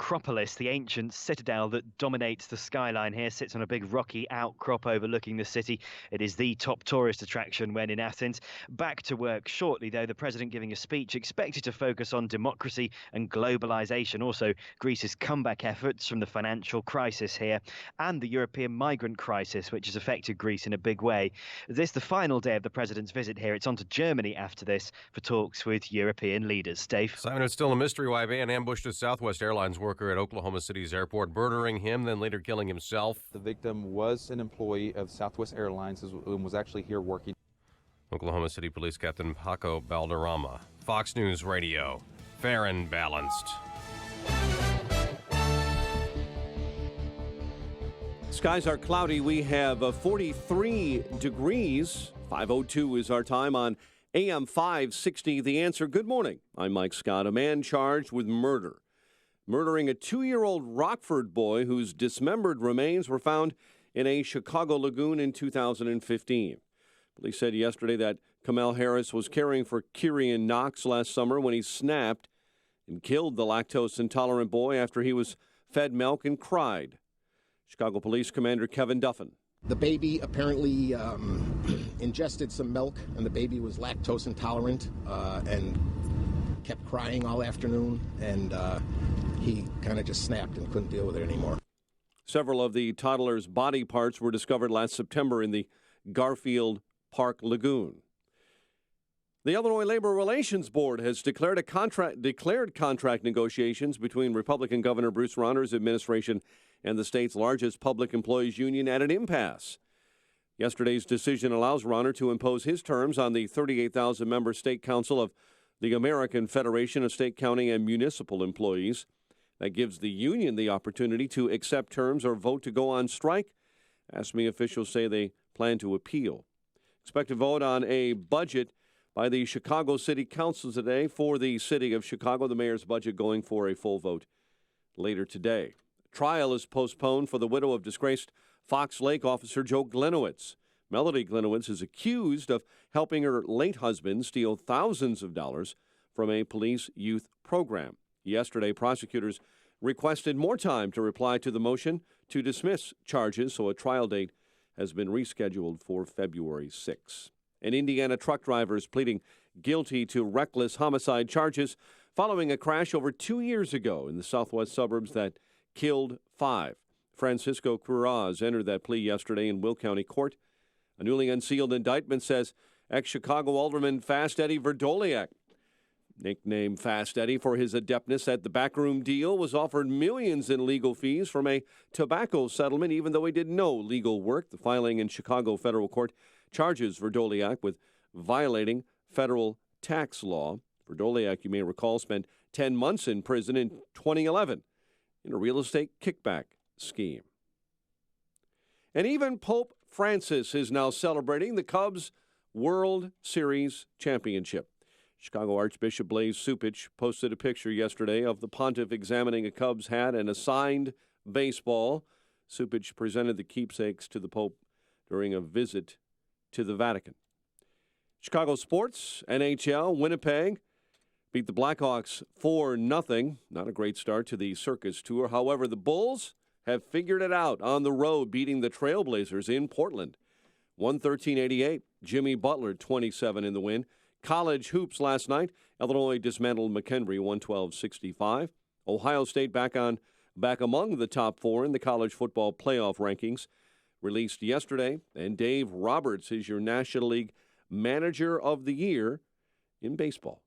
Acropolis, the ancient citadel that dominates the skyline here, sits on a big rocky outcrop overlooking the city. It is the top tourist attraction when in Athens. Back to work shortly, though, the president giving a speech expected to focus on democracy and globalization. Also, Greece's comeback efforts from the financial crisis here and the European migrant crisis, which has affected Greece in a big way. This the final day of the president's visit here. It's on to Germany after this for talks with European leaders. Dave? Simon, it's still a mystery why a van ambushed a Southwest Airlines worker at Oklahoma City's airport, murdering him, then later killing himself. The victim was an employee of Southwest Airlines and was actually here working. Oklahoma City Police Captain Paco Valderrama. Fox News Radio. Fair and balanced. Skies are cloudy. We have 43 degrees. 5:02 is our time on AM 560. The Answer. Good morning. I'm Mike Scott. A man charged with murdering a 2-year-old Rockford boy whose dismembered remains were found in a Chicago lagoon in 2015. Police said yesterday that Kamel Harris was caring for Kirian Knox last summer when he snapped and killed the lactose-intolerant boy after he was fed milk and cried. Chicago Police Commander Kevin Duffin. The baby apparently ingested some milk, and the baby was lactose intolerant and kept crying all afternoon, and he kind of just snapped and couldn't deal with it anymore. Several of the toddler's body parts were discovered last September in the Garfield Park Lagoon. The Illinois Labor Relations Board has declared contract negotiations between Republican Governor Bruce Rauner's administration and the state's largest public employees union at an impasse. Yesterday's decision allows Rauner to impose his terms on the 38,000-member state council of the American Federation of State, County, and Municipal Employees. That gives the union the opportunity to accept terms or vote to go on strike. AFSCME officials say they plan to appeal. Expect a vote on a budget by the Chicago City Council today for the city of Chicago. The mayor's budget going for a full vote later today. Trial is postponed for the widow of disgraced Fox Lake officer Joe Glenowitz. Melody Glenowitz is accused of helping her late husband steal thousands of dollars from a police youth program. Yesterday, prosecutors requested more time to reply to the motion to dismiss charges, so a trial date has been rescheduled for February 6. An Indiana truck driver is pleading guilty to reckless homicide charges following a crash over 2 years ago in the southwest suburbs that killed 5. Francisco Curaz entered that plea yesterday in Will County Court. A newly unsealed indictment says ex-Chicago Alderman Fast Eddie Verdoliak, nicknamed Fast Eddie for his adeptness at the backroom deal, was offered millions in legal fees from a tobacco settlement, even though he did no legal work. The filing in Chicago federal court charges Verdoliak with violating federal tax law. Verdoliak, you may recall, spent 10 months in prison in 2011 in a real estate kickback scheme. And even Pope Francis is now celebrating the Cubs World Series championship. Chicago Archbishop Blaise Cupich posted a picture yesterday of the pontiff examining a Cubs hat and a signed baseball. Cupich presented the keepsakes to the Pope during a visit to the Vatican. Chicago sports, NHL, Winnipeg beat the Blackhawks 4-0. Not a great start to the Circus Tour. However, the Bulls have figured it out on the road, beating the Trailblazers in Portland. 113-88. Jimmy Butler, 27 in the win. College hoops last night. Illinois dismantled McHenry, 112-65. Ohio State back among the top 4 in the college football playoff rankings released yesterday. And Dave Roberts is your National League Manager of the Year in baseball.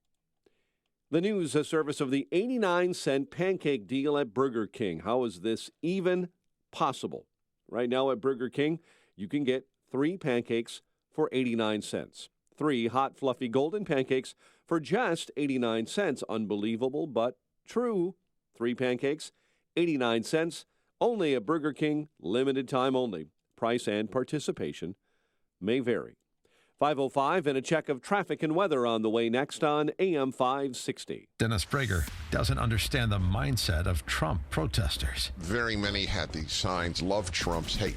The news, a service of the 89-cent pancake deal at Burger King. How is this even possible? Right now at Burger King, you can get 3 pancakes for 89 cents. 3 hot, fluffy golden pancakes for just 89 cents. Unbelievable, but true. 3 pancakes, 89 cents. Only at Burger King, limited time only. Price and participation may vary. 5:05 and a check of traffic and weather on the way next on AM 560. Dennis Prager doesn't understand the mindset of Trump protesters. Very many had these signs, love Trump's hate,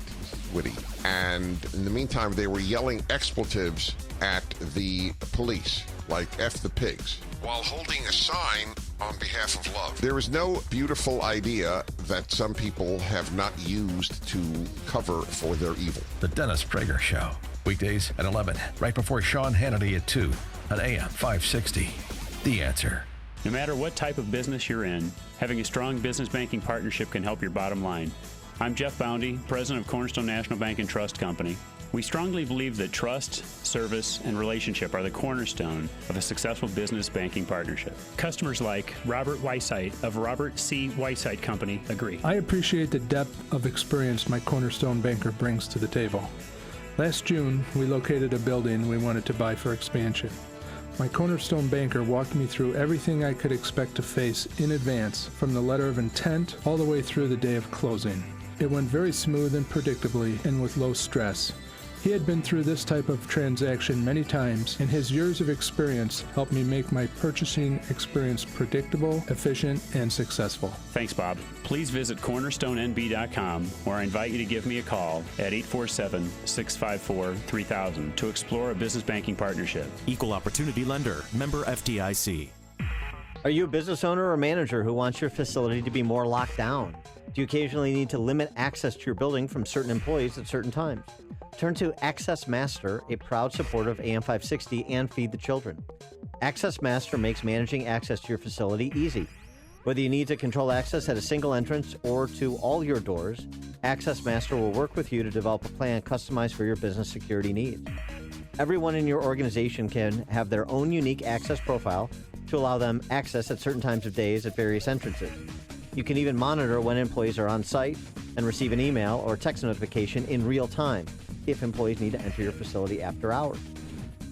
witty. And in the meantime, they were yelling expletives at the police, like F the pigs, while holding a sign on behalf of love. There is no beautiful idea that some people have not used to cover for their evil. The Dennis Prager Show. Weekdays at 11, right before Sean Hannity at 2 on AM 560. The Answer. No matter what type of business you're in, having a strong business banking partnership can help your bottom line. I'm Jeff Boundy, president of Cornerstone National Bank and Trust Company. We strongly believe that trust, service, and relationship are the cornerstone of a successful business banking partnership. Customers like Robert Weissite of Robert C. Weissite Company agree. I appreciate the depth of experience my Cornerstone banker brings to the table. Last June, we located a building we wanted to buy for expansion. My Cornerstone banker walked me through everything I could expect to face in advance, from the letter of intent all the way through the day of closing. It went very smooth and predictably and with low stress. He had been through this type of transaction many times, and his years of experience helped me make my purchasing experience predictable, efficient, and successful. Thanks, Bob. Please visit cornerstonenb.com, or I invite you to give me a call at 847-654-3000 to explore a business banking partnership. Equal Opportunity Lender, member FDIC. Are you a business owner or manager who wants your facility to be more locked down? Do you occasionally need to limit access to your building from certain employees at certain times? Turn to Access Master, a proud supporter of AM 560 and Feed the Children. Access Master makes managing access to your facility easy. Whether you need to control access at a single entrance or to all your doors, Access Master will work with you to develop a plan customized for your business security needs. Everyone in your organization can have their own unique access profile to allow them access at certain times of days at various entrances. You can even monitor when employees are on site and receive an email or text notification in real time if employees need to enter your facility after hours.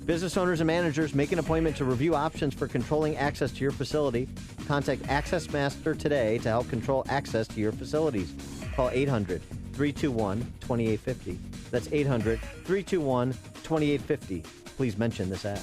Business owners and managers, make an appointment to review options for controlling access to your facility. Contact Access Master today to help control access to your facilities. Call 800-321-2850. That's 800-321-2850. Please mention this ad.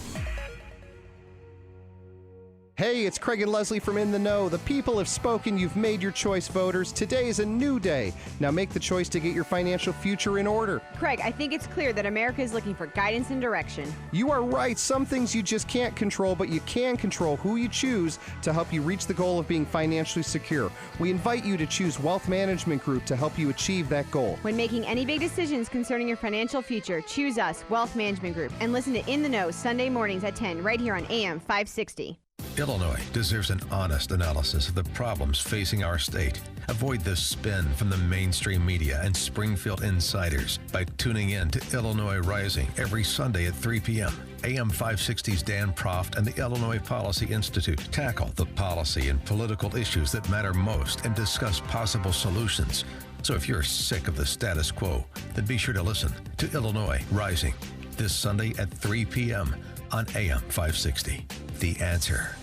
Hey, it's Craig and Leslie from In the Know. The people have spoken. You've made your choice, voters. Today is a new day. Now make the choice to get your financial future in order. Craig, I think it's clear that America is looking for guidance and direction. You are right. Some things you just can't control, but you can control who you choose to help you reach the goal of being financially secure. We invite you to choose Wealth Management Group to help you achieve that goal. When making any big decisions concerning your financial future, choose us, Wealth Management Group, and listen to In the Know Sunday mornings at 10 right here on AM 560. Illinois deserves an honest analysis of the problems facing our state. Avoid the spin from the mainstream media and Springfield insiders by tuning in to Illinois Rising every Sunday at 3 p.m. AM 560's Dan Proft and the Illinois Policy Institute tackle the policy and political issues that matter most and discuss possible solutions. So if you're sick of the status quo, then be sure to listen to Illinois Rising this Sunday at 3 p.m. on AM 560. The Answer.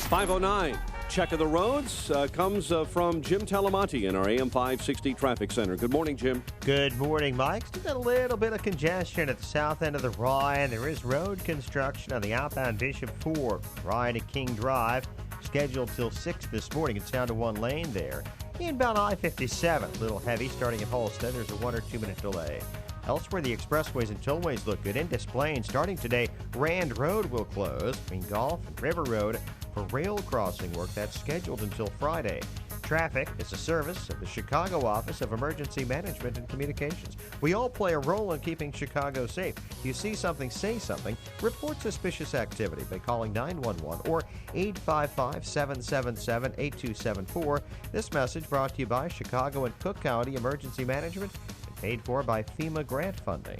509. Check of the roads comes from Jim Talamonte in our AM 560 Traffic Center. Good morning, Jim. Good morning, Mike. Still got a little bit of congestion at the south end of the Ryan. There is road construction on the outbound Bishop 4, Ryan to King Drive, scheduled till 6 this morning. It's down to one lane there. Inbound I-57, a little heavy starting at Halstead. There's a 1 or 2 minute delay. Elsewhere, the expressways and tollways look good. In Des Plaines, starting today, Rand Road will close between Gulf and River Road for rail crossing work that's scheduled until Friday. Traffic is a service of the Chicago Office of Emergency Management and Communications. We all play a role in keeping Chicago safe. If you see something, say something. Report suspicious activity by calling 911 or 855-777-8274. This message brought to you by Chicago and Cook County Emergency Management, paid for by FEMA grant funding.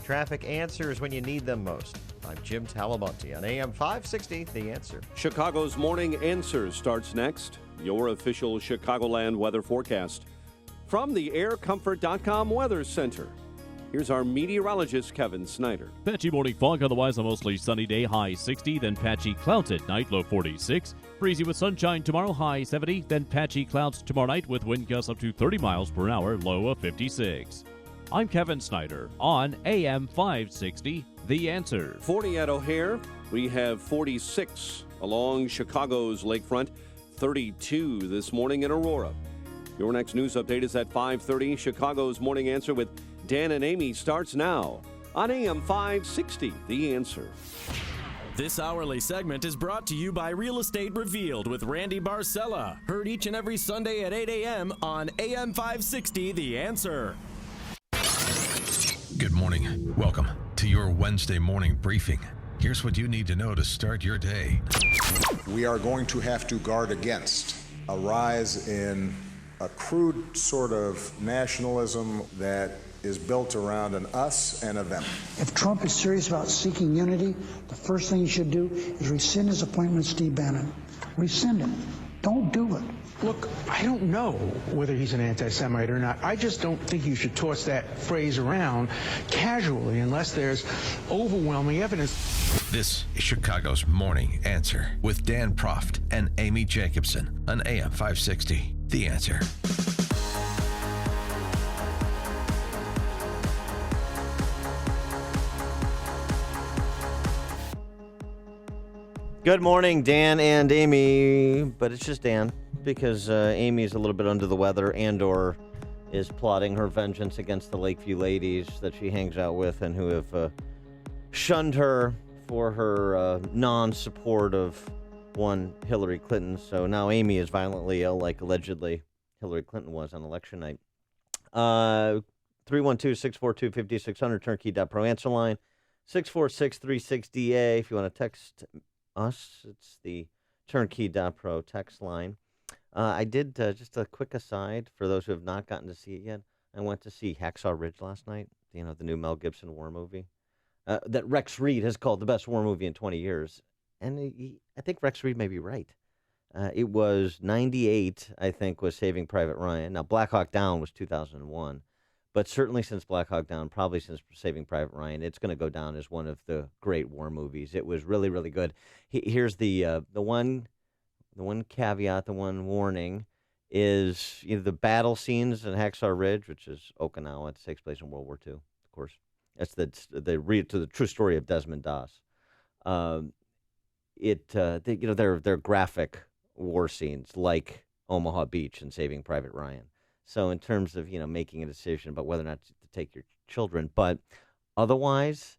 Traffic answers when you need them most. I'm Jim Talamonte on AM 560, The Answer. Chicago's Morning Answer starts next. Your official Chicagoland weather forecast from the AirComfort.com Weather Center. Here's our meteorologist, Kevin Snyder. Patchy morning fog, otherwise a mostly sunny day, high 60, then patchy clouds at night, low 46. Breezy with sunshine tomorrow, high 70, then patchy clouds tomorrow night with wind gusts up to 30 miles per hour, low of 56. I'm Kevin Snyder on AM 560, The Answer. 40 at O'Hare. We have 46 along Chicago's lakefront, 32 this morning in Aurora. Your next news update is at 5:30. Chicago's Morning Answer with Dan and Amy starts now on AM 560, The Answer. This hourly segment is brought to you by Real Estate Revealed with Randy Barcella. Heard each and every Sunday at 8 a.m. on AM 560, The Answer. Good morning. Welcome to your Wednesday morning briefing. Here's what you need to know to start your day. We are going to have to guard against a rise in a crude sort of nationalism that is built around an us and a them. If Trump is serious about seeking unity, the first thing he should do is rescind his appointment with Steve Bannon. Rescind him. Don't do it. Look, I don't know whether he's an anti-Semite or not. I just don't think you should toss that phrase around casually unless there's overwhelming evidence. This is Chicago's Morning Answer with Dan Proft and Amy Jacobson on AM 560. The Answer. Good morning, Dan and Amy, but it's just Dan because Amy is a little bit under the weather and/or is plotting her vengeance against the Lakeview ladies that she hangs out with and who have shunned her for her non-support of one Hillary Clinton. So now Amy is violently ill, like allegedly Hillary Clinton was on election night. 312-642-5600, turnkey.pro answer line, 646-36DA if you want to text us. It's the turnkey.pro text line. I did, just a quick aside, for those who have not gotten to see it yet, I went to see Hacksaw Ridge last night, you know, the new Mel Gibson war movie that Rex Reed has called the best war movie in 20 years. And I think Rex Reed may be right. It was 98, I think, was Saving Private Ryan. Now, Black Hawk Down was 2001. But certainly since Black Hawk Down, probably since Saving Private Ryan, it's going to go down as one of the great war movies. It was really, really good. Here's the one caveat, the one warning is, you know, the battle scenes in Hacksaw Ridge, which is Okinawa. It takes place in World War II, of course. That's the true story of Desmond Doss. They're graphic war scenes like Omaha Beach and Saving Private Ryan. So in terms of, you know, making a decision about whether or not to take your children, but otherwise,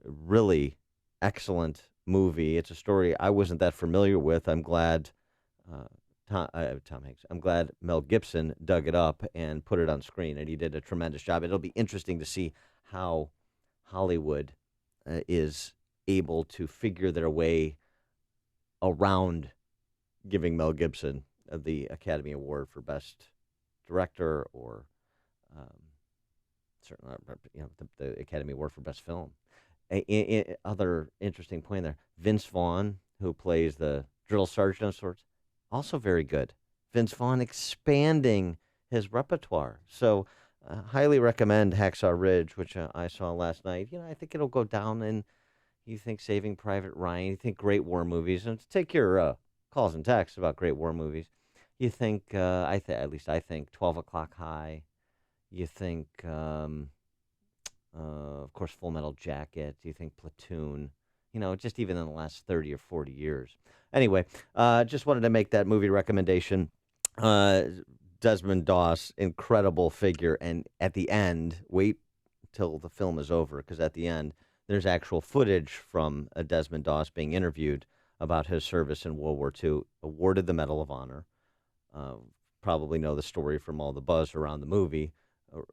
really excellent movie. It's a story I wasn't that familiar with. I'm glad Tom Hanks. I'm glad Mel Gibson dug it up and put it on screen, and he did a tremendous job. It'll be interesting to see how Hollywood is able to figure their way around giving Mel Gibson the Academy Award for Best Director, or certainly, you know, the Academy Award for Best Film. Other interesting point there, Vince Vaughn, who plays the drill sergeant of sorts, also very good. Vince Vaughn expanding his repertoire. So highly recommend Hacksaw Ridge, which I saw last night. You know, I think it'll go down in, you think Saving Private Ryan, you think great war movies, and take your calls and texts about great war movies. You think, at least I think, 12 O'Clock High. You think, of course, Full Metal Jacket. You think Platoon. You know, just even in the last 30 or 40 years. Anyway, just wanted to make that movie recommendation. Desmond Doss, incredible figure. And at the end, wait till the film is over, because at the end, there's actual footage from Desmond Doss being interviewed about his service in World War II, awarded the Medal of Honor. Probably know the story from all the buzz around the movie.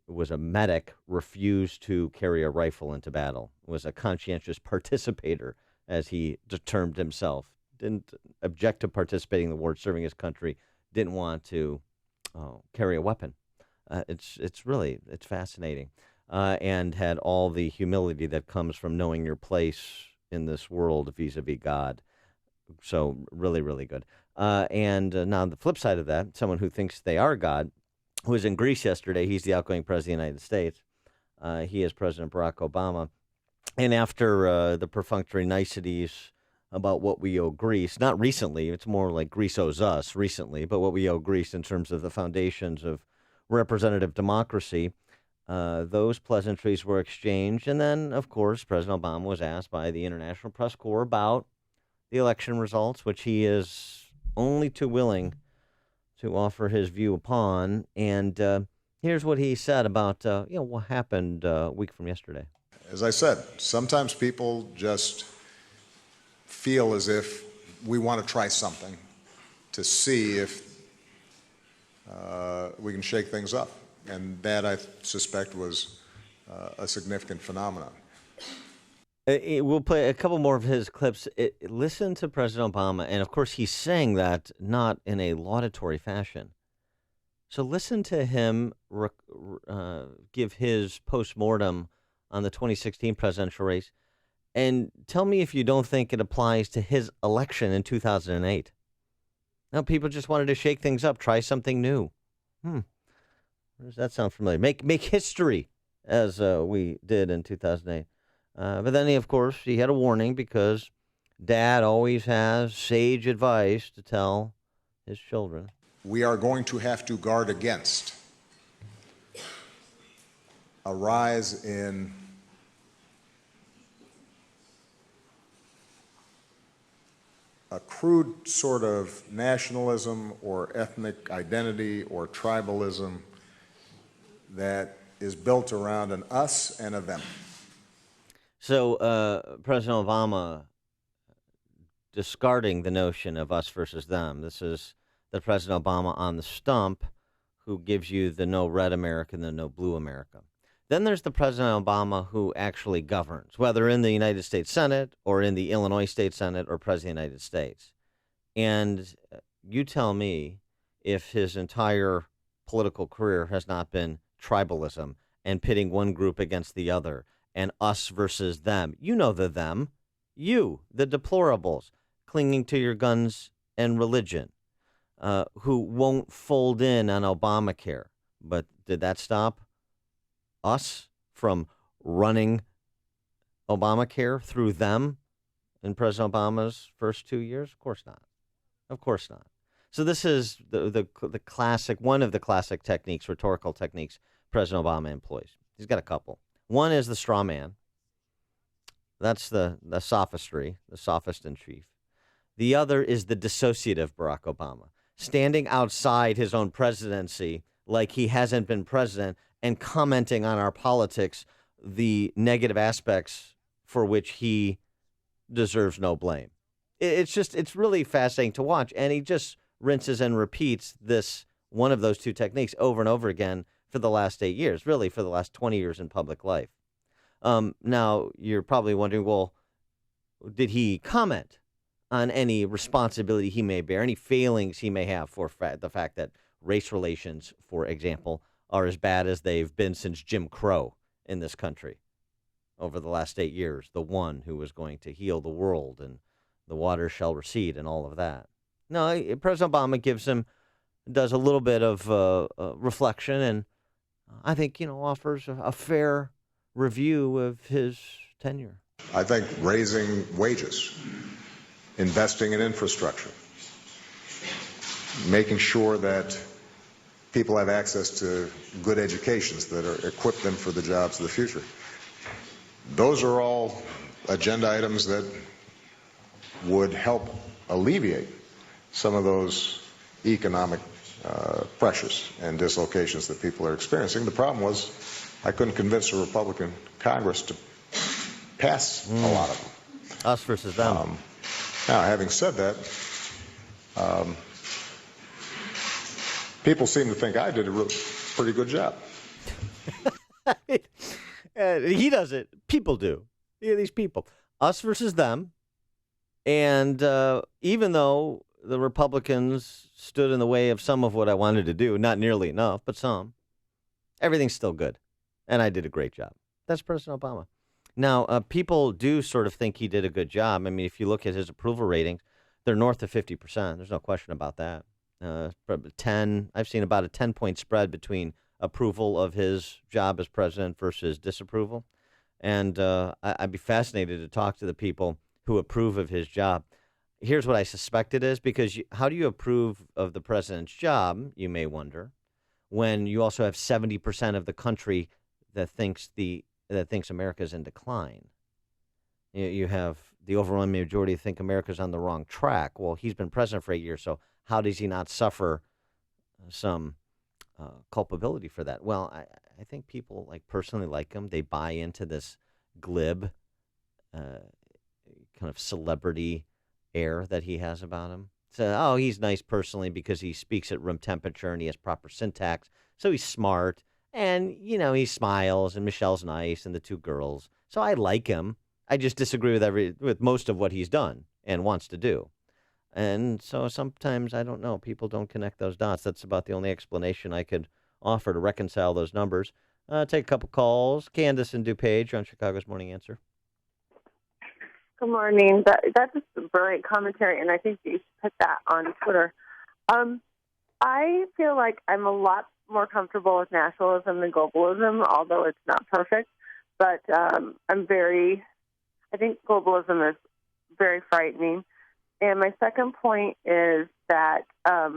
Was a medic, refused to carry a rifle into battle. Was a conscientious participator, as he termed himself. Didn't object to participating in the war, serving his country. Didn't want to carry a weapon. It's fascinating, and had all the humility that comes from knowing your place in this world vis-a-vis God. So really, really good. And now on the flip side of that, someone who thinks they are God, who was in Greece yesterday. He's the outgoing president of the United States. He is President Barack Obama. And after the perfunctory niceties about what we owe Greece, not recently, it's more like Greece owes us recently, but what we owe Greece in terms of the foundations of representative democracy, those pleasantries were exchanged. And then, of course, President Obama was asked by the International Press Corps about the election results, which he is only too willing to offer his view upon. And here's what he said about what happened a week from yesterday. As I said, sometimes people just feel as if we want to try something to see if we can shake things up. And that, I suspect, was a significant phenomenon. We'll play a couple more of his clips. Listen to President Obama, and of course he's saying that not in a laudatory fashion. So listen to him give his postmortem on the 2016 presidential race, and tell me if you don't think it applies to his election in 2008. Now, people just wanted to shake things up, try something new. Does that sound familiar? Make history, as we did in 2008. But then, of course, he had a warning because Dad always has sage advice to tell his children. We are going to have to guard against a rise in a crude sort of nationalism or ethnic identity or tribalism that is built around an us and a them. So President Obama discarding the notion of us versus them. This is the President Obama on the stump who gives you the no red America and the no blue America. Then there's the President Obama who actually governs, whether in the United States Senate or in the Illinois State Senate or President of the United States. And you tell me if his entire political career has not been tribalism and pitting one group against the other and us versus them. You know the them. You, the deplorables, clinging to your guns and religion, who won't fold in on Obamacare. But did that stop us from running Obamacare through them in President Obama's first 2 years? Of course not. Of course not. So this is the classic, one of the classic techniques, rhetorical techniques President Obama employs. He's got a couple. One is the straw man. That's the sophistry, the sophist in chief. The other is the dissociative Barack Obama, standing outside his own presidency like he hasn't been president and commenting on our politics, the negative aspects for which he deserves no blame. It's really fascinating to watch. And he just rinses and repeats this, one of those two techniques over and over again for the last 8 years, really for the last 20 years in public life. Now, you're probably wondering, well, did he comment on any responsibility he may bear, any failings he may have for the fact that race relations, for example, are as bad as they've been since Jim Crow in this country over the last 8 years, the one who was going to heal the world and the water shall recede and all of that. No, President Obama does a little bit of reflection and I think, offers a fair review of his tenure. I think raising wages, investing in infrastructure, making sure that people have access to good educations that equip them for the jobs of the future. Those are all agenda items that would help alleviate some of those economic pressures and dislocations that people are experiencing. The problem was I couldn't convince a Republican Congress to pass a lot of them. Us versus them. Now, having said that, people seem to think I did a pretty good job. He does it. People do. These people. Us versus them. And even though the Republicans stood in the way of some of what I wanted to do, not nearly enough, but some, everything's still good. And I did a great job. That's President Obama. Now, people do sort of think he did a good job. I mean, if you look at his approval ratings, they're north of 50%. There's no question about that. I've seen about a 10-point spread between approval of his job as president versus disapproval. And I'd be fascinated to talk to the people who approve of his job. Here's what I suspect it is, because how do you approve of the president's job, you may wonder, when you also have 70% of the country that thinks America's in decline? You have the overwhelming majority think America's on the wrong track. Well, he's been president for 8 years, so how does he not suffer some culpability for that? Well, I think people personally like him. They buy into this glib, kind of celebrity air that he has about him. So, he's nice personally because he speaks at room temperature and he has proper syntax. So he's smart and, he smiles and Michelle's nice and the two girls. So I like him. I just disagree with most of what he's done and wants to do. And so sometimes, I don't know, people don't connect those dots. That's about the only explanation I could offer to reconcile those numbers. Take a couple calls. Candace in DuPage, you're on Chicago's Morning Answer. Good morning. That's just a brilliant commentary, and I think you should put that on Twitter. I feel like I'm a lot more comfortable with nationalism than globalism, although it's not perfect. But I think globalism is very frightening. And my second point is that I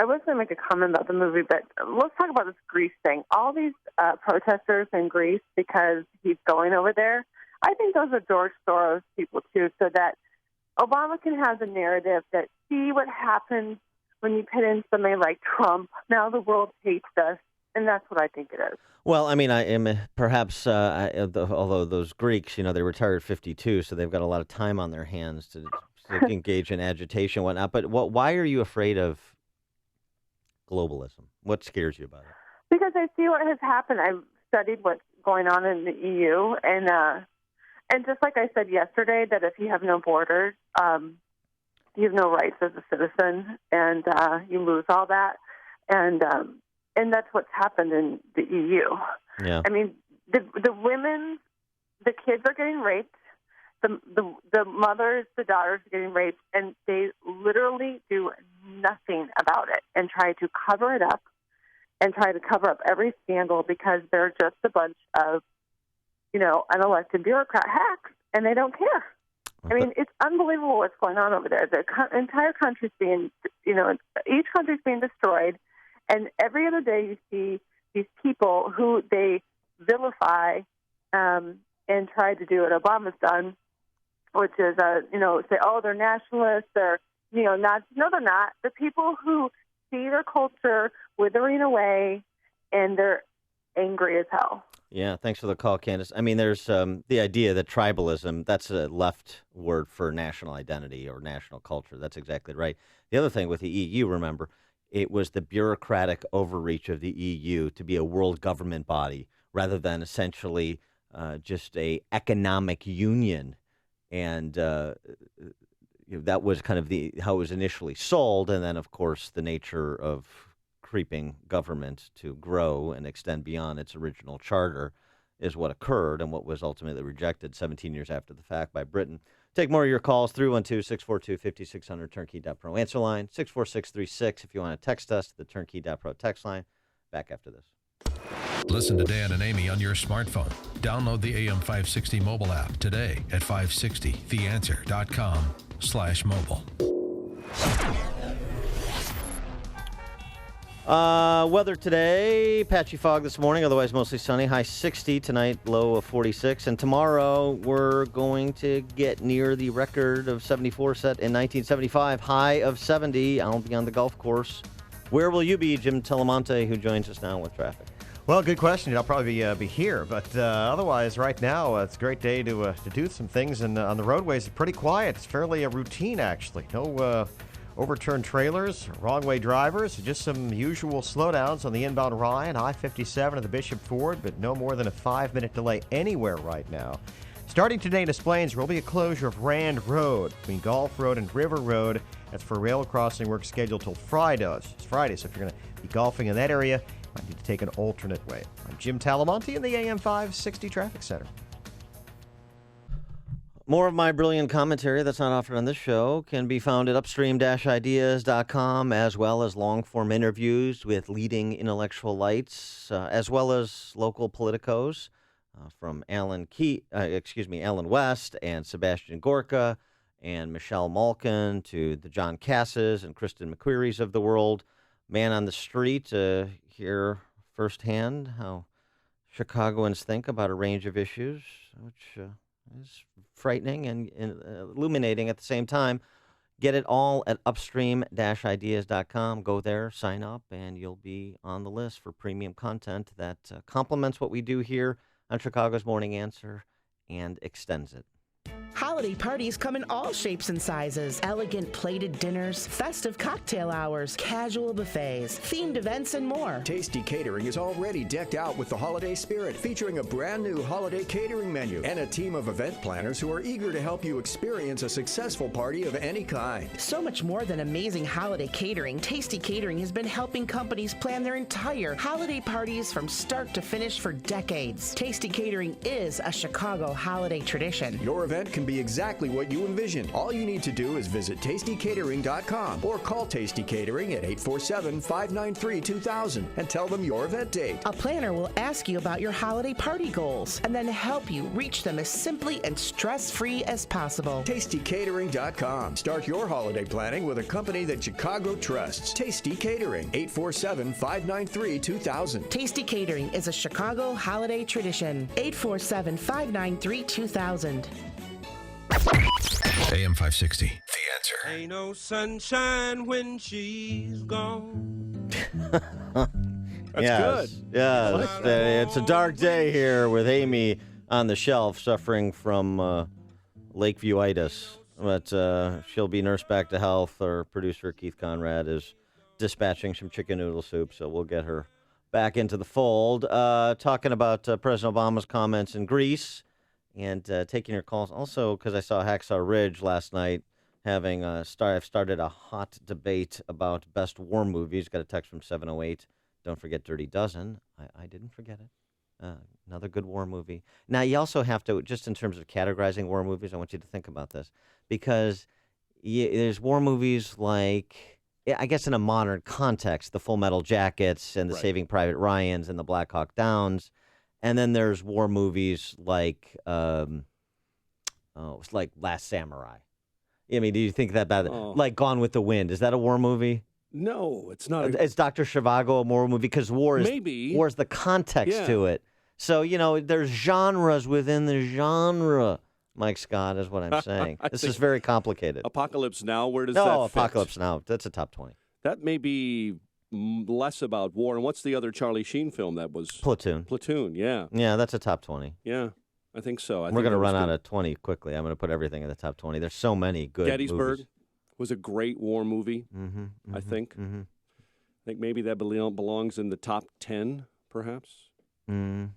was going to make a comment about the movie, but let's talk about this Greece thing. All these protesters in Greece, because he's going over there, I think those are George Soros people, too, so that Obama can have the narrative that see what happens when you put in somebody like Trump. Now the world hates us, and that's what I think it is. Well, I mean, I am perhaps, although those Greeks, they retired at 52, so they've got a lot of time on their hands to engage in agitation and whatnot. But why are you afraid of globalism? What scares you about it? Because I see what has happened. I've studied what's going on in the EU, and just like I said yesterday, that if you have no borders, you have no rights as a citizen, and you lose all that. And that's what's happened in the EU. Yeah. I mean, the women, the kids are getting raped. The mothers, the daughters are getting raped, and they literally do nothing about it and try to cover it up and try to cover up every scandal because they're just a bunch of, unelected bureaucrat hacks, and they don't care. I mean, it's unbelievable what's going on over there. The entire country's being, each country's being destroyed, and every other day you see these people who they vilify and try to do what Obama's done, which is, say, they're nationalists, they're, Nazis. No, they're not. The people who see their culture withering away, and they're angry as hell. Yeah, thanks for the call, Candace. I mean, there's the idea that tribalism, that's a left word for national identity or national culture. That's exactly right. The other thing with the EU, remember, it was the bureaucratic overreach of the EU to be a world government body rather than essentially just a economic union. And that was kind of how it was initially sold. And then, of course, the nature of creeping government to grow and extend beyond its original charter is what occurred and what was ultimately rejected 17 years after the fact by Britain. Take more of your calls, 312-642-5600, turnkey.pro answer line, 64636 if you want to text us to the turnkey.pro text line. Back after this. Listen to Dan and Amy on your smartphone. Download the AM 560 mobile app today at 560theanswer.com/mobile. Weather today, patchy fog this morning, otherwise mostly sunny. High 60 tonight, low of 46. And tomorrow we're going to get near the record of 74 set in 1975, high of 70. I'll be on the golf course. Where will you be, Jim Telemonte, who joins us now with traffic? Well, good question. I'll probably be here, but otherwise, right now, it's a great day to do some things. And on the roadways, it's pretty quiet. It's fairly routine, actually. No overturned trailers, wrong-way drivers, just some usual slowdowns on the inbound Ryan, I-57 at the Bishop Ford, but no more than a 5-minute delay anywhere right now. Starting today in Des Plaines, there will be a closure of Rand Road between Gulf Road and River Road. That's for rail crossing work scheduled till Friday. It's Friday, so if you're going to be golfing in that area, you might need to take an alternate way. I'm Jim Talamonte in the AM 560 Traffic Center. More of my brilliant commentary that's not offered on this show can be found at upstream-ideas.com, as well as long-form interviews with leading intellectual lights, as well as local politicos from Alan West and Sebastian Gorka and Michelle Malkin to the John Casses and Kristen McQuarries of the world. Man on the street, hear firsthand how Chicagoans think about a range of issues, which is frightening and illuminating at the same time. Get it all at upstream-ideas.com. Go there, sign up, and you'll be on the list for premium content that complements what we do here on Chicago's Morning Answer and extends it. Holiday parties come in all shapes and sizes. Elegant plated dinners, festive cocktail hours, casual buffets, themed events, and more. Tasty Catering is already decked out with the holiday spirit, featuring a brand new holiday catering menu and a team of event planners who are eager to help you experience a successful party of any kind. So much more than amazing holiday catering, Tasty Catering has been helping companies plan their entire holiday parties from start to finish for decades. Tasty Catering is a Chicago holiday tradition. Your event can be exactly what you envisioned. All you need to do is visit tastycatering.com or call Tasty Catering at 847-593-2000 and tell them your event date. A planner will ask you about your holiday party goals and then help you reach them as simply and stress-free as possible. tastycatering.com. Start your holiday planning with a company that Chicago trusts. Tasty Catering, 847-593-2000. Tasty Catering is a Chicago holiday tradition. 847-593-2000. AM 560. The Answer. Ain't no sunshine when she's gone. Yes. It's a dark day here with Amy on the shelf suffering from Lakeview-itis. But she'll be nursed back to health. Our producer, Keith Conrad, is dispatching some chicken noodle soup, so we'll get her back into the fold. Talking about President Obama's comments in Greece. And taking your calls. Also, because I saw Hacksaw Ridge last night having I've started a hot debate about best war movies. Got a text from 708. Don't forget Dirty Dozen. I didn't forget it. Another good war movie. Now, you also have to, just in terms of categorizing war movies, I want you to think about this. Because there's war movies like, I guess in a modern context, the Full Metal Jackets and the Saving Private Ryans and the Black Hawk Downs. And then there's war movies like, it's like Last Samurai. I mean, do you think that about it? Like Gone with the Wind? Is that a war movie? No, it's not. Is Dr. Zhivago a war movie? Because war is the context to it. So, there's genres within the genre. Mike Scott is what I'm saying. This is very complicated. Apocalypse Now, where does that fit? No, Apocalypse Now. That's a top 20. That may be less about war. And what's the other Charlie Sheen film that was? Platoon. Platoon, yeah. Yeah, that's a top 20. Yeah, I think so. We're going to run out of 20 quickly. I'm going to put everything in the top 20. There's so many good Gettysburg movies. was a great war movie, I think. I think maybe that belongs in the top 10, perhaps. And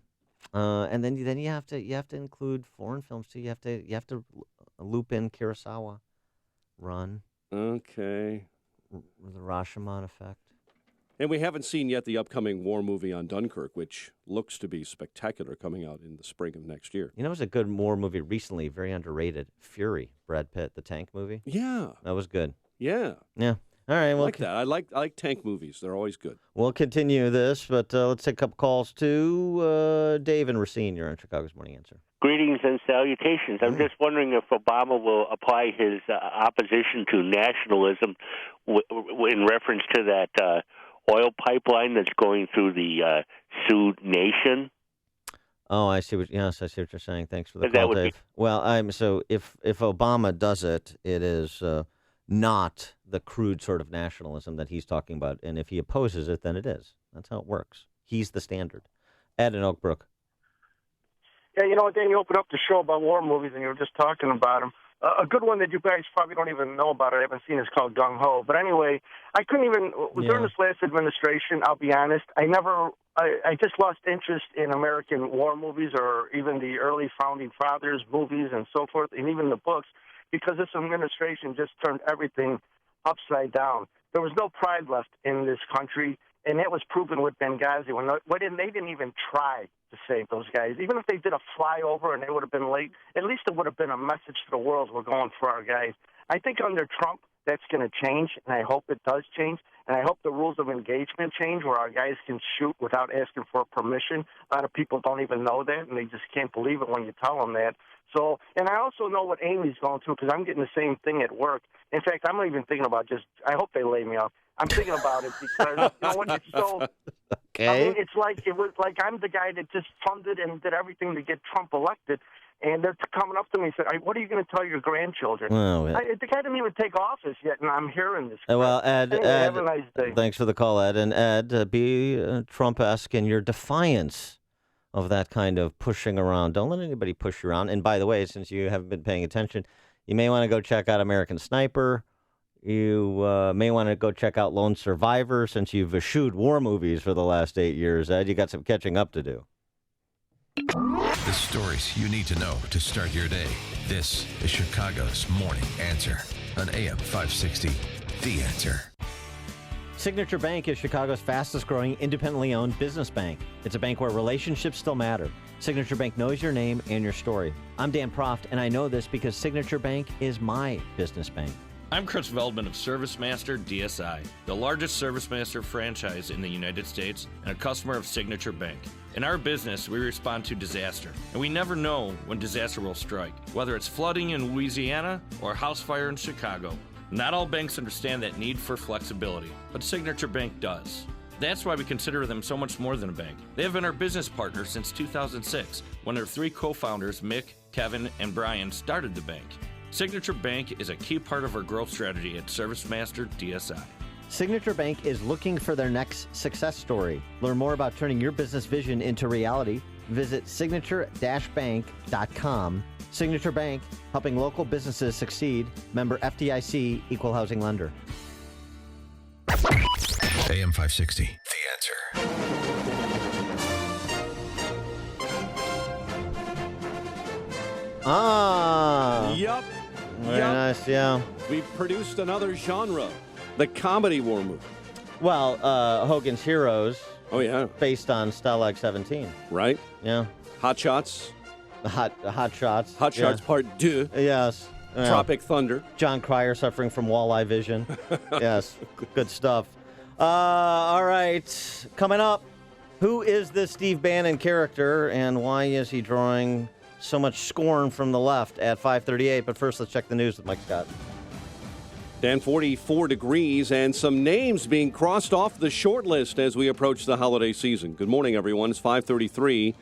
then you have to include foreign films too. You have to loop in Kurosawa, Run. Okay. The Rashomon Effect. And we haven't seen yet the upcoming war movie on Dunkirk, which looks to be spectacular, coming out in the spring of next year. It was a good war movie recently, very underrated. Fury, Brad Pitt, the tank movie. Yeah. That was good. Yeah. Yeah. All right. I like that. I like tank movies. They're always good. We'll continue this, but let's take a couple calls to Dave and Racine. You're on Chicago's Morning Answer. Greetings and salutations. I'm just wondering if Obama will apply his opposition to nationalism in reference to that oil pipeline that's going through the Sioux Nation. Oh, I see what. Yes, I see what you're saying. Thanks for the call, Dave. Well, so if Obama does it, it is not the crude sort of nationalism that he's talking about, and if he opposes it, then it is. That's how it works. He's the standard. Ed in Oak Brook. Yeah, Dan, you opened up the show about war movies, and you were just talking about them. A good one that you guys probably don't even know about, I haven't seen, is called Gung Ho. But anyway, I couldn't even, during this last administration, I'll be honest, I just lost interest in American war movies or even the early Founding Fathers movies and so forth, and even the books, because this administration just turned everything upside down. There was no pride left in this country, and that was proven with Benghazi. They didn't even try to save those guys. Even if they did a flyover and they would have been late, at least it would have been a message to the world, we're going for our guys. I think under Trump, that's going to change, and I hope it does change. And I hope the rules of engagement change where our guys can shoot without asking for permission. A lot of people don't even know that, and they just can't believe it when you tell them that. So, and I also know what Amy's going through because I'm getting the same thing at work. In fact, I'm not even thinking about I hope they lay me off. I'm thinking about it because, it's so... Okay. I mean, it was like I'm the guy that just funded and did everything to get Trump elected, and they're coming up to me and saying, what are you going to tell your grandchildren? The guy didn't even take office yet, and I'm hearing this. Well, Ed, have a nice day. Thanks for the call, Ed. And Ed, be Trump-esque in your defiance of that kind of pushing around. Don't let anybody push you around. And by the way, since you haven't been paying attention, you may want to go check out American Sniper. You may want to go check out Lone Survivor since you've eschewed war movies for the last 8 years, Ed. You got some catching up to do. The stories you need to know to start your day. This is Chicago's Morning Answer on AM 560. The Answer. Signature Bank is Chicago's fastest growing independently owned business bank. It's a bank where relationships still matter. Signature Bank knows your name and your story. I'm Dan Proft, and I know this because Signature Bank is my business bank. I'm Chris Veldman of ServiceMaster DSI, the largest ServiceMaster franchise in the United States and a customer of Signature Bank. In our business, we respond to disaster, and we never know when disaster will strike, whether it's flooding in Louisiana or a house fire in Chicago. Not all banks understand that need for flexibility, but Signature Bank does. That's why we consider them so much more than a bank. They have been our business partner since 2006, when their three co-founders, Mick, Kevin, and Brian, started the bank. Signature Bank is a key part of our growth strategy at ServiceMaster DSI. Signature Bank is looking for their next success story. Learn more about turning your business vision into reality. Visit signature-bank.com. Signature Bank, helping local businesses succeed. Member FDIC, Equal Housing Lender. AM 560. The Answer. Yup. Very nice, yeah. We produced another genre, the comedy war movie. Well, Hogan's Heroes. Oh, yeah. Based on Stalag 17. Right? Yeah. Hot Shots. Hot Shots. Hot Shots Part 2. Yes. Yeah. Tropic Thunder. John Cryer suffering from walleye vision. Yes. Good stuff. All right. Coming up, who is this Steve Bannon character and why is he drawing so much scorn from the left at 5:38? But first, let's check the news with Mike Scott. Dan, 44 degrees and some names being crossed off the short list as we approach the holiday season. Good morning, everyone. It's 5:33,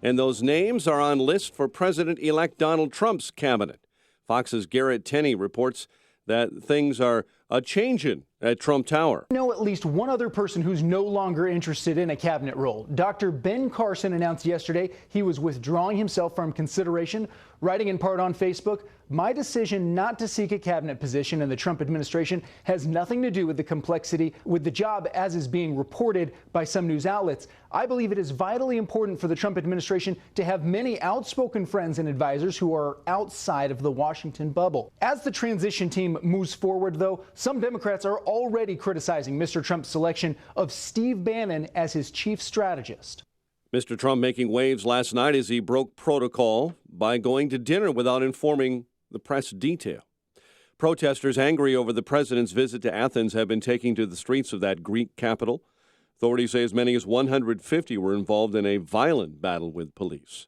and those names are on list for President-elect Donald Trump's cabinet. Fox's Garrett Tenney reports that things are a-changin' at Trump Tower. Know at least one other person who's no longer interested in a cabinet role. Dr. Ben Carson announced yesterday he was withdrawing himself from consideration, writing in part on Facebook, "My decision not to seek a cabinet position in the Trump administration has nothing to do with the complexity with the job as is being reported by some news outlets. I believe it is vitally important for the Trump administration to have many outspoken friends and advisors who are outside of the Washington bubble." As the transition team moves forward, though, some Democrats are already criticizing Mr. Trump's selection of Steve Bannon as his chief strategist. Mr. Trump making waves last night as he broke protocol by going to dinner without informing the press detail. Protesters angry over the president's visit to Athens have been taking to the streets of that Greek capital. Authorities say as many as 150 were involved in a violent battle with police.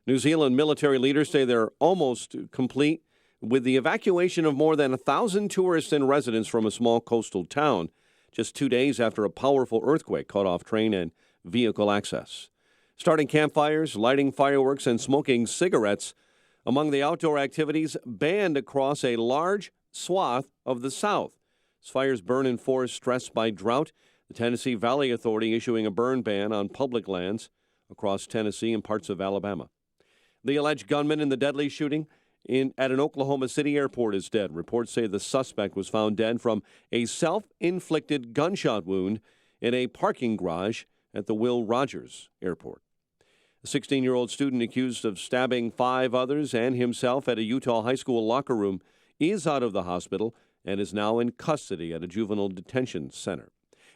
New Zealand military leaders say they're almost complete with the evacuation of more than 1,000 tourists and residents from a small coastal town just 2 days after a powerful earthquake cut off train and vehicle access. Starting campfires, lighting fireworks, and smoking cigarettes among the outdoor activities banned across a large swath of the South. As fires burn in forests stressed by drought, the Tennessee Valley Authority issuing a burn ban on public lands across Tennessee and parts of Alabama. The alleged gunman in the deadly shooting at an Oklahoma City airport is dead. Reports say the suspect was found dead from a self-inflicted gunshot wound in a parking garage at the Will Rogers Airport. A 16-year-old student accused of stabbing 5 others and himself at a Utah high school locker room is out of the hospital and is now in custody at a juvenile detention center.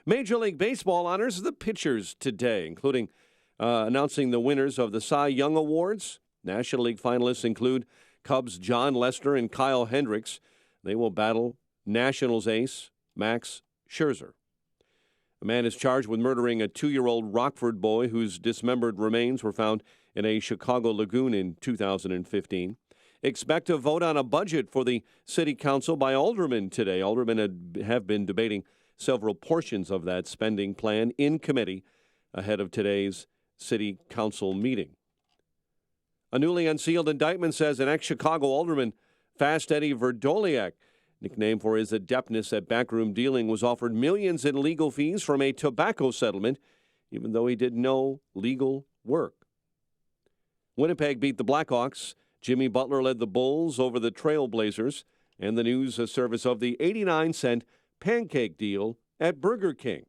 Major League Baseball honors the pitchers today, including announcing the winners of the Cy Young Awards. National League finalists include Cubs' John Lester and Kyle Hendricks. They will battle Nationals ace Max Scherzer. A man is charged with murdering a 2-year-old Rockford boy whose dismembered remains were found in a Chicago lagoon in 2015. Expect a vote on a budget for the city council by aldermen today. Aldermen have been debating several portions of that spending plan in committee ahead of today's city council meeting. A newly unsealed indictment says an ex-Chicago alderman, Fast Eddie Verdoliak, nicknamed for his adeptness at backroom dealing, was offered millions in legal fees from a tobacco settlement, even though he did no legal work. Winnipeg beat the Blackhawks. Jimmy Butler led the Bulls over the Trailblazers. And the news service of the 89-cent pancake deal at Burger King.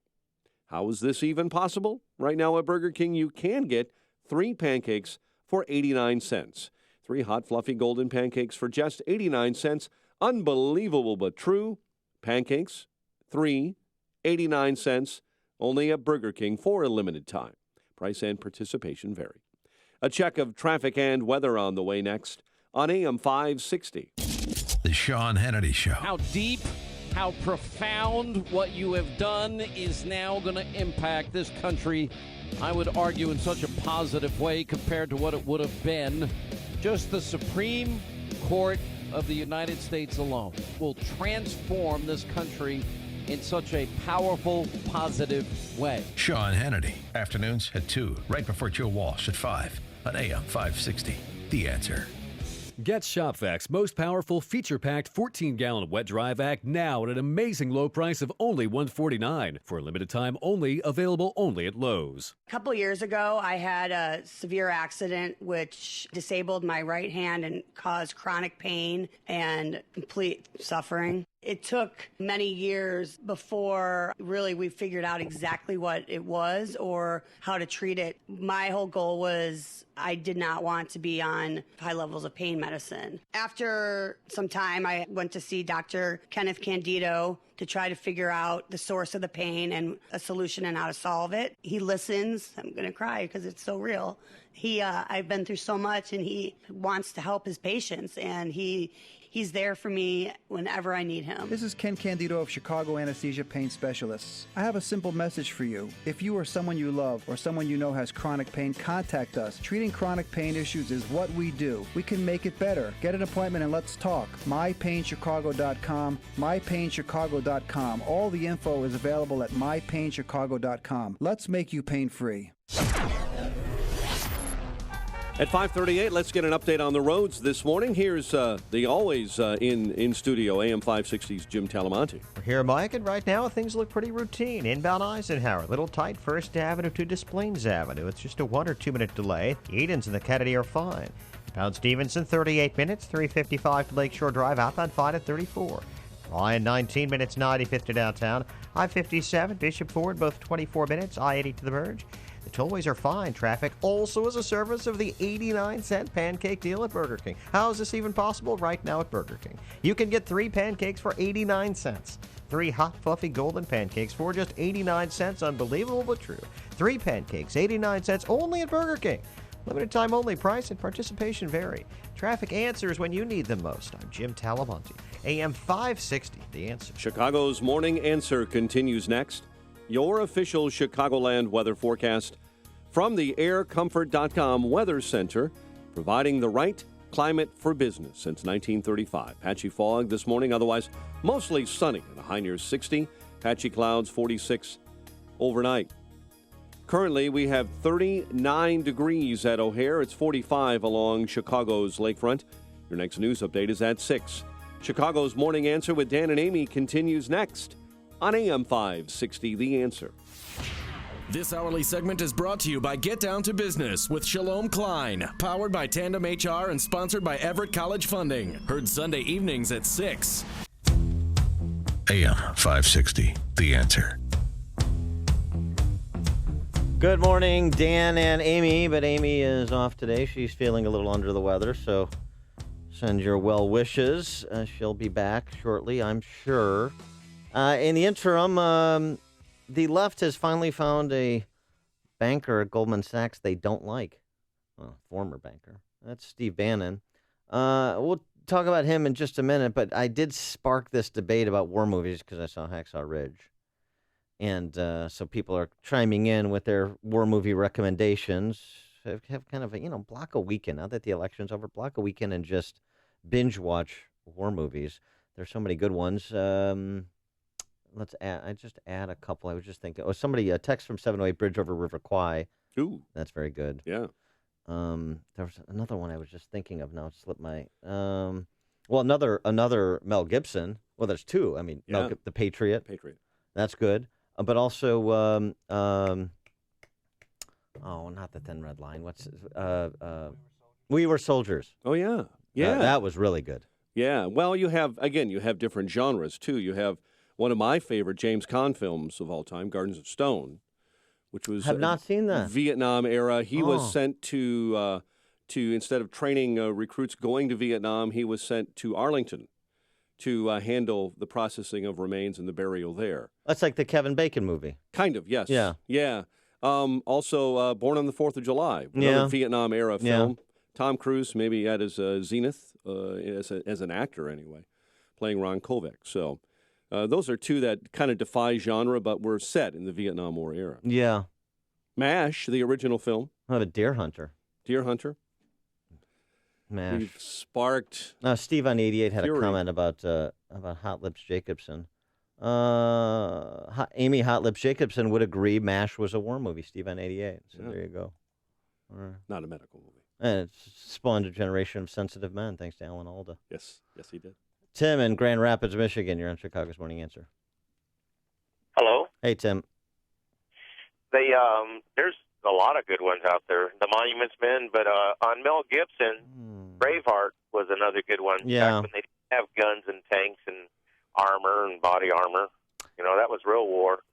How is this even possible? Right now at Burger King, you can get 3 pancakes for 89 cents. 3 hot, fluffy golden pancakes for just 89 cents. Unbelievable but true. Pancakes, 3, 89 cents, only at Burger King for a limited time. Price and participation vary. A check of traffic and weather on the way next on AM 560. The Sean Hannity Show. How deep, how profound what you have done is now going to impact this country, I would argue, in such a positive way compared to what it would have been. Just the Supreme Court of the United States alone will transform this country in such a powerful, positive way. Sean Hannity. Afternoons at 2, right before Joe Walsh at 5 on AM 560. The Answer. Get ShopVac's most powerful, feature-packed 14-gallon wet dry vac now at an amazing low price of only $149. For a limited time only, available only at Lowe's. A couple years ago, I had a severe accident which disabled my right hand and caused chronic pain and complete suffering. It took many years before really we figured out exactly what it was or how to treat it. My whole goal was I did not want to be on high levels of pain medicine. After some time, I went to see Dr. Kenneth Candido to try to figure out the source of the pain and a solution and how to solve it. He listens. I'm going to cry because it's so real. I've been through so much, and he wants to help his patients, and He's there for me whenever I need him. This is Ken Candido of Chicago Anesthesia Pain Specialists. I have a simple message for you. If you or someone you love or someone you know has chronic pain, contact us. Treating chronic pain issues is what we do. We can make it better. Get an appointment and let's talk. MyPainChicago.com, MyPainChicago.com. All the info is available at MyPainChicago.com. Let's make you pain-free. At 5:38, let's get an update on the roads this morning. Here's the always in studio AM 560's Jim Talamonte. We're here, Mike, and right now things look pretty routine. Inbound Eisenhower, a little tight, First Avenue to Des Plaines Avenue. It's just a 1 or 2 minute delay. Edens and the Kennedy are fine. Inbound Stevenson, 38 minutes, 355 to Lakeshore Drive. Outbound fine at 34. Ryan, 19 minutes, 95th to downtown. I-57, Bishop Ford, both 24 minutes. I-80 to the Verge. The tollways are fine. Traffic also is a service of the 89-cent pancake deal at Burger King. How is this even possible? Right now at Burger King, you can get 3 pancakes for 89 cents. 3 hot, fluffy golden pancakes for just 89 cents. Unbelievable but true. 3 pancakes, 89 cents only at Burger King. Limited time only. Price and participation vary. Traffic answers when you need them most. I'm Jim Talamonte. AM 560, The Answer. Chicago's Morning Answer continues next. Your official Chicagoland weather forecast from the aircomfort.com Weather Center, providing the right climate for business since 1935. Patchy fog this morning, otherwise mostly sunny and a high near 60. Patchy clouds, 46 overnight. Currently, we have 39 degrees at O'Hare. It's 45 along Chicago's lakefront. Your next news update is at 6. Chicago's Morning Answer with Dan and Amy continues next on AM 560, The Answer. This hourly segment is brought to you by Get Down to Business with Shalom Klein, powered by Tandem HR and sponsored by Everett College Funding. Heard Sunday evenings at 6. AM 560, The Answer. Good morning, Dan and Amy, but Amy is off today. She's feeling a little under the weather, so send your well wishes. She'll be back shortly, I'm sure. In the interim, the left has finally found a banker at Goldman Sachs they don't like. Well, former banker. That's Steve Bannon. We'll talk about him in just a minute, but I did spark this debate about war movies because I saw Hacksaw Ridge. And so people are chiming in with their war movie recommendations. Have kind of a, block a weekend. Now that the election's over, block a weekend and just binge watch war movies. There's so many good ones. Let's add. I just add a couple. I was just thinking. Oh, somebody a text from 708 Bridge over River Kwai. Ooh, that's very good. Yeah. There was another one I was just thinking of. Now it slipped my. Well, another Mel Gibson. Well, there's two. I mean, yeah. The Patriot. Patriot. That's good. But also, Oh, not the Thin Red Line. What's We Were Soldiers. Oh, yeah. Yeah. That was really good. Yeah. Well, you have different genres, too. You have one of my favorite James Caan films of all time, Gardens of Stone, which was... Have not seen that. Vietnam era. He was sent to instead of training recruits going to Vietnam, he was sent to Arlington to handle the processing of remains and the burial there. That's like the Kevin Bacon movie. Kind of, yes. Yeah. Yeah. Also, Born on the 4th of July, another Vietnam era film. Tom Cruise maybe at his zenith as an actor anyway, playing Ron Kovac. So those are two that kind of defy genre, but were set in the Vietnam War era. Yeah. MASH, the original film. How about Deer Hunter? Deer Hunter. MASH. We've sparked. Steve on 88 had fury. a comment about Hot Lips Jacobson. Amy Hot Lips Jacobson would agree MASH was a war movie. Steve on 88. So there you go. Not a medical movie. And it spawned a generation of sensitive men, thanks to Alan Alda. Yes, he did. Tim in Grand Rapids, Michigan. You're on Chicago's Morning Answer. Hello. Hey, Tim. There's a lot of good ones out there. The Monuments Men, but on Mel Gibson, Braveheart was another good one. Yeah. Back when they didn't have guns and tanks and armor and body armor. That was real war.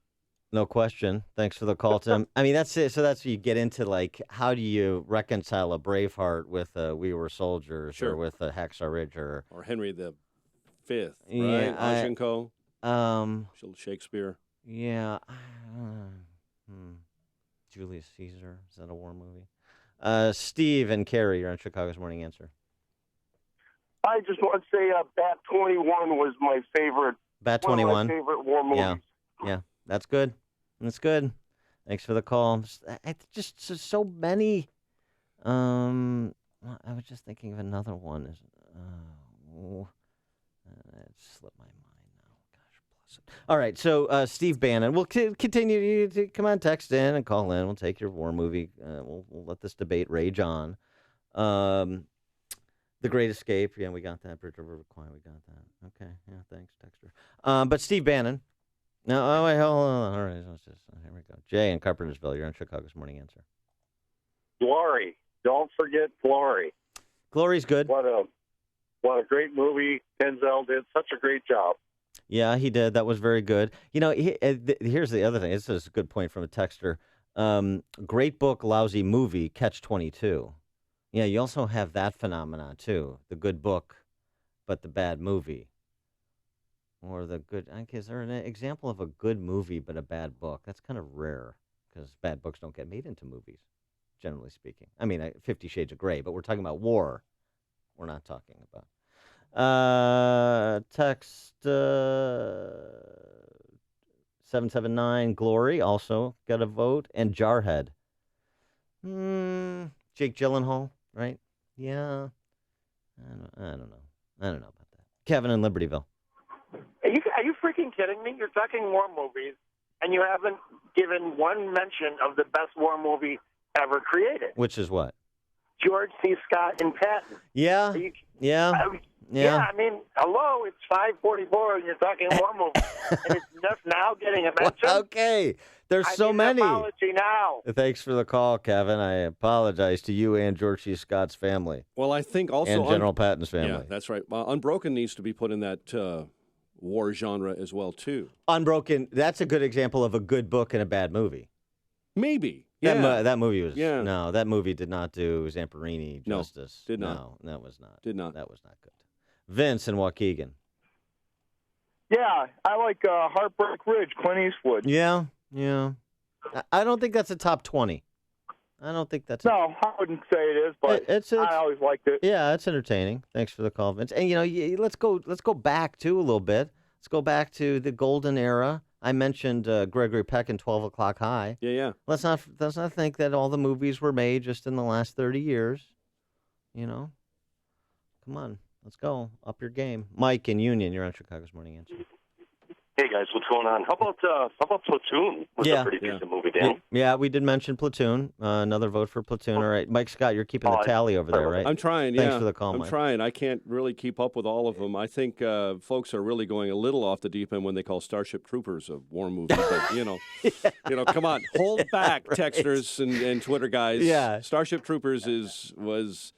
No question. Thanks for the call, Tim. I mean, that's it. So that's you get into, like, how do you reconcile a Braveheart with We Were Soldiers or with a Hacksaw Ridge or Henry V, right? Yeah, Lashchenko. Shakespeare. Yeah. Julius Caesar. Is that a war movie? Steve and Carrie, you're on Chicago's Morning Answer. I just want to say Bat 21 was my favorite. Bat One 21. of my favorite war movies. Yeah. That's good. That's good. Thanks for the call. Just so many. I was just thinking of another one. It slipped my mind now. Gosh bless it. All right, so Steve Bannon. We'll continue to come on, text in and call in. We'll take your war movie. We'll let this debate rage on. The Great Escape. Yeah, we got that. Bridge Over Quine. We got that. Okay. Yeah, thanks, Texter. But Steve Bannon. No, wait, hold on. All right, here we go. Jay in Carpentersville, you're on Chicago's Morning Answer. Glory. Don't forget Glory. Glory's good. What a great movie. Denzel did such a great job. Yeah, he did. That was very good. Here's the other thing. This is a good point from a texter. Great book, lousy movie, Catch-22. Yeah, you also have that phenomenon, too. The good book, but the bad movie. Or the good, is there an example of a good movie but a bad book? That's kind of rare because bad books don't get made into movies, generally speaking. I mean, 50 Shades of Grey, but we're talking about war. We're not talking about. Text 779, Glory, also got a vote. And Jarhead. Jake Gyllenhaal, right? Yeah. I don't know about that. Kevin in Libertyville. Are you freaking kidding me? You're talking war movies, and you haven't given one mention of the best war movie ever created. Which is what? George C. Scott and Patton. Yeah. Yeah. I mean, hello, it's 5:44, and you're talking war movies, and it's just now getting a mention. Okay. There's so many. An apology now. Thanks for the call, Kevin. I apologize to you and George C. Scott's family. Well, I think also... And General Patton's family. Yeah, that's right. Unbroken needs to be put in that war genre as well, too. Unbroken, that's a good example of a good book and a bad movie. Maybe. That movie was... Yeah. No, that movie did not do Zamperini justice. Did not. No, that was not. Did not. That was not good. Vince in Waukegan. Yeah, I like Heartbreak Ridge, Clint Eastwood. Yeah. I don't think that's a top 20. I don't think that's... No, I wouldn't say it is, but it's I always liked it. Yeah, it's entertaining. Thanks for the call, Vince. And, let's go back, too, a little bit. Let's go back to the golden era. I mentioned Gregory Peck in 12 O'Clock High. Yeah. Let's not think that all the movies were made just in the last 30 years. Come on. Let's go. Up your game. Mike in Union, you're on Chicago's Morning Answer. Hey guys, what's going on? How about Platoon? Was a pretty decent movie, Dan. Yeah, we did mention Platoon. Another vote for Platoon. All right, Mike Scott, you're keeping the tally over there, right? I'm trying. Thanks for the call, I'm Mike. trying. I can't really keep up with all of them. I think folks are really going a little off the deep end when they call Starship Troopers a war movie. But come on, hold back, texters and Twitter guys. Yeah. Starship Troopers was.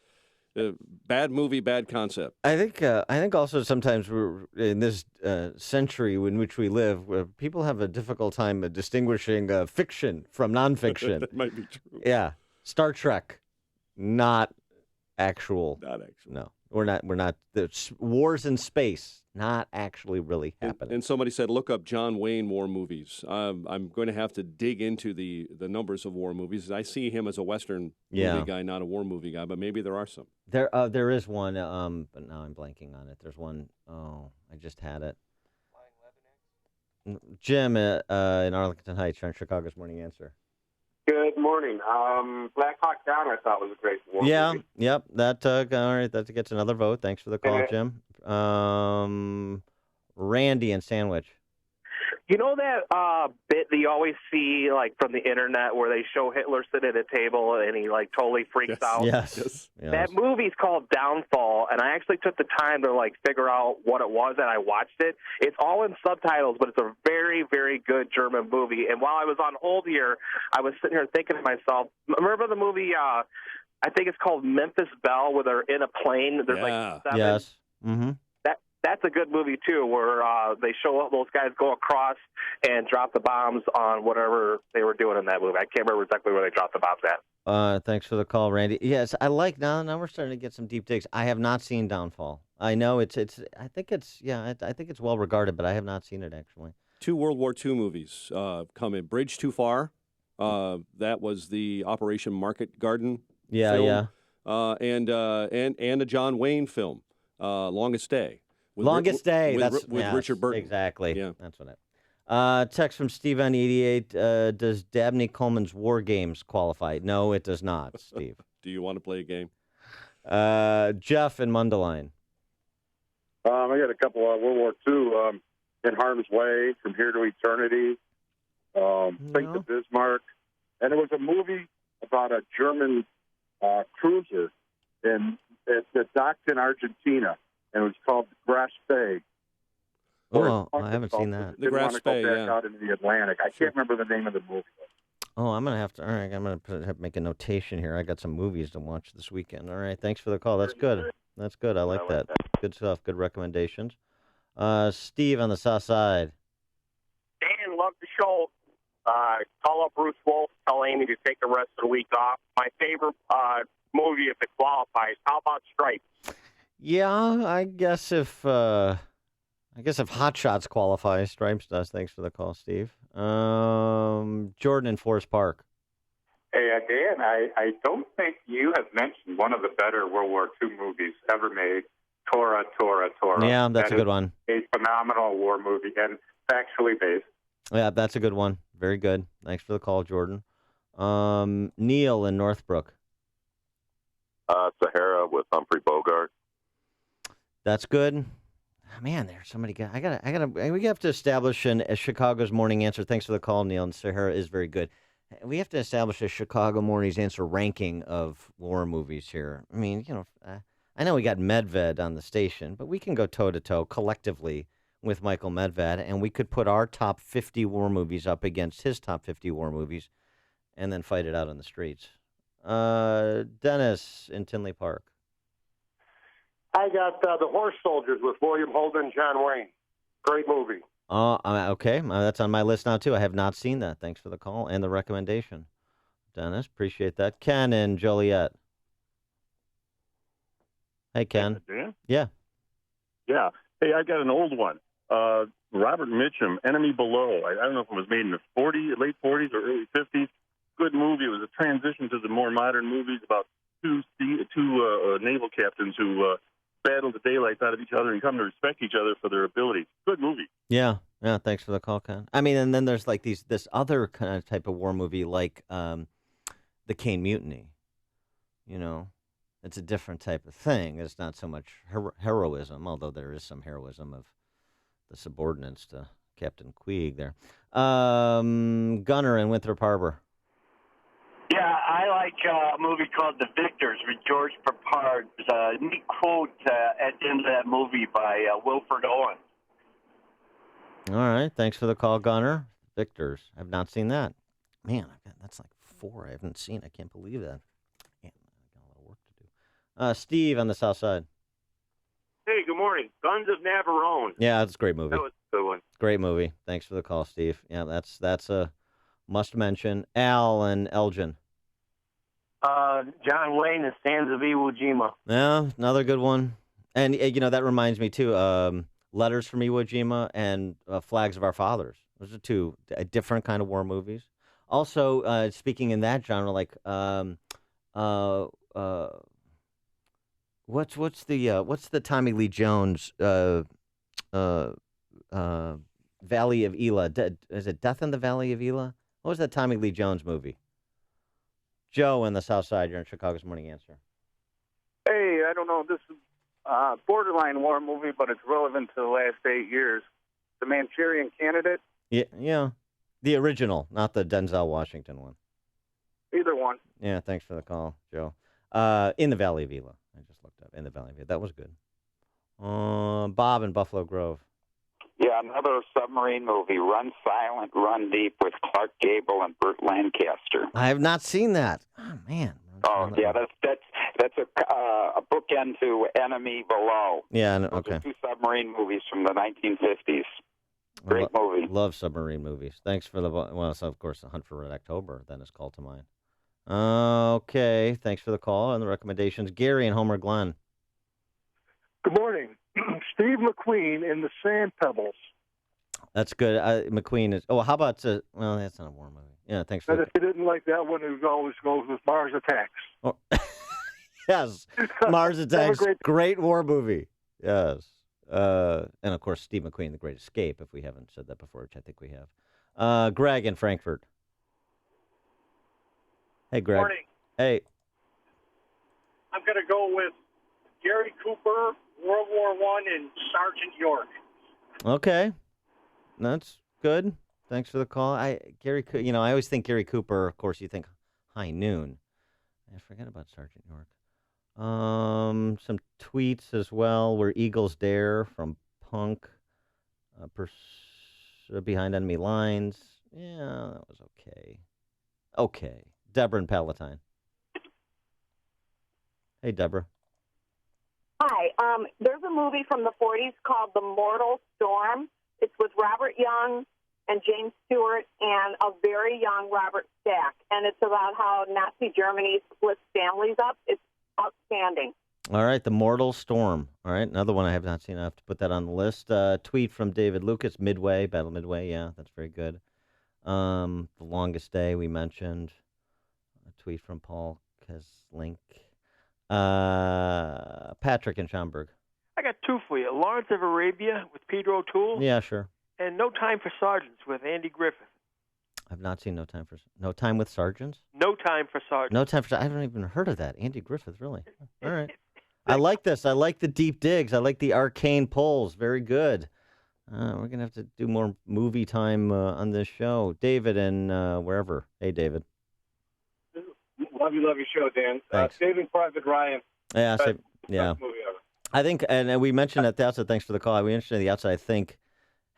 Bad movie, bad concept. I think also sometimes we're in this century in which we live, where people have a difficult time distinguishing fiction from nonfiction. That might be true. Yeah, Star Trek, not actual. Not actual. No, we're not. The wars in space, not actually really happening. And somebody said, look up John Wayne war movies. I'm going to have to dig into the numbers of war movies. I see him as a Western movie guy, not a war movie guy, but maybe there are some. There is one, but now I'm blanking on it. There's one, I just had it. Jim in Arlington Heights, on Chicago's Morning Answer. Good morning. Black Hawk Down, I thought, was a great war movie. Yep. That all right. That gets another vote. Thanks for the call, Jim. Randy and Sandwich. You know that bit that you always see, like, from the internet where they show Hitler sitting at a table and he, like, totally freaks out? Yes. That movie's called Downfall, and I actually took the time to, like, figure out what it was, and I watched it. It's all in subtitles, but it's a very, very good German movie. And while I was on hold here, I was sitting here thinking to myself, remember the movie, I think it's called Memphis Belle, where they're in a plane? There's like 7. Yes. Mm-hmm. That's a good movie, too, where they show those guys go across and drop the bombs on whatever they were doing in that movie. I can't remember exactly where they dropped the bombs at. Thanks for the call, Randy. Yes, I like now we're starting to get some deep digs. I have not seen Downfall. I know I think it's well regarded, but I have not seen it actually. 2 World War II movies come in. Bridge Too Far. That was the Operation Market Garden film. And a John Wayne film, Longest Day. Longest Day. With Richard Burton. Exactly. Yeah. That's what text from Steve on 88. Does Dabney Coleman's War Games qualify? No, it does not, Steve. Do you want to play a game? Jeff in Mundelein. I got a couple of World War II. In Harm's Way, From Here to Eternity, St. to Bismarck. And it was a movie about a German cruiser that docked in Argentina. And it was called the Graf Spee. Oh, I haven't seen that. The Graf Spee, out into the Atlantic. I can't remember the name of the movie. Oh, I'm gonna have to. All right, I'm gonna have to make a notation here. I got some movies to watch this weekend. All right, thanks for the call. That's good. That's good. I like that. Good stuff. Good recommendations. Steve on the South Side. Dan, love the show. Call up Bruce Wolf. Tell Amy to take the rest of the week off. My favorite movie, if it qualifies. How about Stripes? Yeah, I guess if Hot Shots qualifies, Stripes does. Thanks for the call, Steve. Jordan in Forest Park. Hey, Dan, I don't think you have mentioned one of the better World War II movies ever made, Tora, Tora, Tora. Yeah, that's a good one. A phenomenal war movie and factually based. Yeah, that's a good one. Very good. Thanks for the call, Jordan. Neil in Northbrook. Sahara with Humphrey Bogart. That's good. Man, there's somebody. We have to establish a Chicago's Morning Answer. Thanks for the call, Neil. And Sahara is very good. We have to establish a Chicago Morning's Answer ranking of war movies here. I mean, I know we got Medved on the station, but we can go toe to toe collectively with Michael Medved, and we could put our top 50 war movies up against his top 50 war movies, and then fight it out on the streets. Dennis in Tinley Park. I got The Horse Soldiers with William Holden, John Wayne. Great movie. Okay. That's on my list now, too. I have not seen that. Thanks for the call and the recommendation. Dennis, appreciate that. Ken in Joliet. Hey, Ken. Dan? Yeah. Yeah. Hey, I got an old one. Robert Mitchum, Enemy Below. I don't know if it was made in the late 40s or early 50s. Good movie. It was a transition to the more modern movies about two naval captains who battle the daylights out of each other and come to respect each other for their abilities. Good movie. Yeah. Thanks for the call, Ken. I mean, and then there's like this other kind of type of war movie, like the Caine Mutiny. It's a different type of thing. It's not so much heroism, although there is some heroism of the subordinates to Captain Queeg there. Gunner in Winthrop Harbor. Yeah, I like a movie called The Victors with George Peppard. There's a neat quote at the end of that movie by Wilford Owen. All right. Thanks for the call, Gunner. Victors. I've not seen that. Man, that's like 4 I haven't seen. I can't believe that. Man, I got a lot of work to do. Steve on the south side. Hey, good morning. Guns of Navarone. Yeah, that's a great movie. That was a good one. Great movie. Thanks for the call, Steve. Yeah, that's a must mention. Al and Elgin. John Wayne and Sands of Iwo Jima. Yeah, another good one. And, that reminds me, too, Letters from Iwo Jima and Flags of Our Fathers. Those are two different kind of war movies. Also, speaking in that genre, like, what's the Tommy Lee Jones, Valley of Elah? Is it Death in the Valley of Elah? What was that Tommy Lee Jones movie? Joe in the South Side, you're in Chicago's Morning Answer. Hey, I don't know. This is a borderline war movie, but it's relevant to the last 8 years. The Manchurian Candidate. Yeah. The original, not the Denzel Washington one. Either one. Yeah, thanks for the call, Joe. In the Valley of Elah. I just looked up. In the Valley of Elah. That was good. Bob in Buffalo Grove. Yeah, another submarine movie, Run Silent, Run Deep, with Clark Gable and Burt Lancaster. I have not seen that. Oh, man. Oh, yeah, that's a bookend to Enemy Below. Yeah, Those okay. are 2 submarine movies from the 1950s. Great movie. Love submarine movies. Thanks for so of course, The Hunt for Red October then is called to mind. Okay, thanks for the call and the recommendations. Gary and Homer Glen. Good morning. Steve McQueen in The Sand Pebbles. That's good. McQueen is. Oh, how about? Well, that's not a war movie. Yeah, thanks for. But if you didn't like that one, it always goes with Mars Attacks. Oh. Yes, Mars Attacks. Great war movie. Yes. And of course, Steve McQueen, The Great Escape. If we haven't said that before, which I think we have. Greg in Frankfurt. Hey, Greg. Morning. Hey. I'm going to go with Gary Cooper, World War I, and Sergeant York. Okay, that's good. Thanks for the call. I always think Gary Cooper. Of course, you think High Noon. I forget about Sergeant York. Some tweets as well. Where Eagles Dare from Punk. Behind Enemy Lines. Yeah, that was okay. Okay. Deborah and Palatine. Hey, Deborah. Hi. There's a movie from the 40s called The Mortal Storm. It's with Robert Young and James Stewart and a very young Robert Stack. And it's about how Nazi Germany splits families up. It's outstanding. All right, The Mortal Storm. All right, another one I have not seen. I have to put that on the list. Tweet from David Lucas, Midway, Battle Midway. Yeah, that's very good. The Longest Day we mentioned. A tweet from Paul Keslink. Patrick in Schaumburg. I got 2 for you. Lawrence of Arabia with Peter O'Toole. Yeah, sure. And No Time for Sergeants with Andy Griffith. I've not seen No Time with Sergeants. No Time for Sergeants. No Time for. I haven't even heard of that. Andy Griffith, really. All right. I like this. I like the deep digs. I like the arcane pulls. Very good. We're gonna have to do more movie time on this show. David and wherever. Hey, David. Love your show, Dan. Saving Private Ryan. Yeah. Yeah. Movie ever. I think, and we mentioned at the outset, thanks for the call. We mentioned at the outset, I think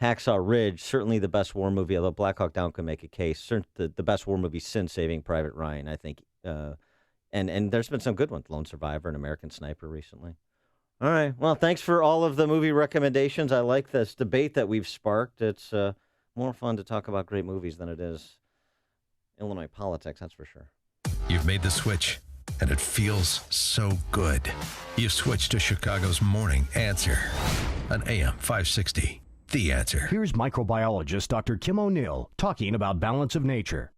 Hacksaw Ridge, certainly the best war movie, although Black Hawk Down could make a case. The best war movie since Saving Private Ryan, I think. And there's been some good ones, Lone Survivor and American Sniper recently. All right. Well, thanks for all of the movie recommendations. I like this debate that we've sparked. It's more fun to talk about great movies than it is Illinois politics, that's for sure. You've made the switch, and it feels so good. You've switched to Chicago's Morning Answer on AM 560. The Answer. Here's microbiologist Dr. Kim O'Neill talking about balance of nature.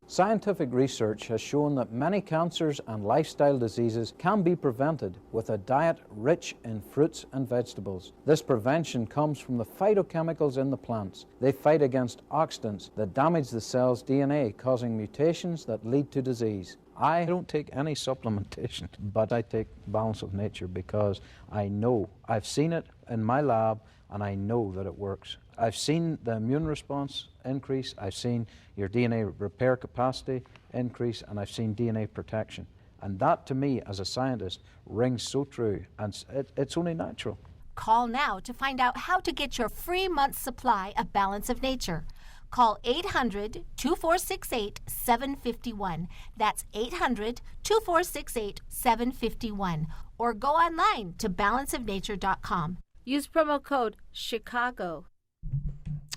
Scientific research has shown that many cancers and lifestyle diseases can be prevented with a diet rich in fruits and vegetables. This prevention comes from the phytochemicals in the plants. They fight against oxidants that damage the cell's DNA, causing mutations that lead to disease. I don't take any supplementation, but I take Balance of Nature because I know, I've seen it in my lab, and I know that it works. I've seen the immune response increase, I've seen your DNA repair capacity increase, and I've seen DNA protection. And that, to me, as a scientist, rings so true, and it's only natural. Call now to find out how to get your free month's supply of Balance of Nature. Call 800-2468-751. That's 800-2468-751. Or go online to balanceofnature.com. Use promo code Chicago.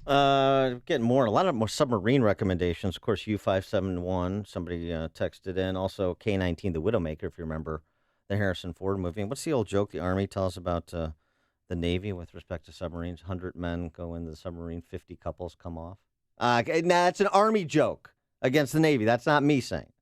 Getting a lot more submarine recommendations. Of course, U-571, somebody texted in. Also, K-19, The Widowmaker, if you remember the Harrison Ford movie. And what's the old joke the Army tells about the Navy with respect to submarines? 100 men go into the submarine, 50 couples come off. It's an Army joke against the Navy. That's not me saying.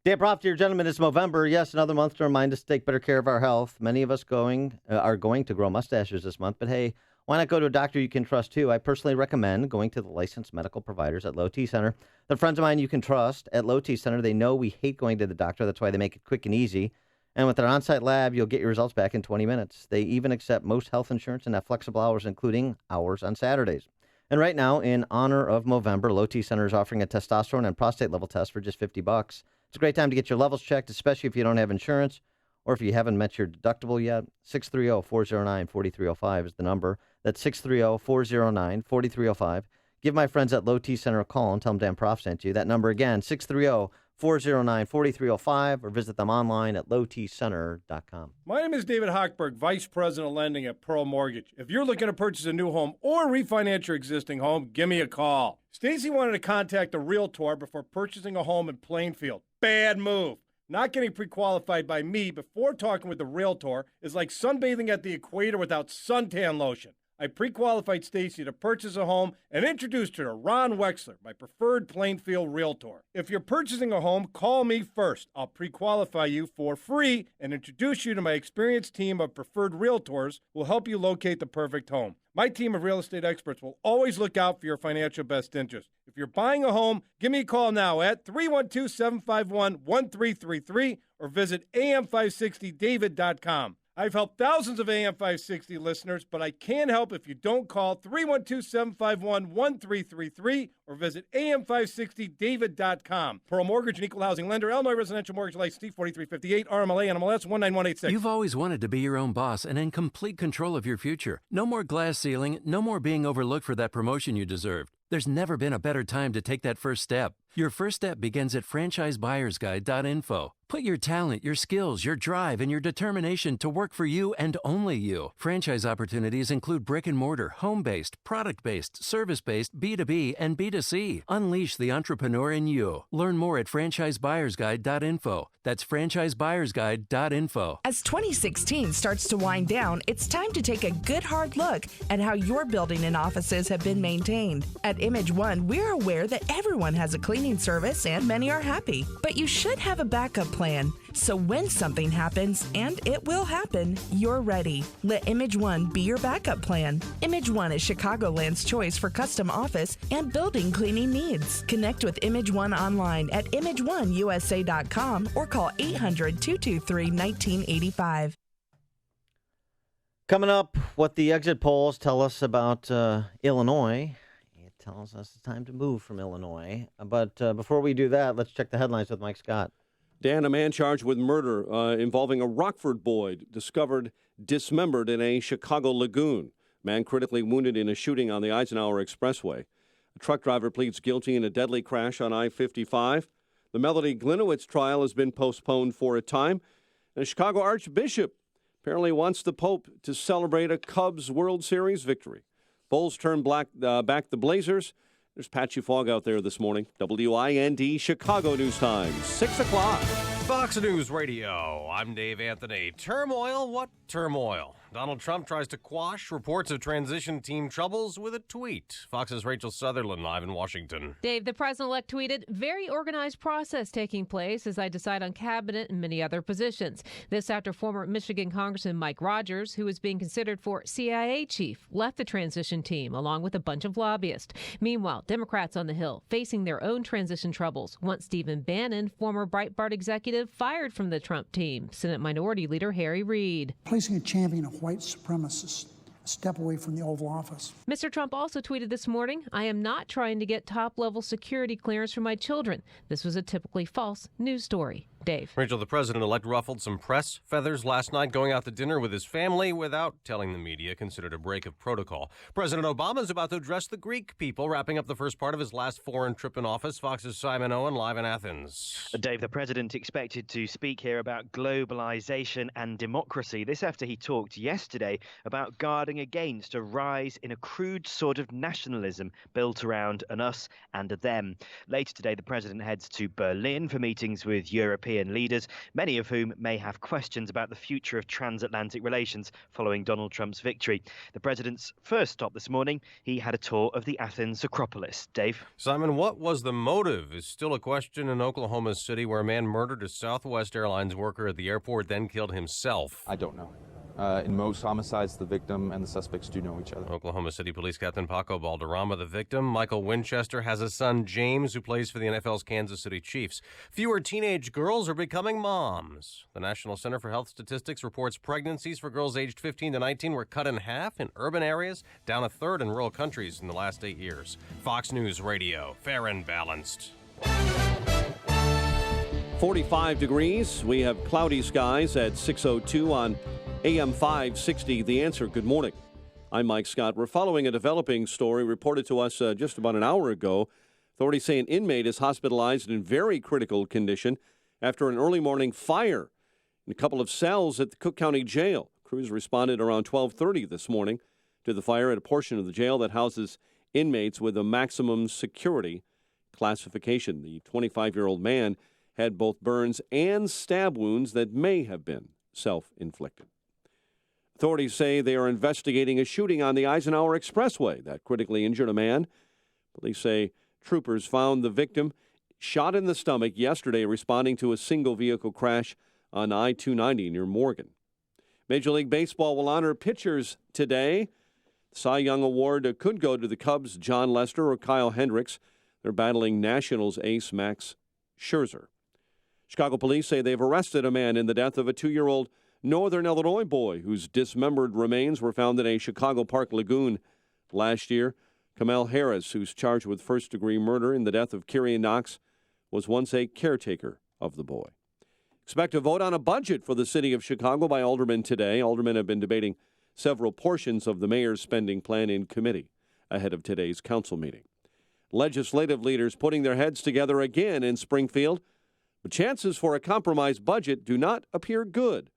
Day of Prof, dear gentlemen, it's November. Yes, another month to remind us to take better care of our health. Many of us are going to grow mustaches this month, but hey, why not go to a doctor you can trust, too? I personally recommend going to the licensed medical providers at Low T Center. They're friends of mine you can trust. At Low T Center, they know we hate going to the doctor. That's why they make it quick and easy. And with their on-site lab, you'll get your results back in 20 minutes. They even accept most health insurance and have flexible hours, including hours on Saturdays. And right now, in honor of Movember, Low T Center is offering a testosterone and prostate level test for just $50. It's a great time to get your levels checked, especially if you don't have insurance or if you haven't met your deductible yet. 630-409-4305 is the number. That's 630-409-4305. Give my friends at Low T Center a call and tell them Dan Prof sent you. That number again, 630-409-4305, or visit them online at lowtcenter.com. My name is David Hochberg, Vice President of Lending at Pearl Mortgage. If you're looking to purchase a new home or refinance your existing home, give me a call. Stacy wanted to contact a realtor before purchasing a home in Plainfield. Bad move. Not getting pre-qualified by me before talking with the realtor is like sunbathing at the equator without suntan lotion. I pre-qualified Stacy to purchase a home and introduced her to Ron Wexler, my preferred Plainfield realtor. If you're purchasing a home, call me first. I'll pre-qualify you for free and introduce you to my experienced team of preferred realtors who will help you locate the perfect home. My team of real estate experts will always look out for your financial best interest. If you're buying a home, give me a call now at 312-751-1333 or visit am560david.com. I've helped thousands of AM560 listeners, but I can't help if you don't call 312-751-1333 or visit am560david.com. Pearl Mortgage and Equal Housing Lender, Illinois Residential Mortgage License 4358, RMLA, NMLS 19186. You've always wanted to be your own boss and in complete control of your future. No more glass ceiling, no more being overlooked for that promotion you deserved. There's never been a better time to take that first step. Your first step begins at franchisebuyersguide.info. Put your talent, your skills, your drive, and your determination to work for you and only you. Franchise opportunities include brick and mortar, home-based, product-based, service-based, B2B, and B2C. Unleash the entrepreneur in you. Learn more at franchisebuyersguide.info. That's franchisebuyersguide.info. As 2016 starts to wind down, it's time to take a good hard look at how your building and offices have been maintained. At Image One, we're aware that everyone has a cleaning service and many are happy, but you should have a backup plan. So when something happens, and it will happen, you're ready. Let Image One be your backup plan. Image One is Chicagoland's choice for custom office and building cleaning needs. Connect with Image One online at imageoneusa.com or call 800-223-1985. Coming up, what the exit polls tell us about Illinois. It tells us it's time to move from Illinois. But before we do that, let's check the headlines with Mike Scott. Dan, a man charged with murder involving a Rockford boy discovered dismembered in a Chicago lagoon. Man critically wounded in a shooting on the Eisenhower Expressway. A truck driver pleads guilty in a deadly crash on I-55. The Melody Glinowitz trial has been postponed for a time. And a Chicago Archbishop apparently wants the Pope to celebrate a Cubs World Series victory. Bulls turn back the Blazers. There's patchy fog out there this morning. WIND Chicago News Time, 6 o'clock. Fox News Radio. I'm Dave Anthony. Turmoil? What turmoil? Donald Trump tries to quash reports of transition team troubles with a tweet. Fox's Rachel Sutherland live in Washington. Dave, the president-elect tweeted, "Very organized process taking place as I decide on cabinet and many other positions." This after former Michigan Congressman Mike Rogers, who is being considered for CIA chief, left the transition team along with a bunch of lobbyists. Meanwhile, Democrats on the Hill facing their own transition troubles want Stephen Bannon, former Breitbart executive, fired from the Trump team. Senate Minority Leader Harry Reid. Placing a champion of white supremacists step away from the Oval Office. Mr. Trump also tweeted this morning, "I am not trying to get top-level security clearance for my children." This was a typically false news story. Dave. Rachel, the president-elect ruffled some press feathers last night going out to dinner with his family without telling the media, considered a break of protocol. President Obama is about to address the Greek people, wrapping up the first part of his last foreign trip in office. Fox's Simon Owen live in Athens. Dave, the president expected to speak here about globalization and democracy. This after he talked yesterday about guarding against a rise in a crude sort of nationalism built around an us and a them. Later today, the president heads to Berlin for meetings with European leaders, many of whom may have questions about the future of transatlantic relations following Donald Trump's victory. The president's first stop this morning, he had a tour of the Athens Acropolis. Dave? Simon, what was the motive is still a question in Oklahoma City, where a man murdered a Southwest Airlines worker at the airport, then killed himself. I don't know. In most homicides, the victim and the suspects do know each other. Oklahoma City Police Captain Paco Balderrama, the victim. Michael Winchester has a son, James, who plays for the NFL's Kansas City Chiefs. Fewer teenage girls are becoming moms. The National Center for Health Statistics reports pregnancies for girls aged 15 to 19 were cut in half in urban areas, down a third in rural countries in the last 8 years. Fox News Radio, fair and balanced. 45 degrees. We have cloudy skies at 6:02 on AM 560, The Answer. Good morning. I'm Mike Scott. We're following a developing story reported to us just about an hour ago. Authorities say an inmate is hospitalized in very critical condition after an early morning fire in a couple of cells at the Cook County Jail. Crews responded around 12:30 this morning to the fire at a portion of the jail that houses inmates with a maximum security classification. The 25-year-old man had both burns and stab wounds that may have been self-inflicted. Authorities say they are investigating a shooting on the Eisenhower Expressway that critically injured a man. Police say troopers found the victim shot in the stomach yesterday responding to a single vehicle crash on I-290 near Morgan. Major League Baseball will honor pitchers today. The Cy Young Award could go to the Cubs' John Lester or Kyle Hendricks. They're battling Nationals ace Max Scherzer. Chicago police say they've arrested a man in the death of a 2-year-old Northern Illinois boy whose dismembered remains were found in a Chicago Park lagoon last year. Kamel Harris, who's charged with first-degree murder in the death of Kyrian Knox, was once a caretaker of the boy. Expect a vote on a budget for the city of Chicago by aldermen today. Aldermen have been debating several portions of the mayor's spending plan in committee ahead of today's council meeting. Legislative leaders putting their heads together again in Springfield, but chances for a compromised budget do not appear good,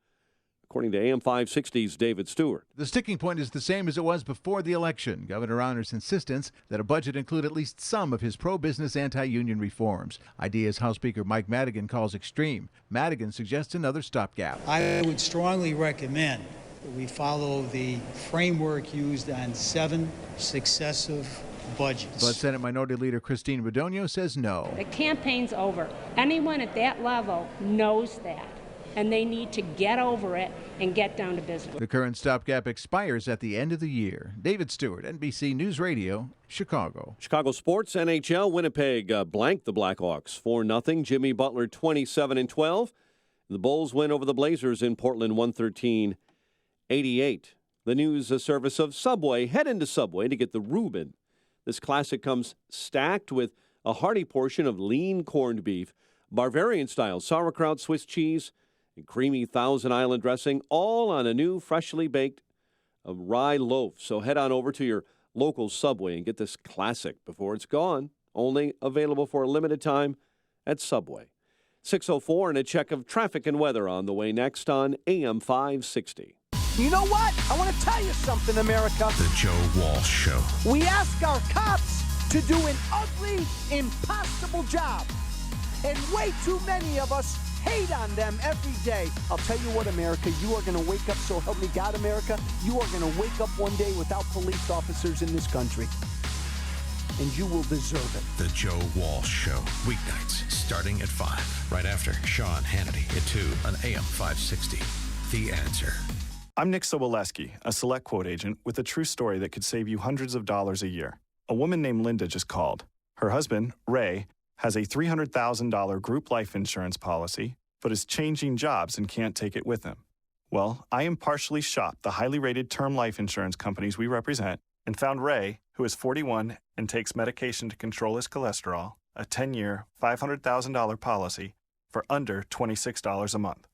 according to AM 560's David Stewart. The sticking point is the same as it was before the election. Governor Honor's insistence that a budget include at least some of his pro-business, anti-union reforms. Ideas House Speaker Mike Madigan calls extreme. Madigan suggests another stopgap. I would strongly recommend that we follow the framework used on 7 successive budgets. But Senate Minority Leader Christine Radogno says no. The campaign's over. Anyone at that level knows that, and they need to get over it and get down to business. The current stopgap expires at the end of the year. David Stewart, NBC News Radio, Chicago. Chicago sports, NHL, Winnipeg blanked the Blackhawks 4-0. Jimmy Butler 27-12. The Bulls win over the Blazers in Portland 113-88. The news service of Subway. Head into Subway to get the Reuben. This classic comes stacked with a hearty portion of lean corned beef, Bavarian-style sauerkraut, Swiss cheese, and creamy Thousand Island dressing, all on a new freshly baked rye loaf. So head on over to your local Subway and get this classic before it's gone. Only available for a limited time at Subway. 6:04 and a check of traffic and weather on the way next on AM 560. You know what? I want to tell you something, America. The Joe Walsh Show. We ask our cops to do an ugly, impossible job. And way too many of us hate on them every day. I'll tell you what, America, you are going to wake up, so help me God, America, you are going to wake up one day without police officers in this country. And you will deserve it. The Joe Walsh Show. Weeknights starting at 5. Right after Sean Hannity at 2 on AM 560. The Answer. I'm Nick Soboleski, a Select Quote agent with a true story that could save you hundreds of dollars a year. A woman named Linda just called. Her husband, Ray, has a $300,000 group life insurance policy, but is changing jobs and can't take it with him. Well, I impartially shopped the highly rated term life insurance companies we represent and found Ray, who is 41 and takes medication to control his cholesterol, a 10-year, $500,000 policy for under $26 a month.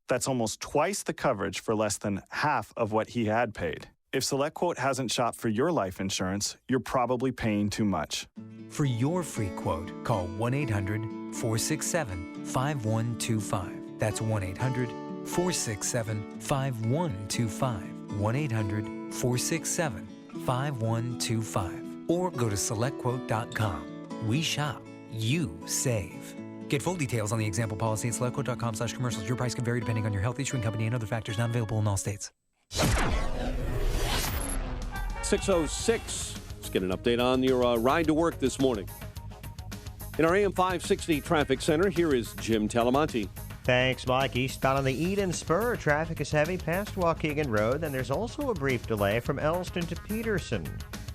That's almost twice the coverage for less than half of what he had paid. If SelectQuote hasn't shopped for your life insurance, you're probably paying too much. For your free quote, call 1-800-467-5125. That's 1-800-467-5125. 1-800-467-5125. Or go to SelectQuote.com. We shop. You save. Get full details on the example policy at SelectQuote.com/commercials. Your price can vary depending on your health, issuing company, and other factors not available in all states. 6:06. Let's get an update on your ride to work this morning. In our AM 560 traffic center, here is Jim Talamonte. Thanks, Mike. Eastbound on the Eden Spur, traffic is heavy past Waukegan Road. Then there's also a brief delay from Elston to Peterson.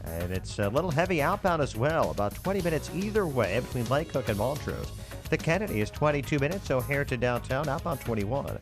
And it's a little heavy outbound as well, about 20 minutes either way between Lake Cook and Montrose. The Kennedy is 22 minutes, O'Hare to downtown, outbound 21.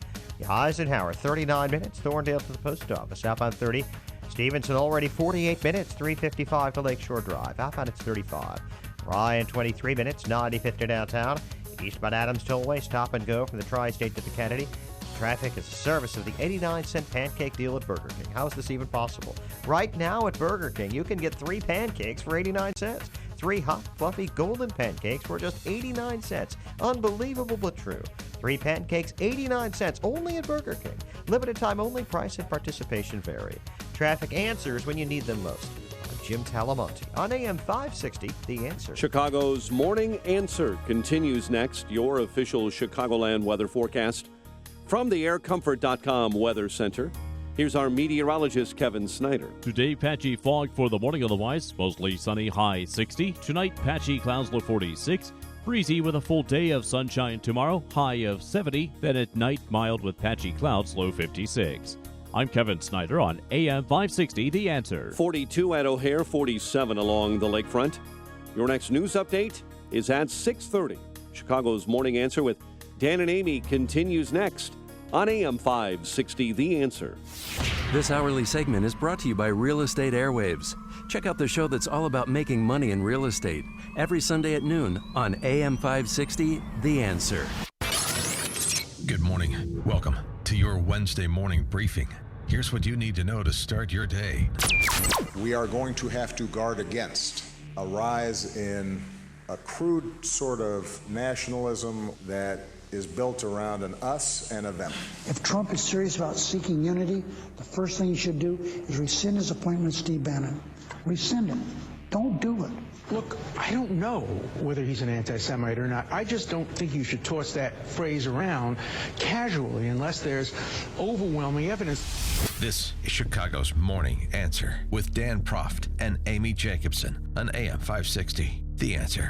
Eisenhower, 39 minutes, Thorndale to the post office, outbound 30. Stevenson already 48 minutes, 355 to Lakeshore Drive, outbound it's 35. Ryan, 23 minutes, 95th to downtown. Eastbound Adams Tollway, stop and go from the Tri-State to the Kennedy. Traffic is a service of the 89-cent pancake deal at Burger King. How is this even possible? Right now at Burger King, you can get 3 pancakes for 89 cents. 3 hot, fluffy, golden pancakes for just 89 cents. Unbelievable but true. 3 pancakes, 89 cents, only at Burger King. Limited time only, price and participation vary. Traffic answers when you need them most. I'm Jim Talamonte on AM 560, The Answer. Chicago's Morning Answer continues next. Your official Chicagoland weather forecast from the aircomfort.com Weather Center. Here's our meteorologist, Kevin Snyder. Today, patchy fog for the morning, otherwise mostly sunny, high 60. Tonight, patchy clouds, low 46. Breezy with a full day of sunshine tomorrow, high of 70. Then at night, mild with patchy clouds, low 56. I'm Kevin Snyder on AM 560, The Answer. 42 at O'Hare, 47 along the lakefront. Your next news update is at 6:30. Chicago's Morning Answer with Dan and Amy continues next on AM 560, The Answer. This hourly segment is brought to you by Real Estate Airwaves. Check out the show that's all about making money in real estate every Sunday at noon on AM 560, The Answer. Good morning. Welcome to your Wednesday morning briefing. Here's what you need to know to start your day. We are going to have to guard against a rise in a crude sort of nationalism that is built around an us and a them. If Trump is serious about seeking unity, the first thing he should do is rescind his appointment with Steve Bannon. Rescind him. Don't do it. Look, I don't know whether he's an anti-Semite or not. I just don't think you should toss that phrase around casually unless there's overwhelming evidence. This is Chicago's Morning Answer with Dan Proft and Amy Jacobson on AM 560. The Answer.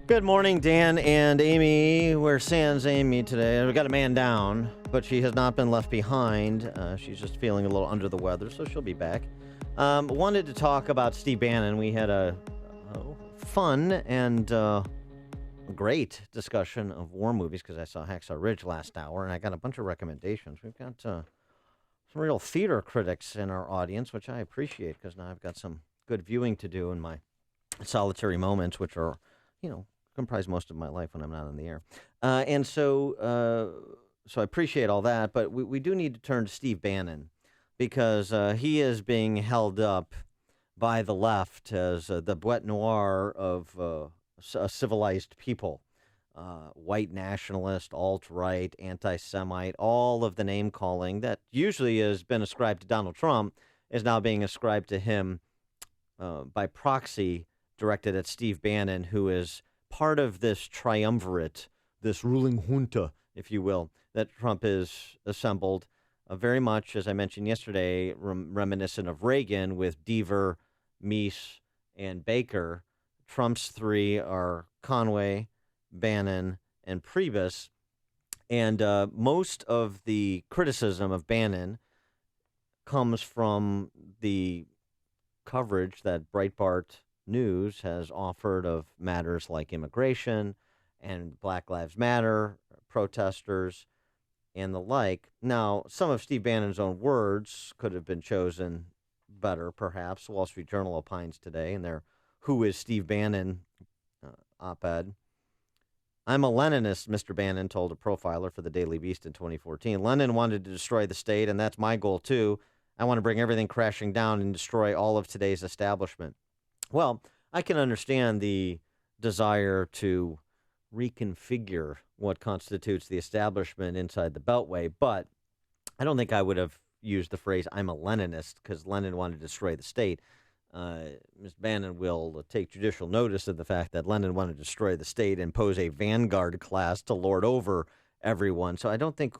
Good morning, Dan and Amy. We're sans Amy today. We got a man down, but she has not been left behind. She's just feeling a little under the weather, so she'll be back. Wanted to talk about Steve Bannon. We had a fun and great discussion of war movies because I saw Hacksaw Ridge last hour, and I got a bunch of recommendations. We've got some real theater critics in our audience, which I appreciate because now I've got some good viewing to do in my solitary moments, which are, comprise most of my life when I'm not on the air. And so I appreciate all that, but we do need to turn to Steve Bannon because he is being held up by the left as the bête noire of a civilized people. White nationalist, alt-right, anti-Semite, all of the name-calling that usually has been ascribed to Donald Trump is now being ascribed to him by proxy, directed at Steve Bannon, who is part of this triumvirate, this ruling junta, if you will, that Trump has assembled, very much, as I mentioned yesterday, reminiscent of Reagan with Deaver, Meese, and Baker. Trump's three are Conway, Bannon, and Priebus. And most of the criticism of Bannon comes from the coverage that Breitbart News has offered of matters like immigration and Black Lives Matter protesters and the like. Now, some of Steve Bannon's own words could have been chosen better, perhaps. The Wall Street Journal opines today in their Who is Steve Bannon op-ed. I'm a Leninist, Mr. Bannon told a profiler for the Daily Beast in 2014. Lenin wanted to destroy the state, and that's my goal, too. I want to bring everything crashing down and destroy all of today's establishment. Well, I can understand the desire to reconfigure what constitutes the establishment inside the Beltway, but I don't think I would have used the phrase, I'm a Leninist, because Lenin wanted to destroy the state. Ms. Bannon will take judicial notice of the fact that Lenin wanted to destroy the state and pose a vanguard class to lord over everyone. So I don't think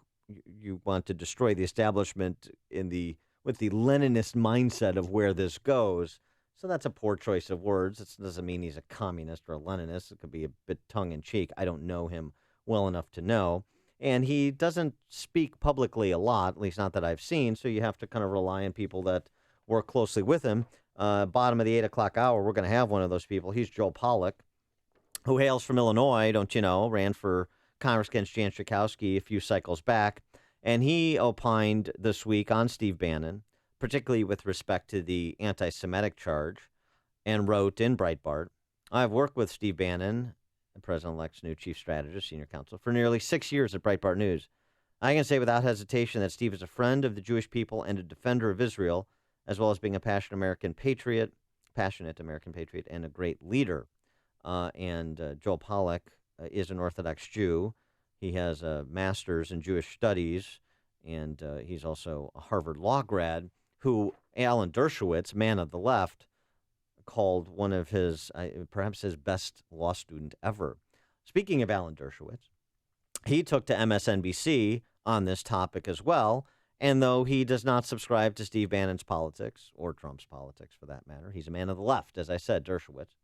you want to destroy the establishment with the Leninist mindset of where this goes. So that's a poor choice of words. It doesn't mean he's a communist or a Leninist. It could be a bit tongue-in-cheek. I don't know him well enough to know. And he doesn't speak publicly a lot, at least not that I've seen, so you have to kind of rely on people that work closely with him. Bottom of the 8 o'clock hour, we're going to have one of those people. He's Joel Pollak, who hails from Illinois, don't you know, ran for Congress against Jan Schakowsky a few cycles back. And he opined this week on Steve Bannon, particularly with respect to the anti-Semitic charge, and wrote in Breitbart, I've worked with Steve Bannon, the President-elect's new chief strategist, senior counsel, for nearly 6 years at Breitbart News. I can say without hesitation that Steve is a friend of the Jewish people and a defender of Israel, as well as being a passionate American patriot, and a great leader. Joel Pollak is an Orthodox Jew. He has a master's in Jewish studies, and he's also a Harvard Law grad, who Alan Dershowitz, man of the left, called one of his, perhaps his best law student ever. Speaking of Alan Dershowitz, he took to MSNBC on this topic as well, and though he does not subscribe to Steve Bannon's politics, or Trump's politics for that matter, he's a man of the left, as I said, Dershowitz.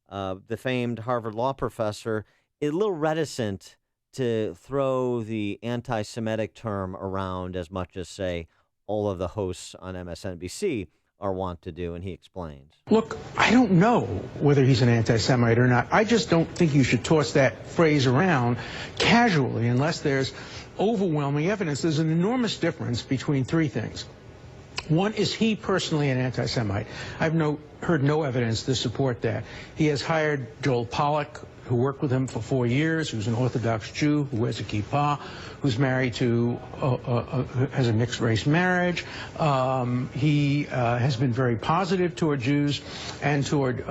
The famed Harvard Law professor is a little reticent to throw the anti-Semitic term around as much as, say, all of the hosts on MSNBC are wont to do, and he explains. Look, I don't know whether he's an anti-Semite or not. I just don't think you should toss that phrase around casually unless there's overwhelming evidence. There's an enormous difference between three things. One, is he personally an anti-Semite? I've heard no evidence to support that. He has hired Joel Pollak, who worked with him for 4 years, who's an Orthodox Jew, who wears a kippah, who's married to, has a mixed-race marriage. He has been very positive toward Jews and toward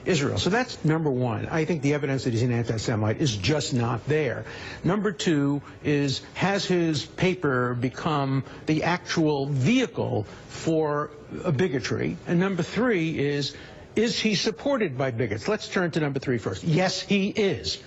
Israel. So that's number one. I think the evidence that he's an anti-Semite is just not there. Number two is, has his paper become the actual vehicle for bigotry? And number three is he supported by bigots? Let's turn to number three first. Yes, he is.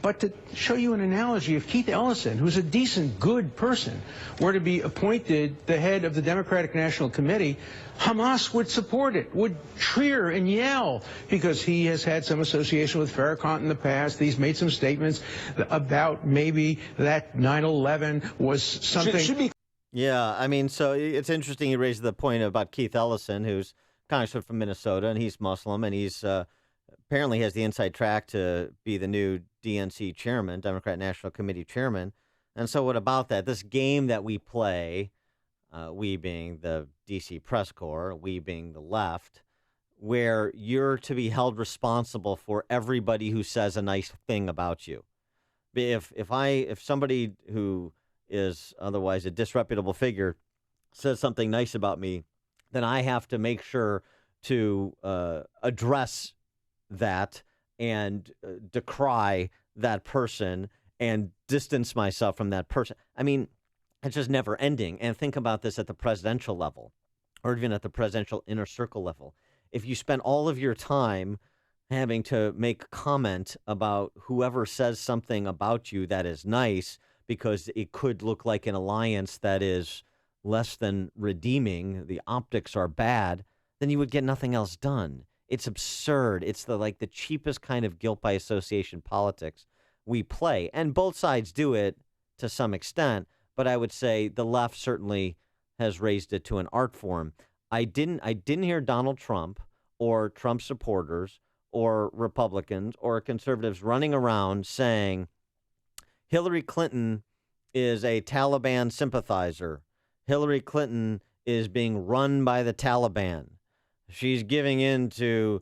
But to show you an analogy, if Keith Ellison, who's a decent, good person, were to be appointed the head of the Democratic National Committee, Hamas would support it, would cheer and yell, because he has had some association with Farrakhan in the past. He's made some statements about maybe that 9/11 was something. Should be. Yeah, I mean, so it's interesting you raised the point about Keith Ellison, who's congressman from Minnesota, and he's Muslim, and he's apparently has the inside track to be the new DNC chairman, Democrat National Committee chairman. And so what about that? This game that we play, we being the D.C. press corps, we being the left, where you're to be held responsible for everybody who says a nice thing about you. If somebody who is otherwise a disreputable figure says something nice about me, then I have to make sure to address that and decry that person and distance myself from that person. I mean, it's just never ending. And think about this at the presidential level, or even at the presidential inner circle level. If you spend all of your time having to make comment about whoever says something about you that is nice, because it could look like an alliance that is less than redeeming, the optics are bad, then you would get nothing else done. It's absurd. It's the cheapest kind of guilt by association politics we play. And both sides do it to some extent, but I would say the left certainly has raised it to an art form. I didn't hear Donald Trump or Trump supporters or Republicans or conservatives running around saying Hillary Clinton is a Taliban sympathizer. Hillary Clinton is being run by the Taliban. She's giving in to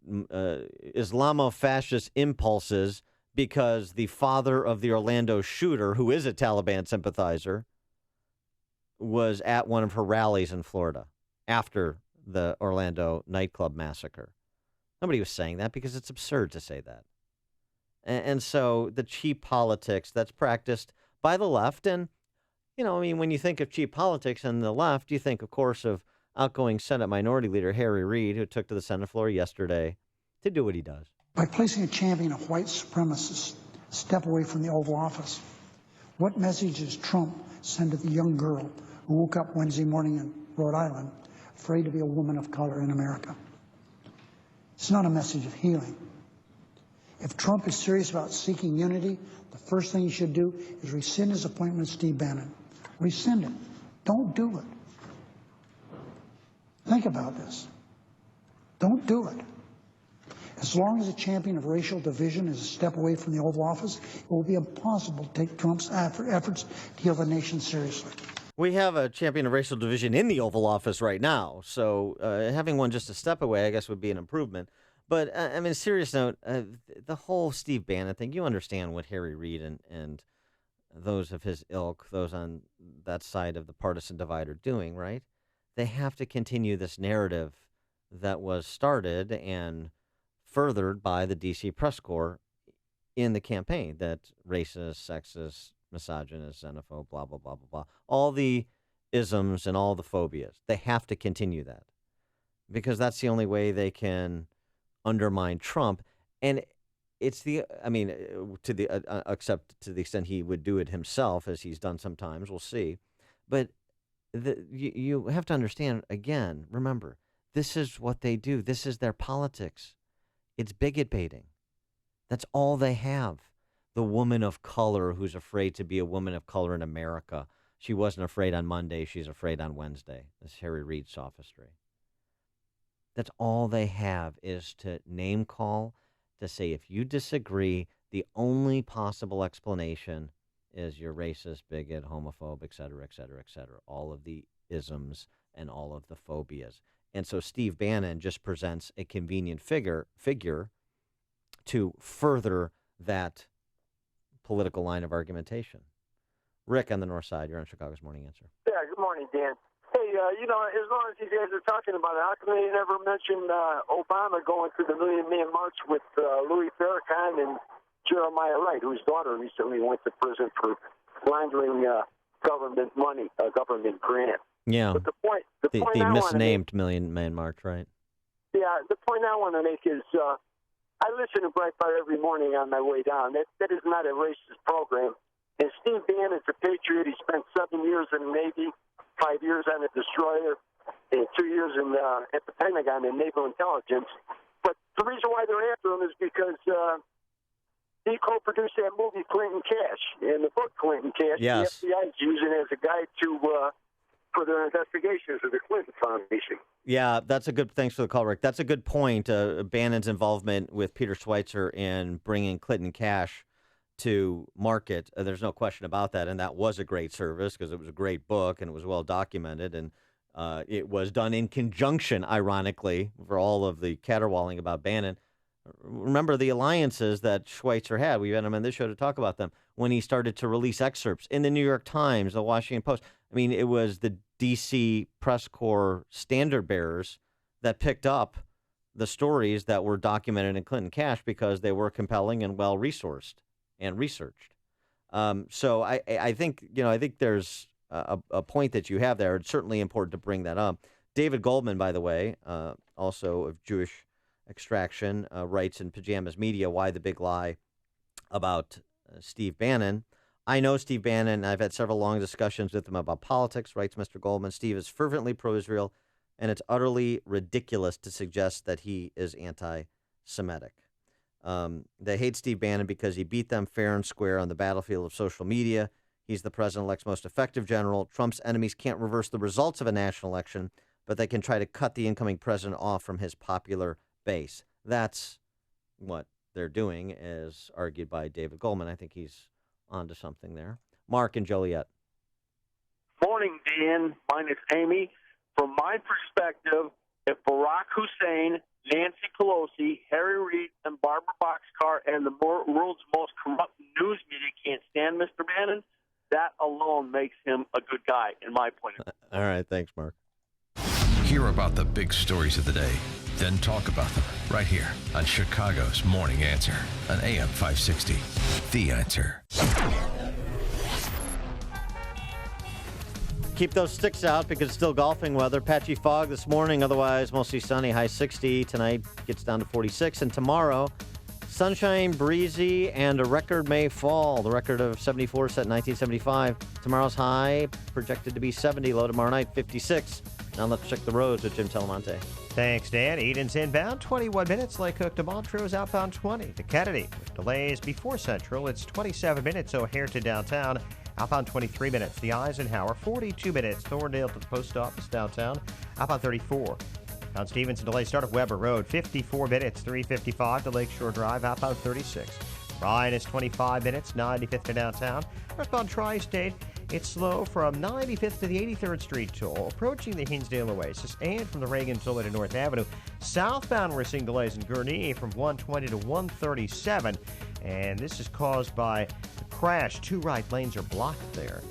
Islamo-fascist impulses because the father of the Orlando shooter, who is a Taliban sympathizer, was at one of her rallies in Florida after the Orlando nightclub massacre. Nobody was saying that because it's absurd to say that. And so the cheap politics that's practiced by the left, and, you know, I mean, when you think of cheap politics and the left, you think, of course, of outgoing Senate Minority Leader Harry Reid, who took to the Senate floor yesterday to do what he does. By placing a champion of white supremacists a step away from the Oval Office, what message does Trump send to the young girl who woke up Wednesday morning in Rhode Island afraid to be a woman of color in America? It's not a message of healing. If Trump is serious about seeking unity, the first thing he should do is rescind his appointment with Steve Bannon. Rescind it. Don't do it. Think about this. Don't do it. As long as a champion of racial division is a step away from the Oval Office, it will be impossible to take Trump's efforts to heal the nation seriously. We have a champion of racial division in the Oval Office right now, so having one just a step away, I guess, would be an improvement. But, I mean, serious note, the whole Steve Bannon thing, you understand what Harry Reid and those of his ilk, those on that side of the partisan divide are doing, right? They have to continue this narrative that was started and furthered by the D.C. press corps in the campaign, that racist, sexist, misogynist, xenophobe, blah, blah, blah, blah, blah. All the isms and all the phobias. They have to continue that because that's the only way they can undermine Trump. And it's except to the extent he would do it himself, as he's done sometimes, we'll see. But you have to understand, again, remember, this is what they do. This is their politics. It's bigot baiting. That's all they have. The woman of color who's afraid to be a woman of color in America. She wasn't afraid on Monday. She's afraid on Wednesday. This Harry Reid sophistry. That's all they have is to name call, to say if you disagree, the only possible explanation is you're racist, bigot, homophobe, et cetera, et cetera, et cetera. All of the isms and all of the phobias. And so Steve Bannon just presents a convenient figure to further that political line of argumentation. Rick on the north side, you're on Chicago's Morning Answer. Yeah, good morning, Dan. Hey, as long as you guys are talking about it, how come they never mentioned Obama going through the Million Man March with Louis Farrakhan and Jeremiah Wright, whose daughter recently went to prison for laundering government money, a government grant? Yeah, but the misnamed Million Man March, right? Yeah, the point I want to make is I listen to Breitbart every morning on my way down. That is not a racist program. And Steve Bannon's a patriot. He spent 7 years in the Navy, 5 years on a destroyer, and 2 years at the Pentagon in naval intelligence. But the reason why they're after him is because he co-produced that movie Clinton Cash, and the book Clinton Cash. Yes. The FBI is using it as a guide for their investigations of the Clinton Foundation. Yeah, that's a good. Thanks for the call, Rick. That's a good point. Bannon's involvement with Peter Schweitzer in bringing Clinton Cash to market. There's no question about that, and that was a great service because it was a great book and it was well documented, and it was done in conjunction, ironically, for all of the caterwauling about Bannon. Remember the alliances that Schweitzer had. We had him on this show to talk about them when he started to release excerpts in the New York Times, the Washington Post. I mean, it was the D.C. press corps standard bearers that picked up the stories that were documented in Clinton Cash because they were compelling and well-resourced and researched. So I think there's a point that you have there. It's certainly important to bring that up. David Goldman, by the way, also of Jewish extraction, writes in Pajamas Media, Why the Big Lie about Steve Bannon. I know Steve Bannon. I've had several long discussions with him about politics, writes Mr. Goldman. Steve is fervently pro-Israel, and it's utterly ridiculous to suggest that he is anti-Semitic. They hate Steve Bannon because he beat them fair and square on the battlefield of social media. He's the president-elect's most effective general. Trump's enemies can't reverse the results of a national election, but they can try to cut the incoming president off from his popular base. That's what they're doing, as argued by David Goldman. I think he's onto something there. Mark in Joliet. Morning, Dan. Mine is Amy. From my perspective, if Barack Hussein, Nancy Pelosi, Harry Reid, and Barbara Boxcar and the world's most corrupt news media can't stand Mr. Bannon, that alone makes him a good guy, in my point of view. All right, thanks, Mark. Hear about the big stories of the day, then talk about them right here on Chicago's Morning Answer on AM 560. The Answer. Keep those sticks out because it's still golfing weather. Patchy fog this morning, otherwise mostly sunny, high 60. Tonight gets down to 46. And tomorrow, sunshine, breezy, and a record may fall. The record of 74 set in 1975. Tomorrow's high projected to be 70, low tomorrow night, 56. Now let's check the roads with Jim Telemonte. Thanks, Dan. Eden's inbound, 21 minutes. Lake Hook to Montrose, outbound 20. To Kennedy, with delays before Central, it's 27 minutes. O'Hare to downtown, outbound 23 minutes. The Eisenhower, 42 minutes. Thorndale to the post office downtown, outbound 34. Mount Stevenson delay start at Weber Road, 54 minutes. 355 to Lakeshore Drive, outbound 36. Ryan is 25 minutes, 95th to downtown. Northbound Tri-State, it's slow from 95th to the 83rd Street toll, approaching the Hinsdale Oasis, and from the Reagan toll to North Avenue. Southbound, we're seeing delays in Gurnee from 120 to 137, and this is caused by a crash. 2 right lanes are blocked there.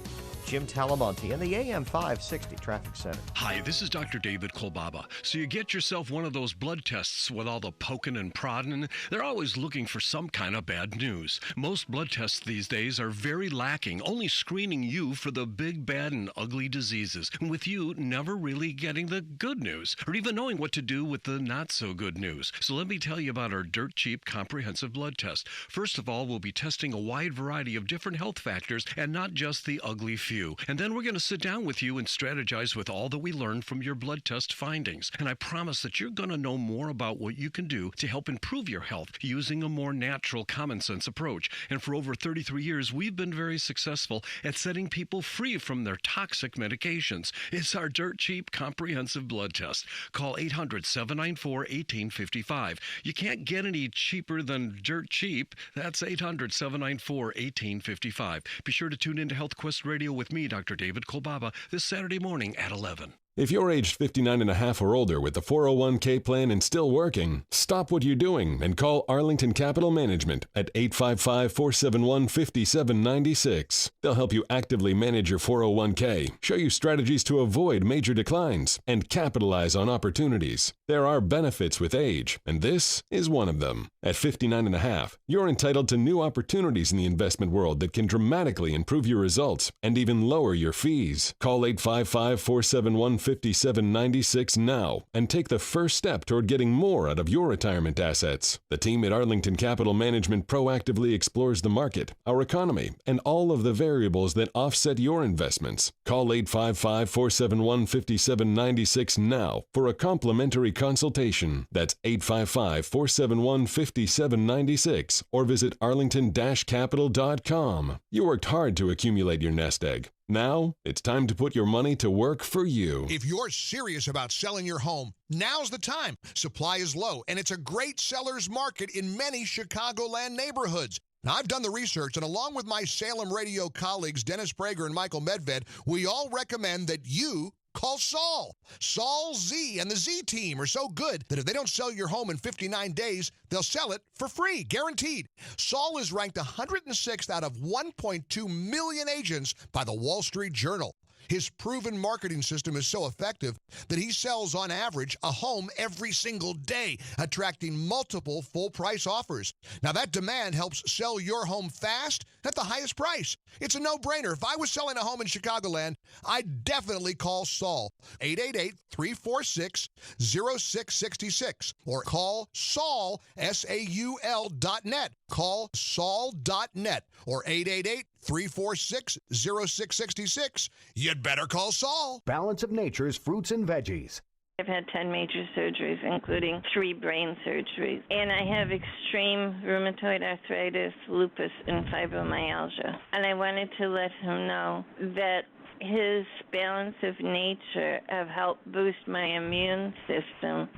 Jim Talamonte in the AM 560 Traffic Center. Hi, this is Dr. David Kolbaba. So you get yourself one of those blood tests with all the poking and prodding. They're always looking for some kind of bad news. Most blood tests these days are very lacking, only screening you for the big, bad, and ugly diseases, and with you never really getting the good news, or even knowing what to do with the not-so-good news. So let me tell you about our dirt-cheap comprehensive blood test. First of all, we'll be testing a wide variety of different health factors, and not just the ugly few. And then we're going to sit down with you and strategize with all that we learned from your blood test findings. And I promise that you're going to know more about what you can do to help improve your health using a more natural, common sense approach. And for over 33 years, we've been very successful at setting people free from their toxic medications. It's our dirt cheap comprehensive blood test. Call 800-794-1855. You can't get any cheaper than dirt cheap. That's 800-794-1855. Be sure to tune into Health Quest Radio with me, Dr. David Kolbaba, this Saturday morning at 11. If you're aged 59 and a half or older with the 401k plan and still working, stop what you're doing and call Arlington Capital Management at 855-471-5796. They'll help you actively manage your 401k, show you strategies to avoid major declines, and capitalize on opportunities. There are benefits with age, and this is one of them. At 59 and a half, you're entitled to new opportunities in the investment world that can dramatically improve your results and even lower your fees. Call 855-471-5796 now and take the first step toward getting more out of your retirement assets. The team at Arlington Capital Management proactively explores the market, our economy, and all of the variables that offset your investments. Call 855-471-5796 now for a complimentary consultation. That's 855-471-5796 or visit arlington-capital.com. You worked hard to accumulate your nest egg. Now, it's time to put your money to work for you. If you're serious about selling your home, now's the time. Supply is low, and it's a great seller's market in many Chicagoland neighborhoods. Now, I've done the research, and along with my Salem radio colleagues, Dennis Prager and Michael Medved, we all recommend that you call Saul. Saul Z and the Z team are so good that if they don't sell your home in 59 days, they'll sell it for free, guaranteed. Saul is ranked 106th out of 1.2 million agents by the Wall Street Journal. His proven marketing system is so effective that he sells on average a home every single day, attracting multiple full-price offers. Now, that demand helps sell your home fast at the highest price. It's a no-brainer. If I was selling a home in Chicagoland, I'd definitely call Saul. 888-346-0666 or call Saul, SAUL.net. Call Saul.net or 888-346-0666. You'd better call Saul. Balance of Nature's fruits and veggies. I've had 10 major surgeries, including 3 brain surgeries. And I have extreme rheumatoid arthritis, lupus, and fibromyalgia. And I wanted to let him know that his balance of nature have helped boost my immune system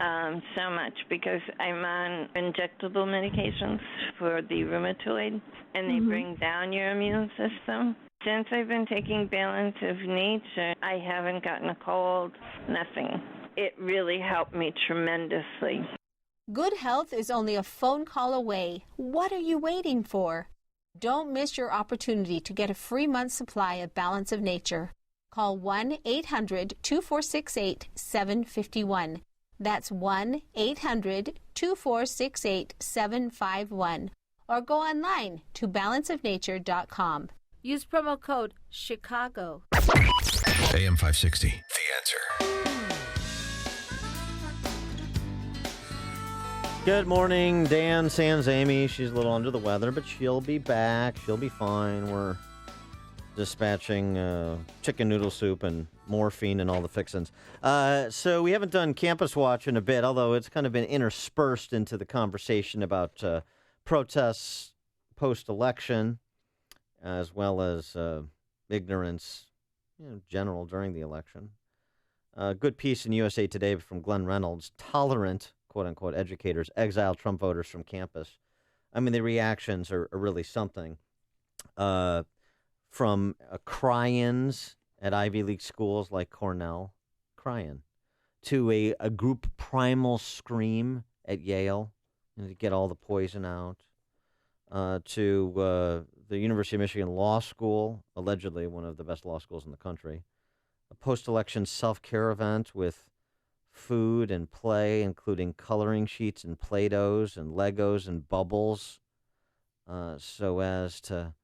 so much, because I'm on injectable medications for the rheumatoid, and they bring down your immune system. Since I've been taking balance of nature, I haven't gotten a cold, nothing. It really helped me tremendously. Good health is only a phone call away. What are you waiting for? Don't miss your opportunity to get a free month's supply of Balance of Nature. Call 1-800-2468-751. That's 1-800-2468-751. Or go online to balanceofnature.com. Use promo code CHICAGO. AM 560, The Answer. Good morning, Dan, sans Amy. She's a little under the weather, but she'll be back. She'll be fine. We're dispatching chicken noodle soup and morphine and all the fixins. So we haven't done Campus Watch in a bit, although it's kind of been interspersed into the conversation about protests post-election, as well as ignorance, general during the election. A good piece in USA Today from Glenn Reynolds. Tolerant, quote-unquote, educators exile Trump voters from campus. I mean, the reactions are really something. From cry-ins at Ivy League schools like Cornell, crying, to a group primal scream at Yale to get all the poison out, to the University of Michigan Law School, allegedly one of the best law schools in the country, a post-election self-care event with food and play, including coloring sheets and Play-Dohs and Legos and bubbles, so as to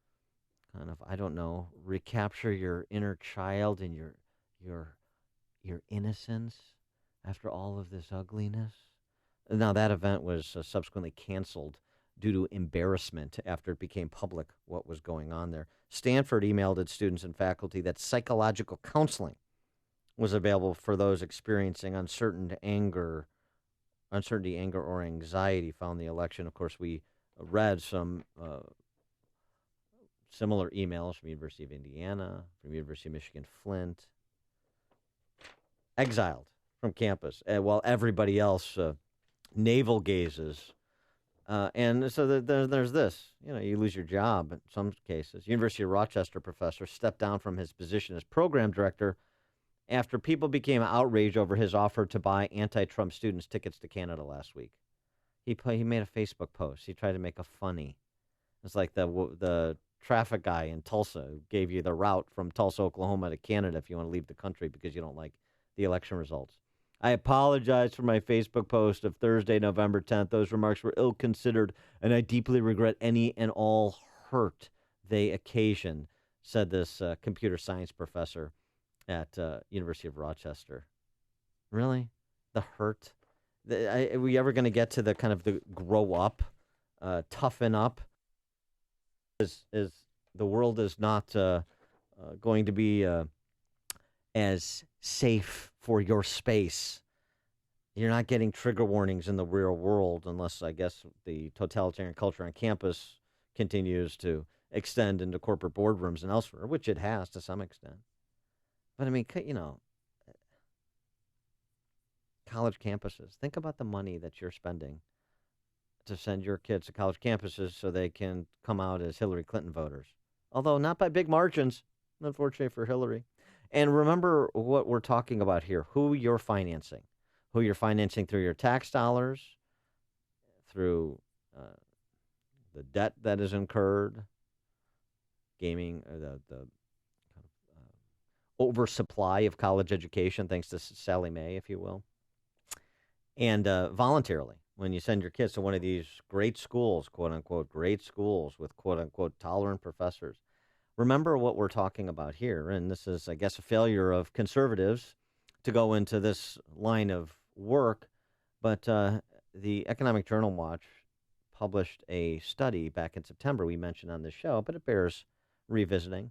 kind of, I don't know, recapture your inner child and your innocence after all of this ugliness. Now, that event was subsequently canceled due to embarrassment after it became public what was going on there. Stanford emailed its students and faculty that psychological counseling was available for those experiencing uncertainty, anger, or anxiety following the election. Of course, we read some similar emails from University of Indiana, from University of Michigan Flint, exiled from campus, while everybody else navel gazes. And so there's this, you lose your job in some cases. University of Rochester professor stepped down from his position as program director after people became outraged over his offer to buy anti-Trump students tickets to Canada last week. He made a Facebook post. He tried to make a funny. It's like the traffic guy in Tulsa who gave you the route from Tulsa, Oklahoma to Canada if you want to leave the country because you don't like the election results. I apologize for my Facebook post of Thursday, November 10th. Those remarks were ill-considered, and I deeply regret any and all hurt they occasion, said this computer science professor at University of Rochester. Really? The hurt? Are we ever going to get to the kind of the grow up, toughen up? Is the world is not going to be as safe for your space. You're not getting trigger warnings in the real world unless, I guess, the totalitarian culture on campus continues to extend into corporate boardrooms and elsewhere, which it has to some extent. But, I mean, college campuses. Think about the money that you're spending to send your kids to college campuses so they can come out as Hillary Clinton voters. Although not by big margins, unfortunately for Hillary. And remember what we're talking about here, who you're financing. Who you're financing through your tax dollars, through the debt that is incurred, gaming, the oversupply of college education, thanks to Sally Mae, if you will. And voluntarily, when you send your kids to one of these great schools, quote-unquote, great schools with, quote-unquote, tolerant professors, remember what we're talking about here. And this is, I guess, a failure of conservatives to go into this line of work. But the Economic Journal Watch published a study back in September we mentioned on this show, but it bears revisiting.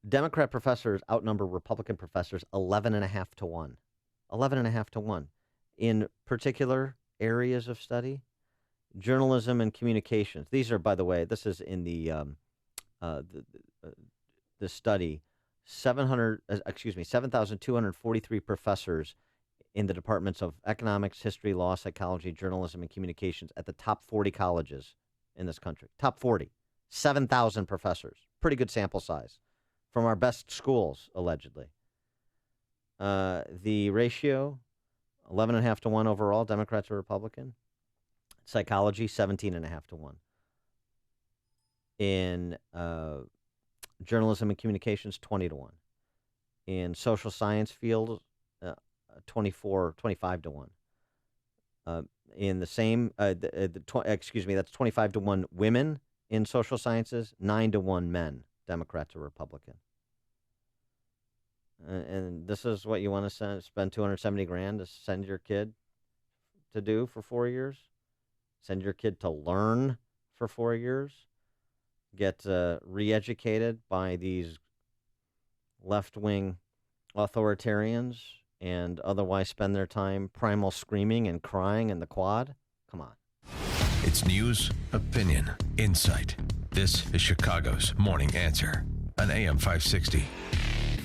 Democrat professors outnumber Republican professors 11.5 to 1. 11.5 to 1. In particular areas of study, journalism and communications. These are, by the way, this is in the study. 7,243 professors in the departments of economics, history, law, psychology, journalism, and communications at the top 40 colleges in this country. Top 40. 7,000 professors. Pretty good sample size from our best schools, allegedly. The ratio, 11.5 to 1 overall, Democrats or Republican. Psychology, 17.5 to 1. In journalism and communications, 20 to 1. In social science field, 25 to 1. In the same, that's 25 to 1 women in social sciences, 9 to 1 men, Democrats or Republican. And this is what you want to spend $270,000 to send your kid to do for 4 years? Send your kid to learn for 4 years? Get re-educated by these left-wing authoritarians and otherwise spend their time primal screaming and crying in the quad? Come on. It's news, opinion, insight. This is Chicago's Morning Answer on AM 560.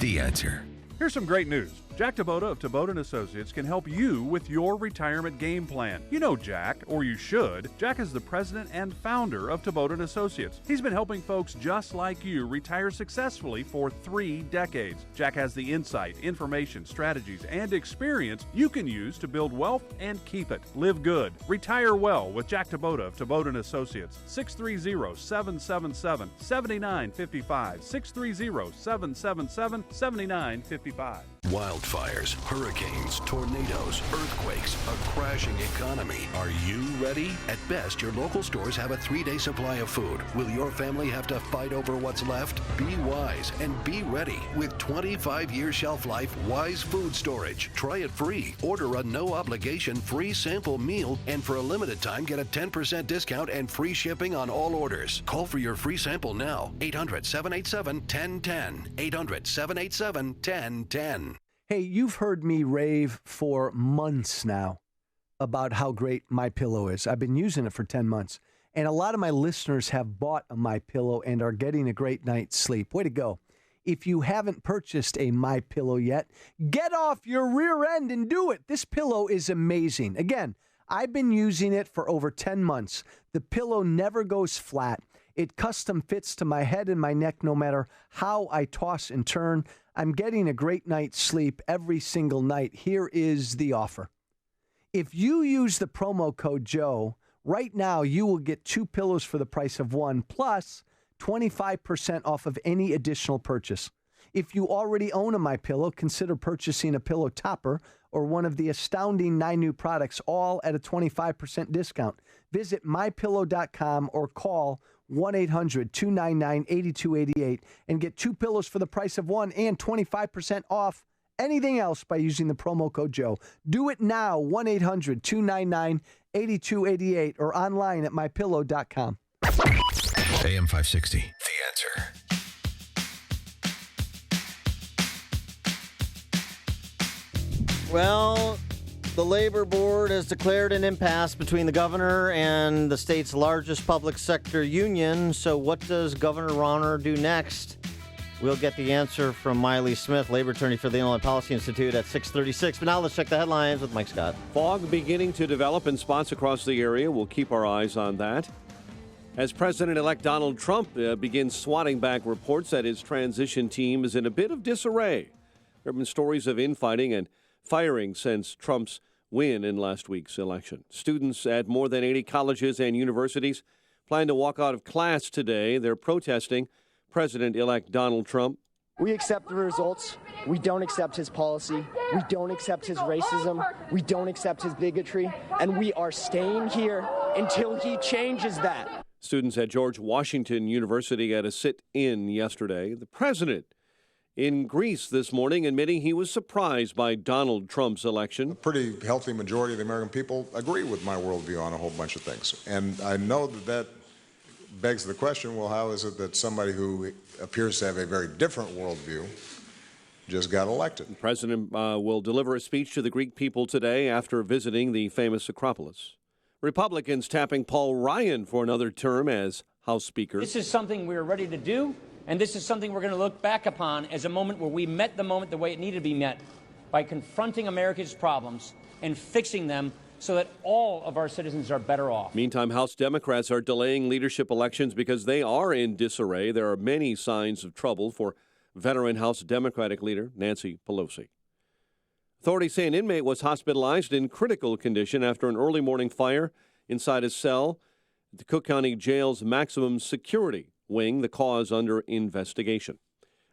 The Answer. Here's some great news. Jack Taboda of Taboda & Associates can help you with your retirement game plan. You know Jack, or you should. Jack is the president and founder of Taboda & Associates. He's been helping folks just like you retire successfully for 3 decades. Jack has the insight, information, strategies, and experience you can use to build wealth and keep it. Live good. Retire well with Jack Taboda of Taboda & Associates. 630-777-7955. 630-777-7955. Wildfires, hurricanes, tornadoes, earthquakes, a crashing economy. Are you ready? At best, your local stores have a 3-day supply of food. Will your family have to fight over what's left? Be wise and be ready with 25-year shelf life Wise Food Storage. Try it free. Order a no-obligation free sample meal, and for a limited time, get a 10% discount and free shipping on all orders. Call for your free sample now. 800-787-1010. 800-787-1010. Hey, you've heard me rave for months now about how great MyPillow is. I've been using it for 10 months. And a lot of my listeners have bought a MyPillow and are getting a great night's sleep. Way to go. If you haven't purchased a MyPillow yet, get off your rear end and do it. This pillow is amazing. Again, I've been using it for over 10 months. The pillow never goes flat. It custom fits to my head and my neck no matter how I toss and turn. I'm getting a great night's sleep every single night. Here is the offer. If you use the promo code Joe, right now you will get 2 pillows for the price of 1, plus 25% off of any additional purchase. If you already own a MyPillow, consider purchasing a pillow topper or one of the astounding 9 new products, all at a 25% discount. Visit MyPillow.com or call 1-800-299-8288 and get 2 pillows for the price of 1 and 25% off anything else by using the promo code Joe. Do it now, 1-800-299-8288 or online at MyPillow.com. AM 560, The Answer. Well, the Labor Board has declared an impasse between the governor and the state's largest public sector union. So what does Governor Rauner do next? We'll get the answer from Miley Smith, labor attorney for the Illinois Policy Institute, at 6:36. But now let's check the headlines with Mike Scott. Fog beginning to develop in spots across the area. We'll keep our eyes on that. As President-elect Donald Trump begins swatting back reports that his transition team is in a bit of disarray. There have been stories of infighting and firing since Trump's win in last week's election. Students at more than 80 colleges and universities plan to walk out of class today. They're protesting President-elect Donald Trump. We accept the results. We don't accept his policy. We don't accept his racism. We don't accept his bigotry. And we are staying here until he changes that. Students at George Washington University had a sit-in yesterday. The president in Greece this morning admitting he was surprised by Donald Trump's election. A pretty healthy majority of the American people agree with my worldview on a whole bunch of things. And I know that begs the question, well, how is it that somebody who appears to have a very different worldview just got elected. The president will deliver a speech to the Greek people today after visiting the famous Acropolis. Republicans tapping Paul Ryan for another term as House Speaker. This is something we're ready to do, and this is something we're going to look back upon as a moment where we met the moment the way it needed to be met, by confronting America's problems and fixing them so that all of our citizens are better off. Meantime, House Democrats are delaying leadership elections because they are in disarray. There are many signs of trouble for veteran House Democratic leader Nancy Pelosi. Authorities say an inmate was hospitalized in critical condition after an early morning fire inside his cell at the Cook County Jail's maximum security wing, the cause under investigation.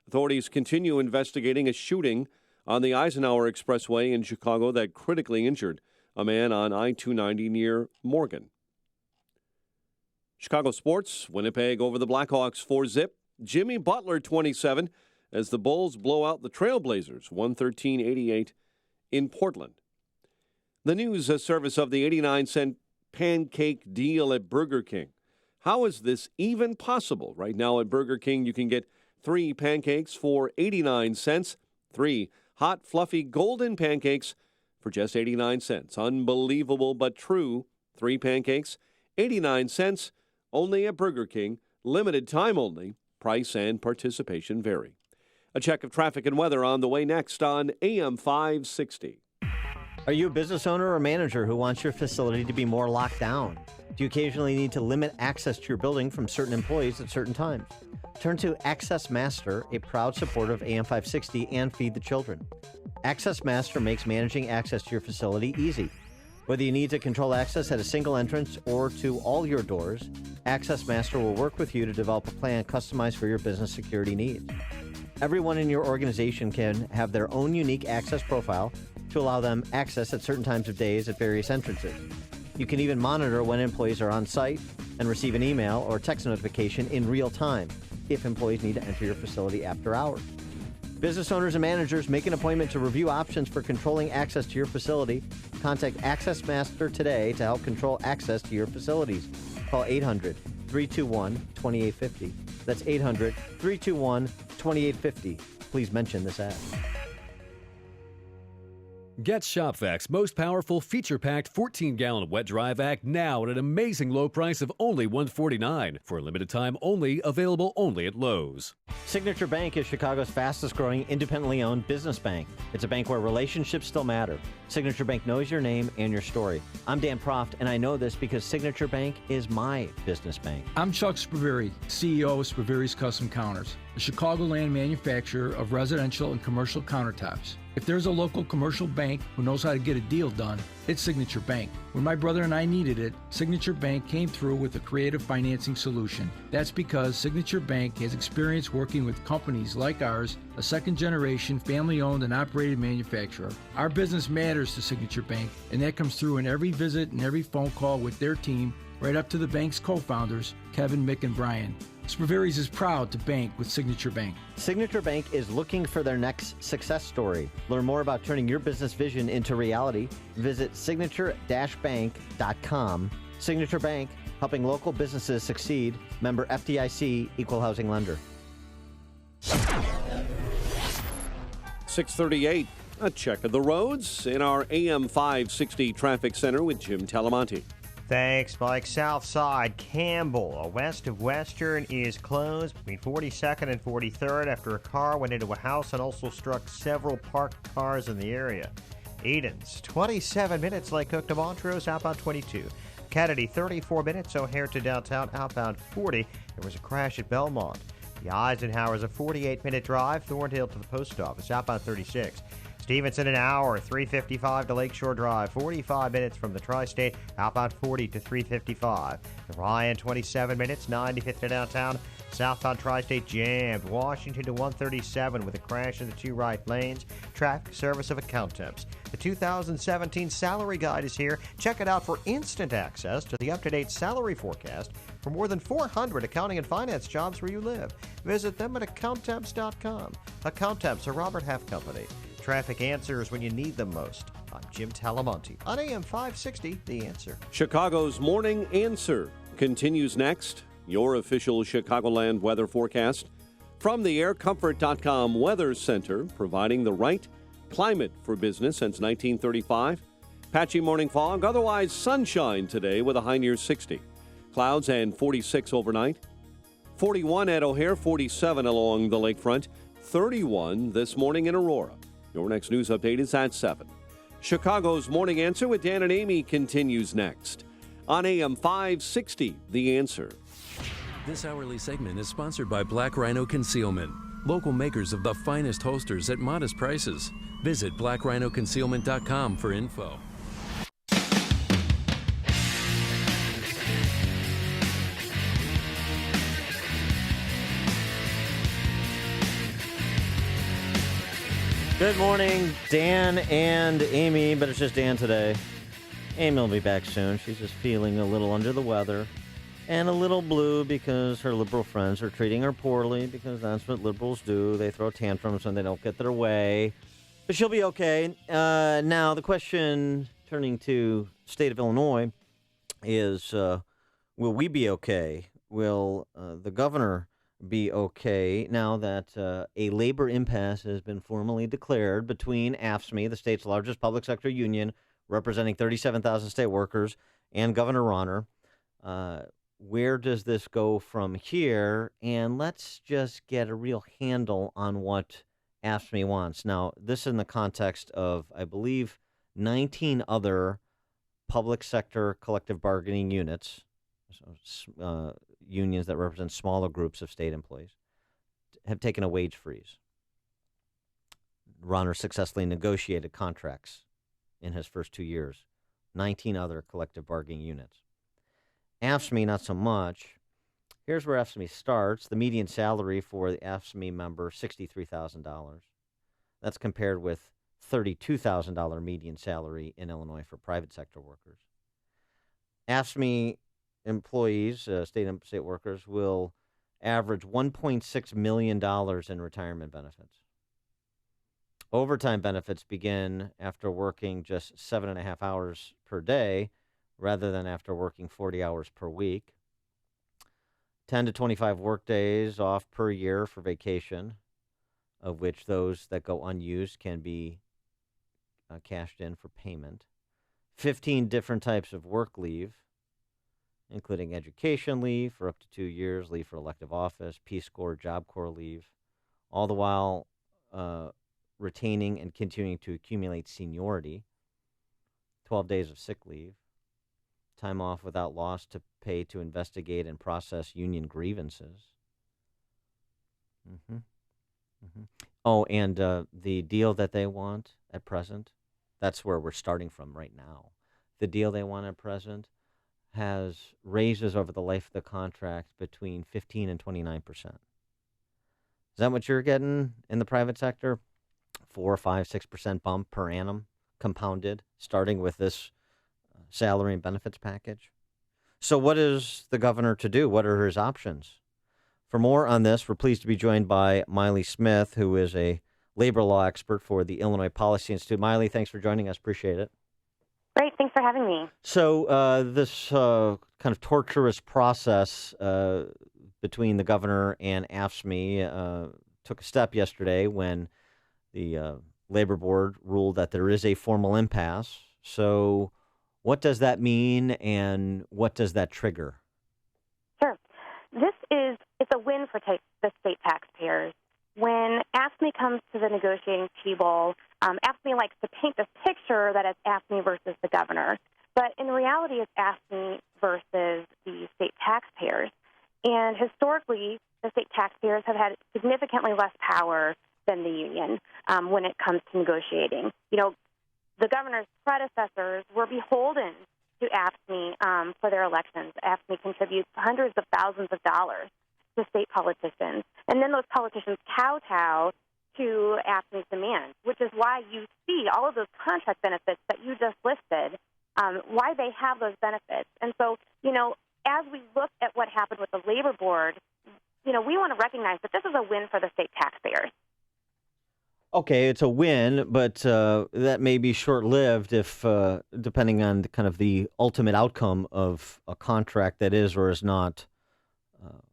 Authorities continue investigating a shooting on the Eisenhower Expressway in Chicago that critically injured a man on I-290 near Morgan. Chicago sports, Winnipeg over the Blackhawks 4-0. Jimmy Butler 27 as the Bulls blow out the Trailblazers 113-88 in Portland. The news service of the 89-cent pancake deal at Burger King. How is this even possible? Right now at Burger King, you can get 3 pancakes for 89 cents, 3 hot, fluffy, golden pancakes for just 89 cents. Unbelievable but true. 3 pancakes, 89 cents, only at Burger King. Limited time only. Price and participation vary. A check of traffic and weather on the way next on AM 560. Are you a business owner or manager who wants your facility to be more locked down? Do you occasionally need to limit access to your building from certain employees at certain times? Turn to Access Master, a proud supporter of AM 560 and Feed the Children. Access Master makes managing access to your facility easy. Whether you need to control access at a single entrance or to all your doors, Access Master will work with you to develop a plan customized for your business security needs. Everyone in your organization can have their own unique access profile to allow them access at certain times of days at various entrances. You can even monitor when employees are on site and receive an email or text notification in real time if employees need to enter your facility after hours. Business owners and managers, make an appointment to review options for controlling access to your facility. Contact Access Master today to help control access to your facilities. Call 800-321-2850. That's 800-321-2850. Please mention this ad. Get ShopVac's most powerful, feature-packed 14-gallon wet dry vac now at an amazing low price of only $149. For a limited time only, available only at Lowe's. Signature Bank is Chicago's fastest-growing, independently owned business bank. It's a bank where relationships still matter. Signature Bank knows your name and your story. I'm Dan Proft, and I know this because Signature Bank is my business bank. I'm Chuck Spaveri, CEO of Spaveri's Custom Counters, a Chicagoland manufacturer of residential and commercial countertops. If there's a local commercial bank who knows how to get a deal done, it's Signature Bank. When my brother and I needed it, Signature Bank came through with a creative financing solution. That's because Signature Bank has experience working with companies like ours, a second-generation, family-owned and operated manufacturer. Our business matters to Signature Bank, and that comes through in every visit and every phone call with their team, right up to the bank's co-founders, Kevin, Mick, and Brian. Spaveri's is proud to bank with Signature Bank. Signature Bank is looking for their next success story. Learn more about turning your business vision into reality. Visit signature-bank.com. Signature Bank, helping local businesses succeed. Member FDIC, Equal Housing Lender. 638, a check of the roads in our AM 560 traffic center with Jim Talamonte. Thanks, Mike. South Side, Campbell, west of Western, is closed between 42nd and 43rd after a car went into a house and also struck several parked cars in the area. Edens, 27 minutes, Lake Cook to Montrose, outbound 22. Kennedy, 34 minutes, O'Hare to downtown, outbound 40. There was a crash at Belmont. The Eisenhower is a 48-minute drive, Thornhill to the post office, outbound 36. Stevenson, an hour, 355 to Lakeshore Drive, 45 minutes from the Tri-State, outbound 40 to 355. The Ryan, 27 minutes, 95th to downtown, southbound Tri-State jammed. Washington to 137 with a crash in the 2 right lanes. Traffic service of account temps. The 2017 salary guide is here. Check it out for instant access to the up-to-date salary forecast for more than 400 accounting and finance jobs where you live. Visit them at accounttemps.com. Account Temps, a Robert Half company. Traffic answers when you need them most. I'm Jim Talamonte on AM 560, The Answer. Chicago's Morning Answer continues next. Your official Chicagoland weather forecast From the AirComfort.com Weather Center, providing the right climate for business since 1935. Patchy morning fog, otherwise sunshine today with a high near 60. Clouds and 46 overnight. 41 at O'Hare, 47 along the lakefront, 31 this morning in Aurora. Your next news update is at 7. Chicago's Morning Answer with Dan and Amy continues next on AM 560, The Answer. This hourly segment is sponsored by Black Rhino Concealment, local makers of the finest holsters at modest prices. Visit blackrhinoconcealment.com for info. Good morning, Dan and Amy, but it's just Dan today. Amy will be back soon. She's just feeling a little under the weather and a little blue because her liberal friends are treating her poorly, because that's what liberals do. They throw tantrums when they don't get their way. But she'll be okay. Now, the question, turning to state of Illinois, is will we be okay? Will the governor be okay now that a labor impasse has been formally declared between AFSCME, the state's largest public sector union, representing 37,000 state workers, and Governor Rauner? Where does this go from here? And let's just get a real handle on what AFSCME wants. Now, this in the context of, I believe, 19 other public sector collective bargaining units, unions that represent smaller groups of state employees, have taken a wage freeze. Rauner successfully negotiated contracts in his first 2 years. 19 other collective bargaining units. AFSCME, not so much. Here's where AFSCME starts. The median salary for the AFSCME member, $63,000. That's compared with $32,000 median salary in Illinois for private sector workers. AFSCME employees, state workers, will average $1.6 million in retirement benefits. Overtime benefits begin after working just 7.5 hours per day rather than after working 40 hours per week. 10 to 25 work days off per year for vacation, of which those that go unused can be cashed in for payment. 15 different types of work leave, including education leave for up to 2 years, leave for elective office, Peace Corps, Job Corps leave, all the while retaining and continuing to accumulate seniority, 12 days of sick leave, time off without loss to pay to investigate and process union grievances. Oh, and the deal that they want at present, that's where we're starting from right now. The deal they want at present has raises over the life of the contract between 15 and 29%. Is that what you're getting in the private sector? 4, 5, 6% bump per annum, compounded, starting with this salary and benefits package. So what is the governor to do? What are his options? For more on this, we're pleased to be joined by Maile Smith, who is a labor law expert for the Illinois Policy Institute. Maile, thanks for joining us. Appreciate it. Great. Thanks for having me. So this kind of torturous process between the governor and AFSCME took a step yesterday when the Labor Board ruled that there is a formal impasse. So what does that mean, and what does that trigger? Sure. It's a win for the state taxpayers. When AFSCME comes to the negotiating table, AFSCME likes to paint this picture that it's AFSCME versus the governor. But in reality, it's AFSCME versus the state taxpayers. And historically, the state taxpayers have had significantly less power than the union when it comes to negotiating. You know, the governor's predecessors were beholden to AFSCME for their elections. AFSCME contributes hundreds of thousands of dollars to state politicians. And then those politicians kowtow to AFSCME's demands, which is why you see all of those contract benefits that you just listed, why they have those benefits. And so, you know, as we look at what happened with the Labor Board, you know, we want to recognize that this is a win for the state taxpayers. Okay, it's a win, but that may be short-lived if, depending on kind of the ultimate outcome of a contract that is or is not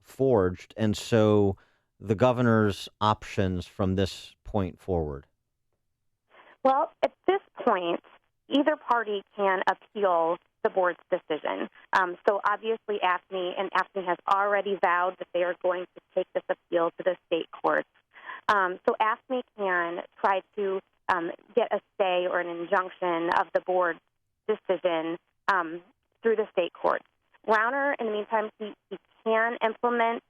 forged. And so the governor's options from this point forward? Well, at this point, either party can appeal the board's decision. So obviously AFSCME has already vowed that they are going to take this appeal to the state courts. So AFSCME can try to get a stay or an injunction of the board's decision through the state courts. Rauner, in the meantime, he can implement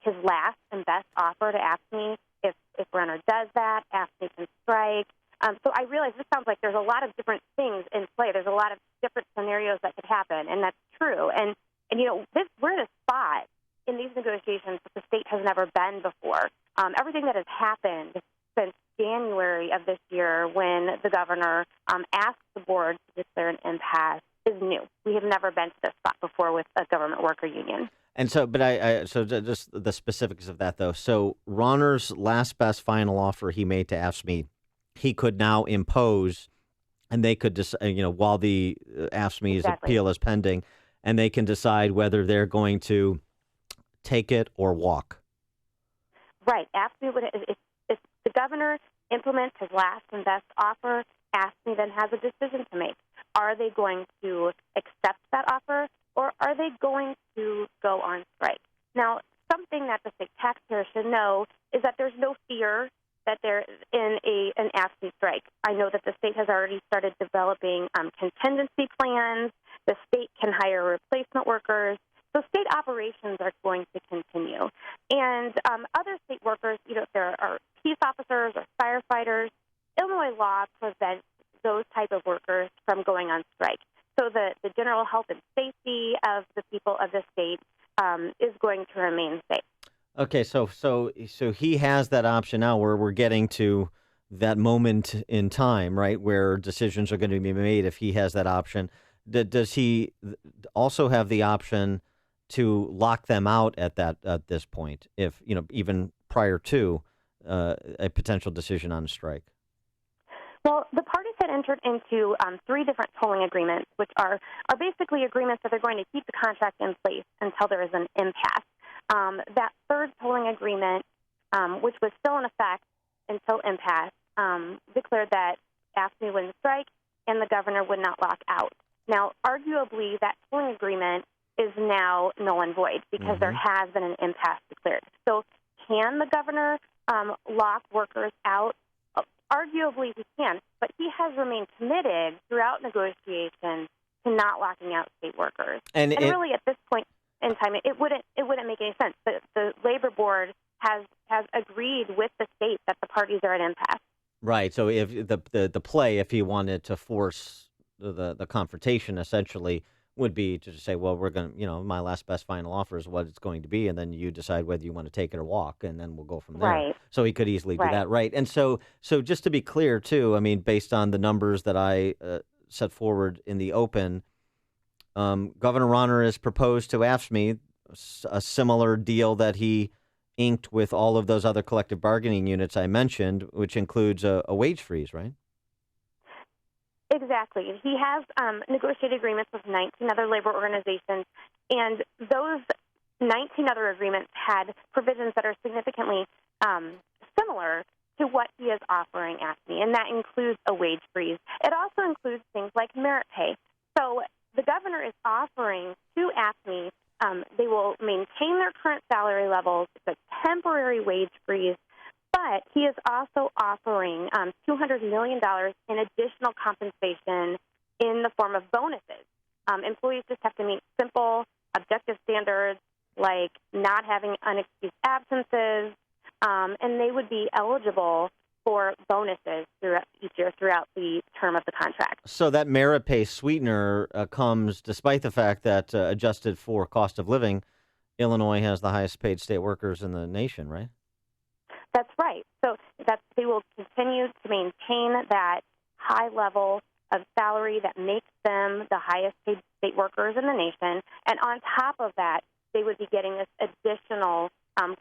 his last and best offer to AFSCME. If Rauner does that, AFSCME can strike. So I realize this sounds like there's a lot of different things in play. There's a lot of different scenarios that could happen, and that's true. And we're in a spot in these negotiations that the state has never been before. Everything that has happened since January of this year, when the governor asked the board to declare an impasse, is new. We have never been to this spot before with a government worker union. And so, but so just the specifics of that, though. So Rauner's last best final offer he made to AFSCME, he could now impose, and they could while the AFSCME's appeal is pending, and they can decide whether they're going to take it or walk. Right. AFSCME would, if the governor implements his last and best offer, AFSCME then has a decision to make. Are they going to accept that offer, or are they going to go on strike? Now, something that the state taxpayer should know is that there's no fear that they're in an AFSCME strike. I know that the state has already started developing contingency plans. The state can hire replacement workers. So state operations are going to continue. And other state workers, if there are peace officers or firefighters, Illinois law prevents those type of workers from going on strike. So the general health and safety of the people of the state is going to remain safe. Okay, so he has that option now where we're getting to that moment in time, right, where decisions are going to be made if he has that option. Does he also have the option to lock them out at this point, if even prior to a potential decision on a strike? Well, the parties had entered into 3 different tolling agreements, which are basically agreements that they're going to keep the contract in place until there is an impasse. That third tolling agreement, which was still in effect until impasse, declared that AFSCME wouldn't strike and the governor would not lock out. Now, arguably, that tolling agreement is now null and void because there has been an impasse declared. So can the governor lock workers out? Arguably, he can, but he has remained committed throughout negotiations to not locking out state workers. And really, at this point in time, it wouldn't make any sense. The labor board has agreed with the state that the parties are at impasse. Right. So if the play, if he wanted to force the confrontation, essentially would be to say, well, we're going to, my last best final offer is what it's going to be, and then you decide whether you want to take it or walk, and then we'll go from there. Right. So he could easily do that, right? And so just to be clear, too, I mean, based on the numbers that I set forward in the open, Governor Rauner has proposed to AFSCME a similar deal that he inked with all of those other collective bargaining units I mentioned, which includes a wage freeze, right? Exactly. He has negotiated agreements with 19 other labor organizations, and those 19 other agreements had provisions that are significantly similar to what he is offering AFSCME, and that includes a wage freeze. It also includes things like merit pay. So the governor is offering to AFSCME, they will maintain their current salary levels. It's a temporary wage freeze. But he is also offering $200 million in additional compensation in the form of bonuses. Employees just have to meet simple, objective standards like not having unexcused absences, and they would be eligible for bonuses throughout each year throughout the term of the contract. So that merit pay sweetener comes despite the fact that adjusted for cost of living, Illinois has the highest paid state workers in the nation, right? That's right. So they will continue to maintain that high level of salary that makes them the highest paid state workers in the nation. And on top of that, they would be getting this additional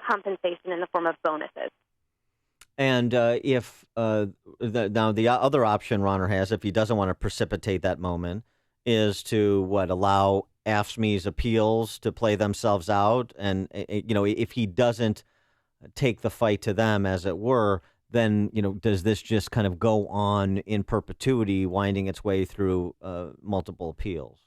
compensation in the form of bonuses. And if now the other option Rauner has, if he doesn't want to precipitate that moment, is to allow AFSCME's appeals to play themselves out, and if he doesn't take the fight to them, as it were, then, does this just kind of go on in perpetuity, winding its way through multiple appeals?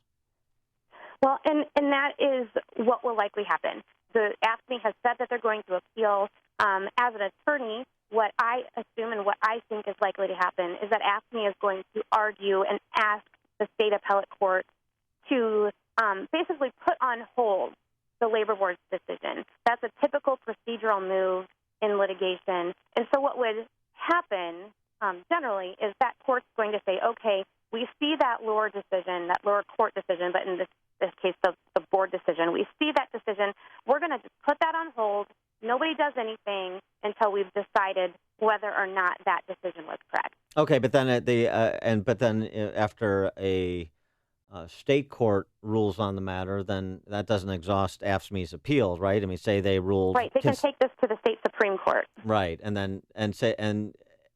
Well, and that is what will likely happen. The AFSCME has said that they're going to appeal. As an attorney, what I assume and what I think is likely to happen is that AFSCME is going to argue and ask the state appellate court to basically put on hold the labor board's decision. That's a typical procedural move in litigation. And so what would happen generally is that court's going to say, okay, we see that lower court decision, but in this case, the board decision, we see that decision. We're going to just put that on hold. Nobody does anything until we've decided whether or not that decision was correct. Okay, but then after a state court rules on the matter, then that doesn't exhaust AFSCME's appeals, right? I mean, say they ruled right. They can take this to the state Supreme Court. Right, and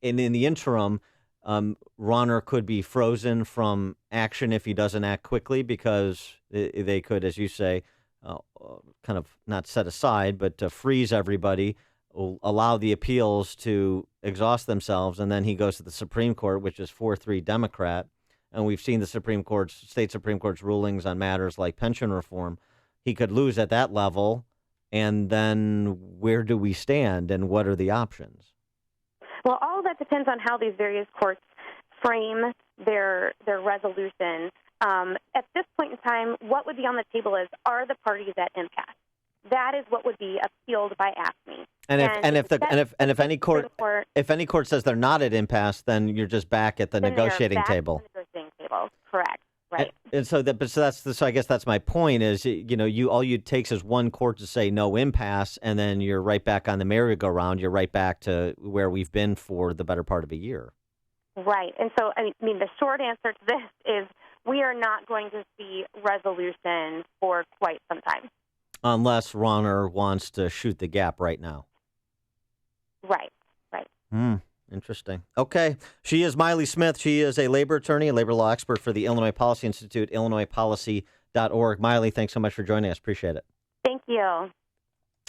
in the interim, Rauner could be frozen from action if he doesn't act quickly, because they could, as you say, kind of not set aside, but freeze everybody, allow the appeals to exhaust themselves, and then he goes to the Supreme Court, which is 4-3 Democrat. And we've seen the state Supreme Court's rulings on matters like pension reform. He could lose at that level, and then where do we stand, and what are the options? Well, all of that depends on how these various courts frame their resolution. At this point in time, what would be on the table are the parties at impasse. That is what would be appealed by AFSCME. If any court says they're not at impasse, then you're just back at the negotiating table. Correct. Right. And so I guess that's my point is, all you takes is one court to say no impasse, and then you're right back on the merry-go-round. You're right back to where we've been for the better part of a year. Right. And so, I mean, the short answer to this is we are not going to see resolution for quite some time. Unless Rauner wants to shoot the gap right now. Right. Interesting. Okay. She is Maile Smith. She is a labor attorney, a labor law expert for the Illinois Policy Institute, illinoispolicy.org. Maile, thanks so much for joining us. Appreciate it. Thank you.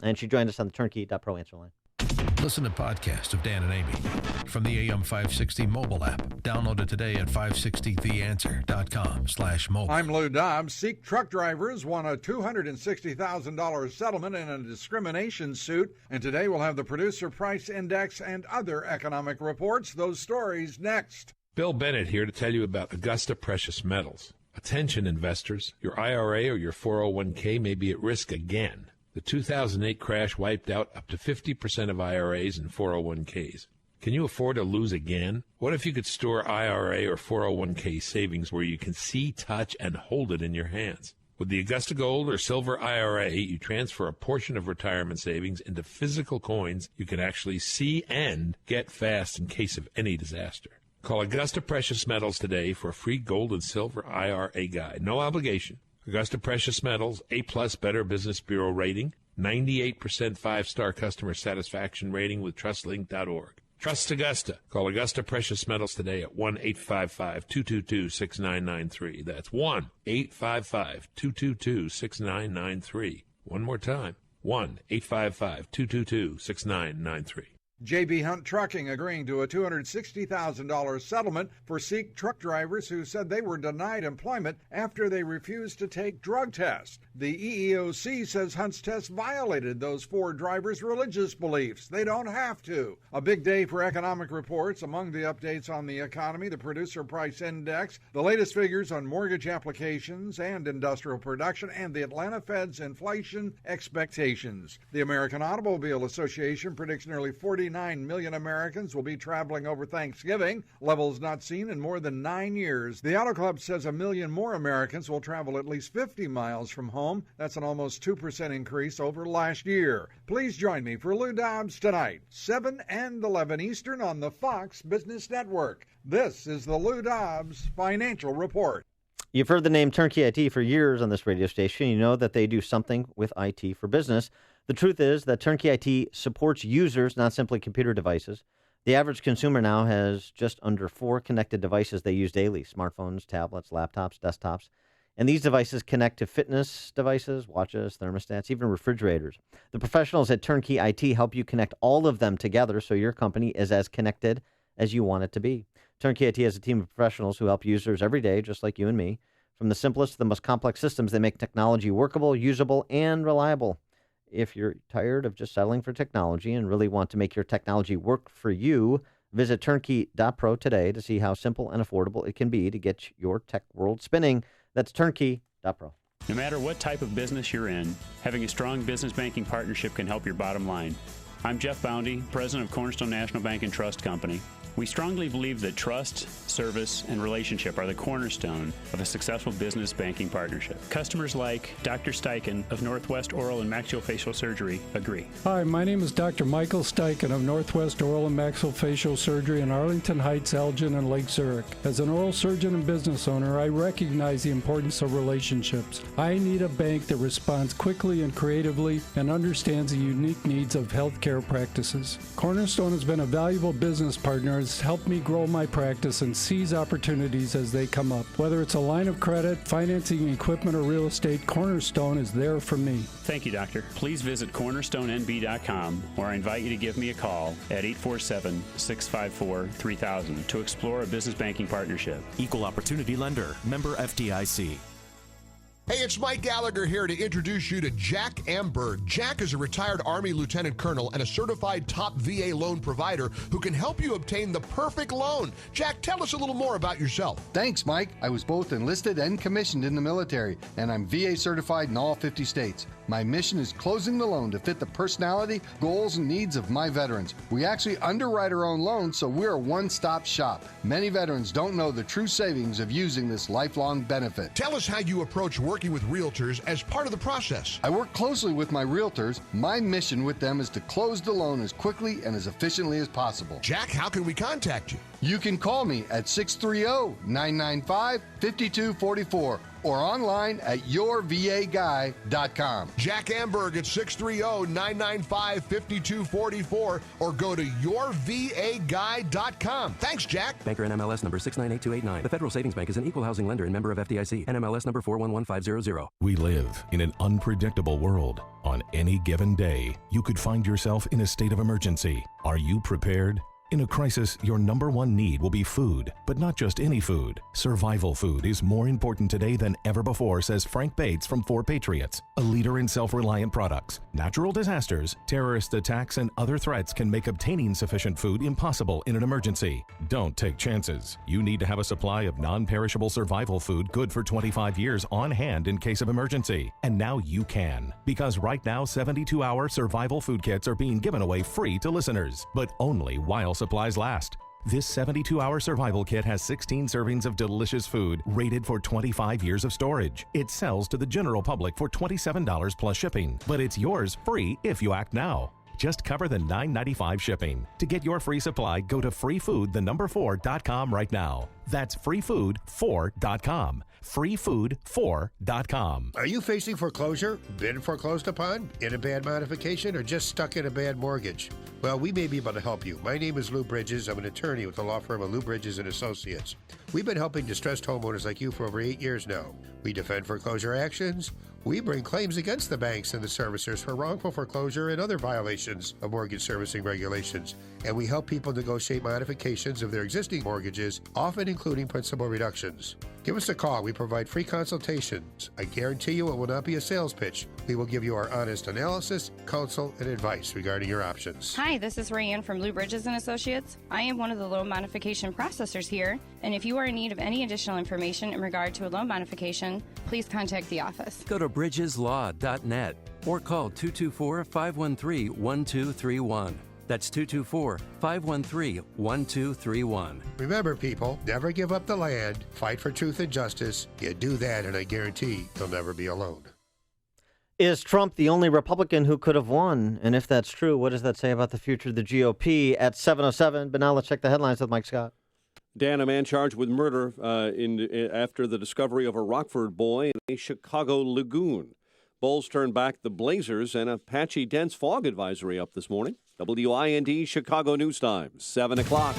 And she joined us on the Turnkey.pro answer line. Listen to podcasts of Dan and Amy from the AM 560 mobile app. Download it today at 560theanswer.com/mobile. I'm Lou Dobbs. Sikh truck drivers won a $260,000 settlement in a discrimination suit. And today we'll have the Producer Price Index and other economic reports. Those stories next. Bill Bennett here to tell you about Augusta Precious Metals. Attention, investors. Your IRA or your 401k may be at risk again. The 2008 crash wiped out up to 50% of IRAs and 401ks. Can you afford to lose again? What if you could store IRA or 401k savings where you can see, touch, and hold it in your hands? With the Augusta Gold or Silver IRA, you transfer a portion of retirement savings into physical coins you can actually see and get fast in case of any disaster. Call Augusta Precious Metals today for a free gold and silver IRA guide. No obligation. Augusta Precious Metals, A+ Better Business Bureau rating, 98% 5-star customer satisfaction rating with TrustLink.org. Trust Augusta. Call Augusta Precious Metals today at 1-855-222-6993. That's 1-855-222-6993. One more time, 1-855-222-6993. J.B. Hunt Trucking agreeing to a $260,000 settlement for Sikh truck drivers who said they were denied employment after they refused to take drug tests. The EEOC says Hunt's tests violated those 4 drivers' religious beliefs. They don't have to. A big day for economic reports. Among the updates on the economy, the Producer Price Index, the latest figures on mortgage applications and industrial production, and the Atlanta Fed's inflation expectations. The American Automobile Association predicts nearly 49 million Americans will be traveling over Thanksgiving, levels not seen in more than 9 years. The Auto Club says 1 million more Americans will travel at least 50 miles from home. That's an almost 2% increase over last year. Please join me for Lou Dobbs tonight, 7 and 11 Eastern on the Fox Business Network. This is the Lou Dobbs Financial Report. You've heard the name Turnkey IT for years on this radio station. You know that they do something with IT for business. The truth is that Turnkey IT supports users, not simply computer devices. The average consumer now has just under 4 connected devices they use daily: smartphones, tablets, laptops, desktops. And these devices connect to fitness devices, watches, thermostats, even refrigerators. The professionals at Turnkey IT help you connect all of them together so your company is as connected as you want it to be. Turnkey IT has a team of professionals who help users every day, just like you and me. From the simplest to the most complex systems, they make technology workable, usable, and reliable. If you're tired of just settling for technology and really want to make your technology work for you, visit turnkey.pro today to see how simple and affordable it can be to get your tech world spinning. That's turnkey.pro. No matter what type of business you're in, having a strong business banking partnership can help your bottom line. I'm Jeff Boundy, president of Cornerstone National Bank and Trust Company. We strongly believe that trust, service, and relationship are the cornerstone of a successful business banking partnership. Customers like Dr. Steichen of Northwest Oral and Maxillofacial Surgery agree. Hi, my name is Dr. Michael Steichen of Northwest Oral and Maxillofacial Surgery in Arlington Heights, Elgin, and Lake Zurich. As an oral surgeon and business owner, I recognize the importance of relationships. I need a bank that responds quickly and creatively and understands the unique needs of healthcare practices. Cornerstone has been a valuable business partner, has helped me grow my practice and seize opportunities as they come up. Whether it's a line of credit, financing equipment, or real estate, Cornerstone is there for me. Thank you, Doctor. Please visit cornerstonenb.com, or I invite you to give me a call at 847-654-3000 to explore a business banking partnership. Equal Opportunity Lender, member FDIC. Hey, it's Mike Gallagher here to introduce you to Jack Amberg. Jack is a retired Army Lieutenant Colonel and a certified top VA loan provider who can help you obtain the perfect loan. Jack, tell us a little more about yourself. Thanks, Mike. I was both enlisted and commissioned in the military, and I'm VA certified in all 50 states. My mission is closing the loan to fit the personality, goals, and needs of my veterans. We actually underwrite our own loans, so we're a one-stop shop. Many veterans don't know the true savings of using this lifelong benefit. Tell us how you approach working with realtors as part of the process. I work closely with my realtors. My mission with them is to close the loan as quickly and as efficiently as possible. Jack, how can we contact you? You can call me at 630-995-5244 or online at yourvaguy.com. Jack Amberg at 630-995-5244 or go to yourvaguy.com. Thanks, Jack. Banker NMLS number 698289. The Federal Savings Bank is an equal housing lender and member of FDIC. NMLS number 411500. We live in an unpredictable world. On any given day, you could find yourself in a state of emergency. Are you prepared? In a crisis, your number one need will be food, but not just any food. Survival food is more important today than ever before, says Frank Bates from 4 Patriots, a leader in self-reliant products. Natural disasters, terrorist attacks, and other threats can make obtaining sufficient food impossible in an emergency. Don't take chances. You need to have a supply of non-perishable survival food good for 25 years on hand in case of emergency. And now you can. Because right now, 72-hour survival food kits are being given away free to listeners, but only while supplies last. This 72-hour survival kit has 16 servings of delicious food rated for 25 years of storage. It sells to the general public for $27 plus shipping, but it's yours free if you act now. Just cover the $9.95 shipping. To get your free supply, go to freefood4.com right now. That's freefood4.com. freefood4.com. Are you facing foreclosure, been foreclosed upon, in a bad modification, or just stuck in a bad mortgage? Well, we may be able to help you. My name is Lou Bridges. I'm an attorney with the law firm of Lou Bridges & Associates. We've been helping distressed homeowners like you for over 8 years now. We defend foreclosure actions. We bring claims against the banks and the servicers for wrongful foreclosure and other violations of mortgage servicing regulations. And we help people negotiate modifications of their existing mortgages, often including principal reductions. Give us a call. We provide free consultations. I guarantee you it will not be a sales pitch. We will give you our honest analysis, counsel, and advice regarding your options. Hi, this is Rayanne from Lou Bridges & Associates. I am one of the loan modification processors here, and if you are in need of any additional information in regard to a loan modification, please contact the office. Go to bridgeslaw.net or call 224-513-1231. That's 224-513-1231. Remember, people, never give up the land. Fight for truth and justice. You do that, and I guarantee you'll never be alone. Is Trump the only Republican who could have won? And if that's true, what does that say about the future of the GOP at 7:07? But now let's check the headlines with Mike Scott. Dan, a man charged with murder after the discovery of a Rockford boy in a Chicago lagoon. Bulls turned back the Blazers, and a patchy dense fog advisory up this morning. WIND Chicago News Time, 7 o'clock.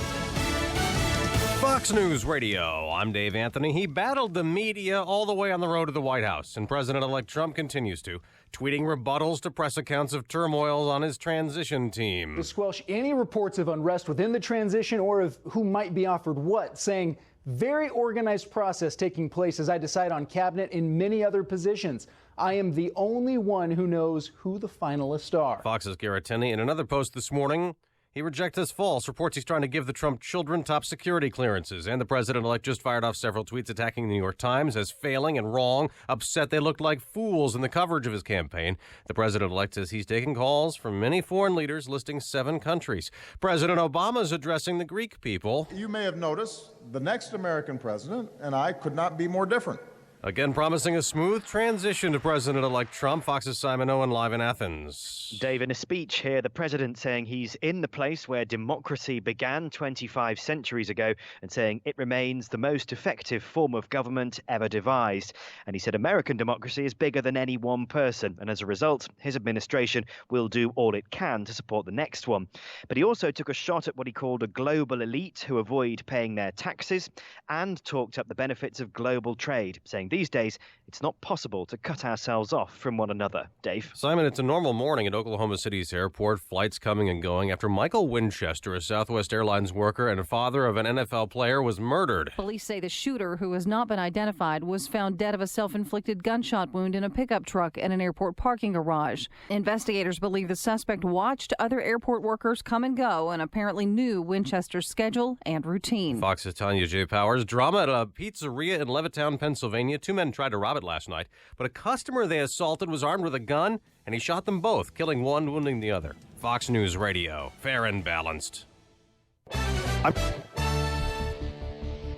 Fox News Radio. I'm Dave Anthony. He battled the media all the way on the road to the White House, and President-elect Trump continues to, tweeting rebuttals to press accounts of turmoil on his transition team. To squelch any reports of unrest within the transition or of who might be offered what, saying, very organized process taking place as I decide on cabinet and many other positions. I am the only one who knows who the finalists are. Fox's Garrett Tenney in another post this morning. He rejects as false reports he's trying to give the Trump children top security clearances. And the president-elect just fired off several tweets attacking the New York Times as failing and wrong, upset they looked like fools in the coverage of his campaign. The president-elect says he's taking calls from many foreign leaders listing 7 countries. President Obama's addressing the Greek people. You may have noticed the next American president and I could not be more different. Again, promising a smooth transition to President-elect Trump. Fox's Simon Owen live in Athens. Dave, in a speech here, the president saying he's in the place where democracy began 25 centuries ago and saying it remains the most effective form of government ever devised. And he said American democracy is bigger than any one person. And as a result, his administration will do all it can to support the next one. But he also took a shot at what he called a global elite who avoid paying their taxes and talked up the benefits of global trade, saying these days, it's not possible to cut ourselves off from one another. Dave? Simon, it's a normal morning at Oklahoma City's airport. Flights coming and going after Michael Winchester, a Southwest Airlines worker and a father of an NFL player, was murdered. Police say the shooter, who has not been identified, was found dead of a self-inflicted gunshot wound in a pickup truck at an airport parking garage. Investigators believe the suspect watched other airport workers come and go and apparently knew Winchester's schedule and routine. Fox's Tanya J. Powers. Drama at a pizzeria in Levittown, Pennsylvania. 2 men tried to rob it last night, but a customer they assaulted was armed with a gun, and he shot them both, killing one, wounding the other. Fox News Radio. Fair and balanced.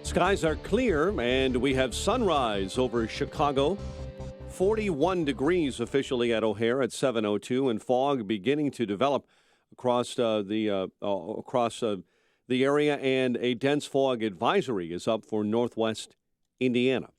Skies are clear, and we have sunrise over Chicago. 41 degrees officially at O'Hare at 7:02, and fog beginning to develop across the area, and a dense fog advisory is up for northwest Indiana.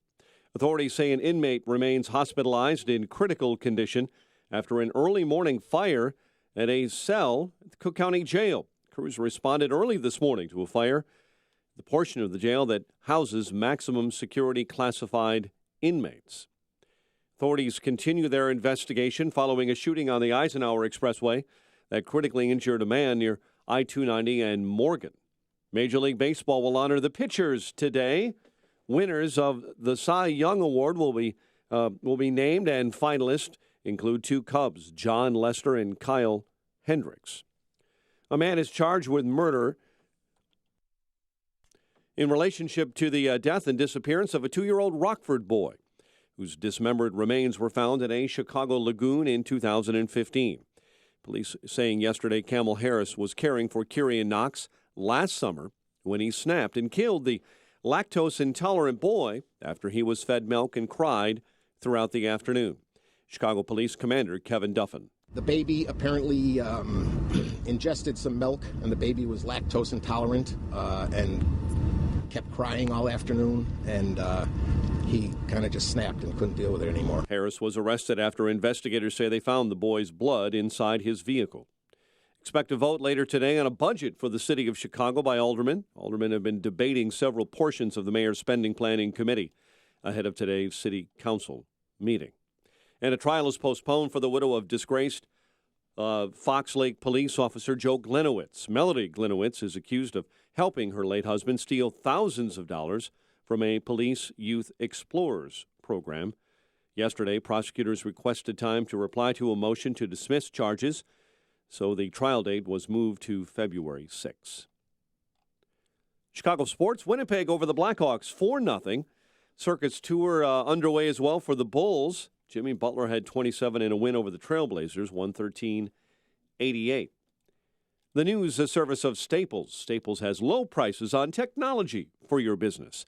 Authorities say an inmate remains hospitalized in critical condition after an early morning fire at a cell at the Cook County Jail. Crews responded early this morning to a fire at the portion of the jail that houses maximum security classified inmates. Authorities continue their investigation following a shooting on the Eisenhower Expressway that critically injured a man near I-290 and Morgan. Major League Baseball will honor the pitchers today. Winners of the Cy Young Award will be named, and finalists include 2 Cubs, John Lester and Kyle Hendricks. A man is charged with murder in relationship to the death and disappearance of a 2-year-old Rockford boy whose dismembered remains were found in a Chicago lagoon in 2015. Police saying yesterday Camel Harris was caring for Kyrian Knox last summer when he snapped and killed the lactose-intolerant boy after he was fed milk and cried throughout the afternoon. Chicago Police Commander Kevin Duffin. The baby apparently ingested some milk, and the baby was lactose intolerant and kept crying all afternoon, and he kind of just snapped and couldn't deal with it anymore. Harris was arrested after investigators say they found the boy's blood inside his vehicle. Expect a vote later today on a budget for the city of Chicago by aldermen. Aldermen have been debating several portions of the mayor's spending plan in committee ahead of today's city council meeting. And a trial is postponed for the widow of disgraced Fox Lake police officer Joe Glenowitz. Melody Glenowitz is accused of helping her late husband steal thousands of dollars from a police youth explorers program. Yesterday, prosecutors requested time to reply to a motion to dismiss charges, so the trial date was moved to February 6. Chicago sports, Winnipeg over the Blackhawks 4-0. Circuits tour underway as well for the Bulls. Jimmy Butler had 27 in a win over the Trailblazers, 113-88. The news service of Staples. Staples has low prices on technology for your business.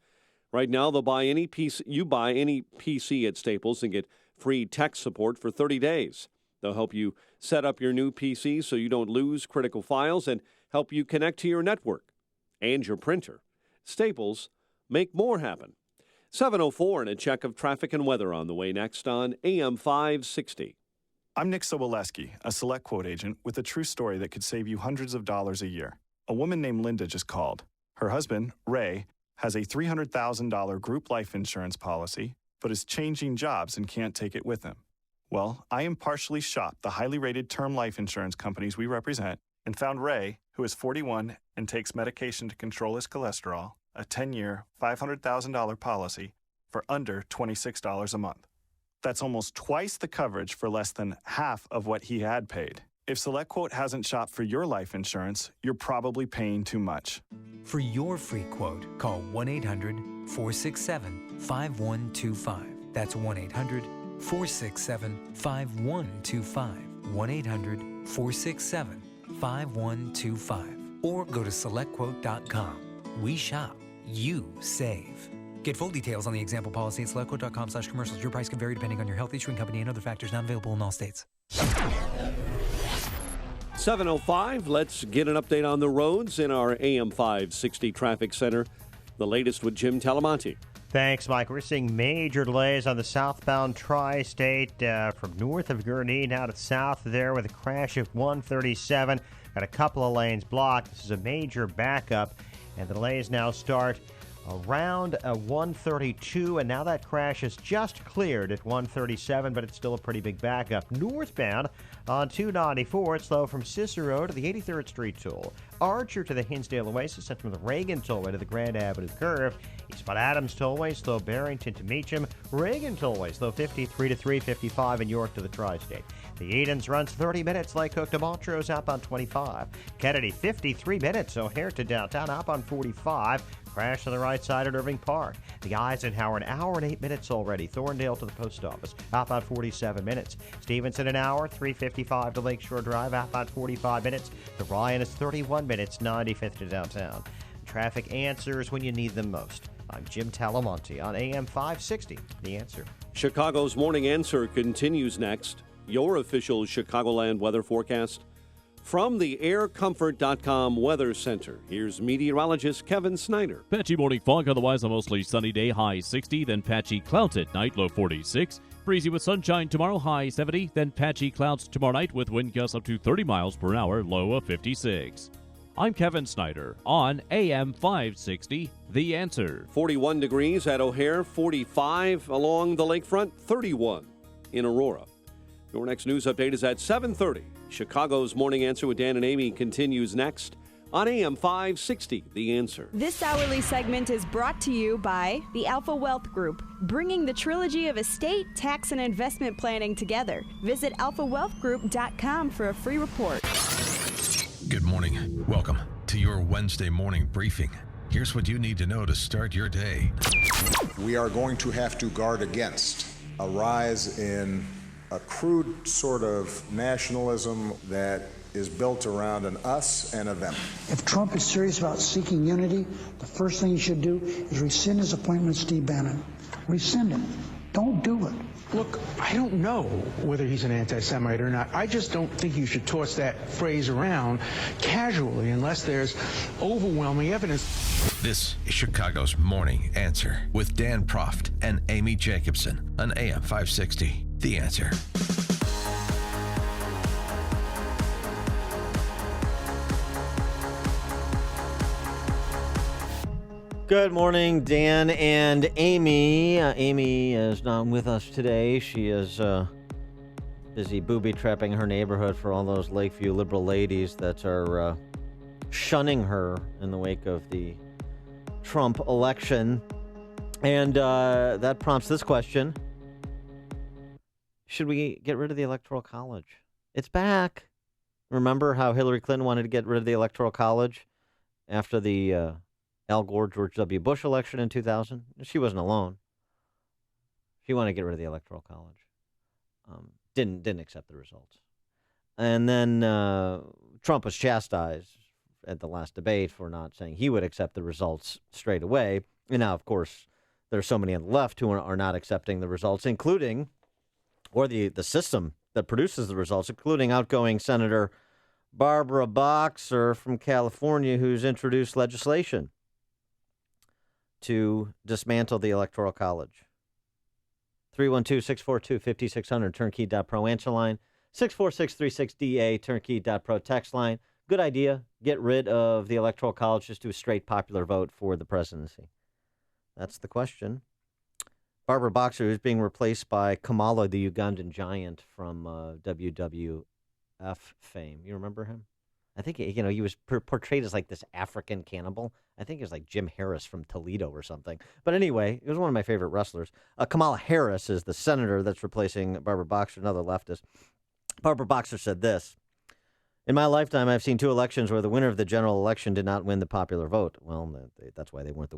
Right now, they'll buy any PC. You buy any PC at Staples and get free tech support for 30 days. They'll help you set up your new PC so you don't lose critical files and help you connect to your network and your printer. Staples, make more happen. 7:04 and a check of traffic and weather on the way next on AM 560. I'm Nick Soboleski, a Select Quote agent with a true story that could save you hundreds of dollars a year. A woman named Linda just called. Her husband, Ray, has a $300,000 group life insurance policy, but is changing jobs and can't take it with him. Well, I impartially shopped the highly rated term life insurance companies we represent and found Ray, who is 41 and takes medication to control his cholesterol, a 10-year, $500,000 policy for under $26 a month. That's almost twice the coverage for less than half of what he had paid. If SelectQuote hasn't shopped for your life insurance, you're probably paying too much. For your free quote, call 1-800-467-5125. That's 1-800-467-5125. 1-800-467-5125. Or go to SelectQuote.com. We shop. You save. Get full details on the example policy at SelectQuote.com/commercials. Your price can vary depending on your health, issuing company, and other factors not available in all states. 7:05. Let's get an update on the roads in our AM 560 traffic center. The latest with Jim Talamonte. Thanks, Mike. We're seeing major delays on the southbound tri-state from north of Gurnee now to south there with a crash at 137. Got a couple of lanes blocked. This is a major backup, and the delays now start around 132, and now that crash is just cleared at 137, but it's still a pretty big backup. Northbound on 294, it's slow from Cicero to the 83rd Street Toll. Archer to the Hinsdale Oasis, and from the Reagan Tollway to the Grand Avenue Curve. Eastbound Adams Tollway, slow Barrington to Meacham. Reagan Tollway, slow 53 to 355 in York to the Tri-State. The Edens runs 30 minutes, Lake Hook to Montrose, outbound 25. Kennedy, 53 minutes, O'Hare to downtown, outbound 45. Crash to the right side at Irving Park. The Eisenhower, an hour and 8 minutes already. Thorndale to the post office, outbound 47 minutes. Stevenson, an hour, 355 to Lakeshore Drive, outbound 45 minutes. The Ryan is 31 minutes, 95th to downtown. Traffic answers when you need them most. I'm Jim Talamonte on AM 560, The Answer. Chicago's Morning Answer continues next. Your official Chicagoland weather forecast from the aircomfort.com Weather Center. Here's meteorologist Kevin Snyder. Patchy morning fog, otherwise a mostly sunny day, high 60, then patchy clouds at night, low 46. Breezy with sunshine tomorrow, high 70, then patchy clouds tomorrow night with wind gusts up to 30 miles per hour, low of 56. I'm Kevin Snyder on AM 560, The Answer. 41 degrees at O'Hare, 45 along the lakefront, 31 in Aurora. Your next news update is at 7:30. Chicago's Morning Answer with Dan and Amy continues next on AM 560, The Answer. This hourly segment is brought to you by the Alpha Wealth Group, bringing the trilogy of estate, tax, and investment planning together. Visit alphawealthgroup.com for a free report. Good morning. Welcome to your Wednesday morning briefing. Here's what you need to know to start your day. We are going to have to guard against a rise in a crude sort of nationalism that is built around an us and a them. If Trump is serious about seeking unity, the first thing he should do is rescind his appointment with Steve Bannon. Rescind it. Don't do it. Look, I don't know whether he's an anti-Semite or not. I just don't think you should toss that phrase around casually unless there's overwhelming evidence. This is Chicago's Morning Answer with Dan Proft and Amy Jacobson on AM 560. The Answer. Good morning, Dan and Amy. Amy is not with us today. She is busy booby-trapping her neighborhood for all those Lakeview liberal ladies that are shunning her in the wake of the Trump election. And that prompts this question. Should we get rid of the Electoral College? It's back. Remember how Hillary Clinton wanted to get rid of the Electoral College after the Al Gore, George W. Bush election in 2000? She wasn't alone. She wanted to get rid of the Electoral College. Didn't accept the results. And then Trump was chastised at the last debate for not saying he would accept the results straight away. And now, of course, there's so many on the left who are not accepting the results, including, or the system that produces the results, including outgoing Senator Barbara Boxer from California, who's introduced legislation to dismantle the Electoral College. 312-642-5600, turnkey.pro answer line. 64636DA, turnkey.pro text line. Good idea. Get rid of the Electoral College, just do a straight popular vote for the presidency. That's the question. Barbara Boxer is being replaced by Kamala, the Ugandan giant from WWF fame. You remember him? I think, he was portrayed as like this African cannibal. I think it was like Jim Harris from Toledo or something. But anyway, he was one of my favorite wrestlers. Kamala Harris is the senator that's replacing Barbara Boxer, another leftist. Barbara Boxer said this: "In my lifetime, I've seen 2 elections where the winner of the general election did not win the popular vote." Well, that's why they weren't the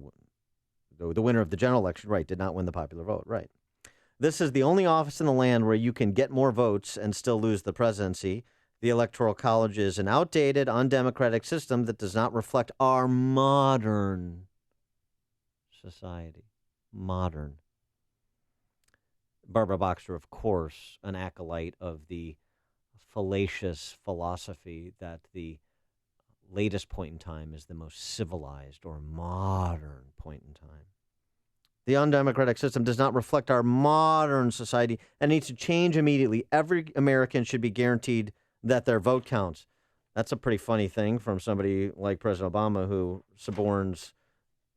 winner of the general election, right, did not win the popular vote, right. "This is the only office in the land where you can get more votes and still lose the presidency. The Electoral College is an outdated, undemocratic system that does not reflect our modern society." Modern. Barbara Boxer, of course, an acolyte of the fallacious philosophy that the latest point in time is the most civilized or modern point in time. The undemocratic system does not reflect our modern society and needs to change immediately. Every American should be guaranteed that their vote counts. That's a pretty funny thing from somebody like President Obama, who suborns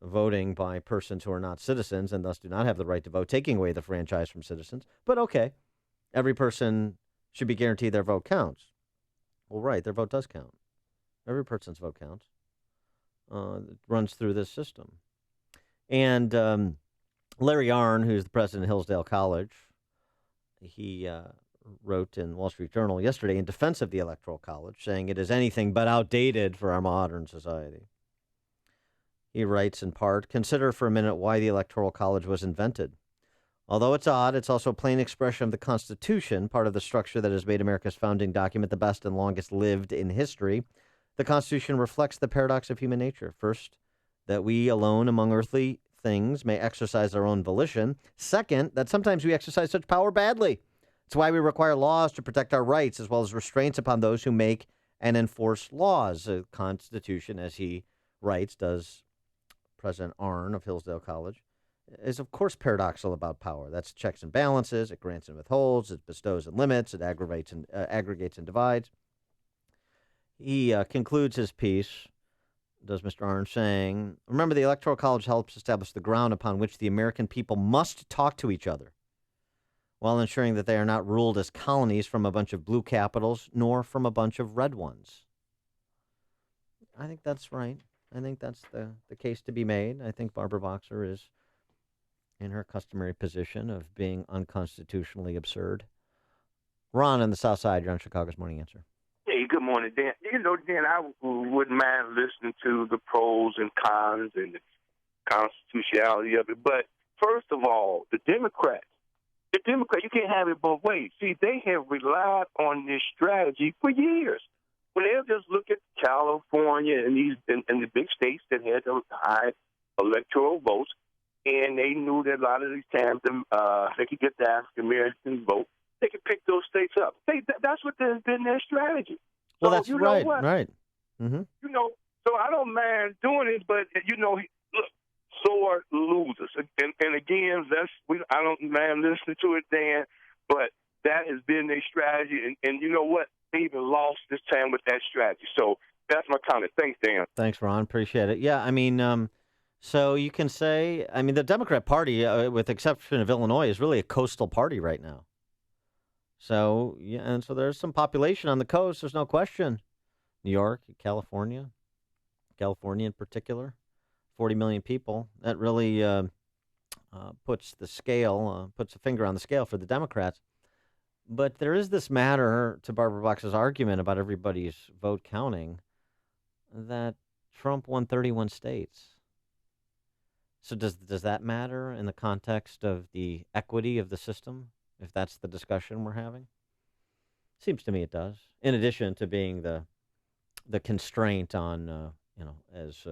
voting by persons who are not citizens and thus do not have the right to vote, taking away the franchise from citizens. But okay, every person should be guaranteed their vote counts. Well, right, their vote does count. Every person's vote counts. It runs through this system. And Larry Arnn, who's the president of Hillsdale College, he wrote in the Wall Street Journal yesterday in defense of the Electoral College, saying it is anything but outdated for our modern society. He writes in part, "Consider for a minute why the Electoral College was invented. Although it's odd, it's also a plain expression of the Constitution, part of the structure that has made America's founding document the best and longest lived in history. The Constitution reflects the paradox of human nature. First, that we alone among earthly things may exercise our own volition. Second, that sometimes we exercise such power badly. It's why we require laws to protect our rights, as well as restraints upon those who make and enforce laws." The Constitution, as he writes, does President Arnn of Hillsdale College, is of course paradoxical about power. That's checks and balances. It grants and withholds. It bestows and limits. It aggregates and divides. He concludes his piece, does Mr. Arnn, saying, "Remember, the Electoral College helps establish the ground upon which the American people must talk to each other, while ensuring that they are not ruled as colonies from a bunch of blue capitals, nor from a bunch of red ones." I think that's right. I think that's the case to be made. I think Barbara Boxer is in her customary position of being unconstitutionally absurd. Ron on the South Side, you're on Chicago's Morning Answer. Hey, good morning, Dan. Dan, I wouldn't mind listening to the pros and cons and the constitutionality of it. But first of all, the Democrats, you can't have it both ways. See, they have relied on this strategy for years. When they'll just look at California and the big states that had those high electoral votes, and they knew that a lot of these times they could get the African American vote. They could pick those states up. That's what has been their strategy. Well, so, that's you know right, what? right. Mm-hmm. So I don't mind doing it, but look, sore losers. And again, I don't mind listening to it, Dan, but that has been their strategy. And you know what? They even lost this time with that strategy. So that's my comment. Thanks, Dan. Thanks, Ron. Appreciate it. Yeah, I mean, so you can say, I mean, the Democrat Party, with the exception of Illinois, is really a coastal party right now. So, yeah, and so there's some population on the coast, there's no question. New York, California in particular, 40 million people. That really puts a finger on the scale for the Democrats. But there is this matter to Barbara Boxer's argument about everybody's vote counting, that Trump won 31 states. So does that matter in the context of the equity of the system, if that's the discussion we're having? Seems to me it does. In addition to being the constraint on, as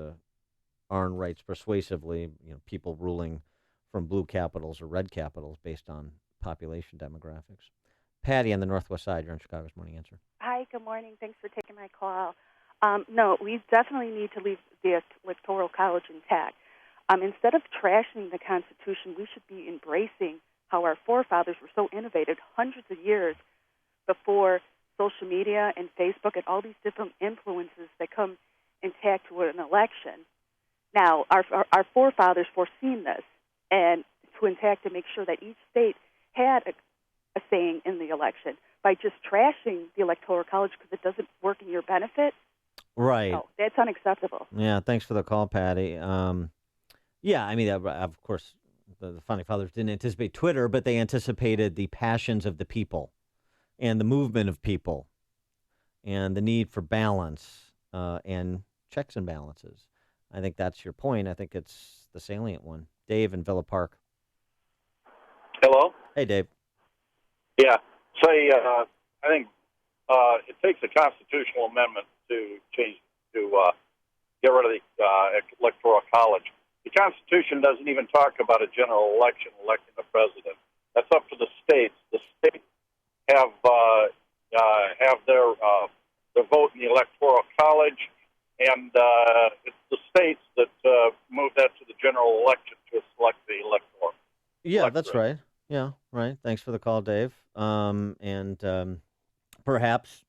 Arnn writes persuasively, people ruling from blue capitals or red capitals based on population demographics. Patty on the Northwest Side, you're on Chicago's Morning Answer. Hi, good morning. Thanks for taking my call. No, we definitely need to leave the Electoral College intact. Instead of trashing the Constitution, we should be embracing how our forefathers were so innovative hundreds of years before social media and Facebook and all these different influences that come intact to an election. Now, our forefathers foreseen this and to intact to make sure that each state had a saying in the election. By just trashing the Electoral College because it doesn't work in your benefit, Right. no, that's unacceptable. Yeah, thanks for the call, Patty. Yeah, I mean, of course, the Founding Fathers didn't anticipate Twitter, but they anticipated the passions of the people and the movement of people and the need for balance and checks and balances. I think that's your point. I think it's the salient one. Dave in Villa Park. Hello? Hey, Dave. Yeah. I think it takes a constitutional amendment to change, to get rid of the Electoral College. The Constitution doesn't even talk about a general election electing a president. That's up to the states. The states have their vote in the Electoral College, and it's the states that move that to the general election to select the electoral. Yeah, that's right. Yeah, right. Thanks for the call, Dave. Perhaps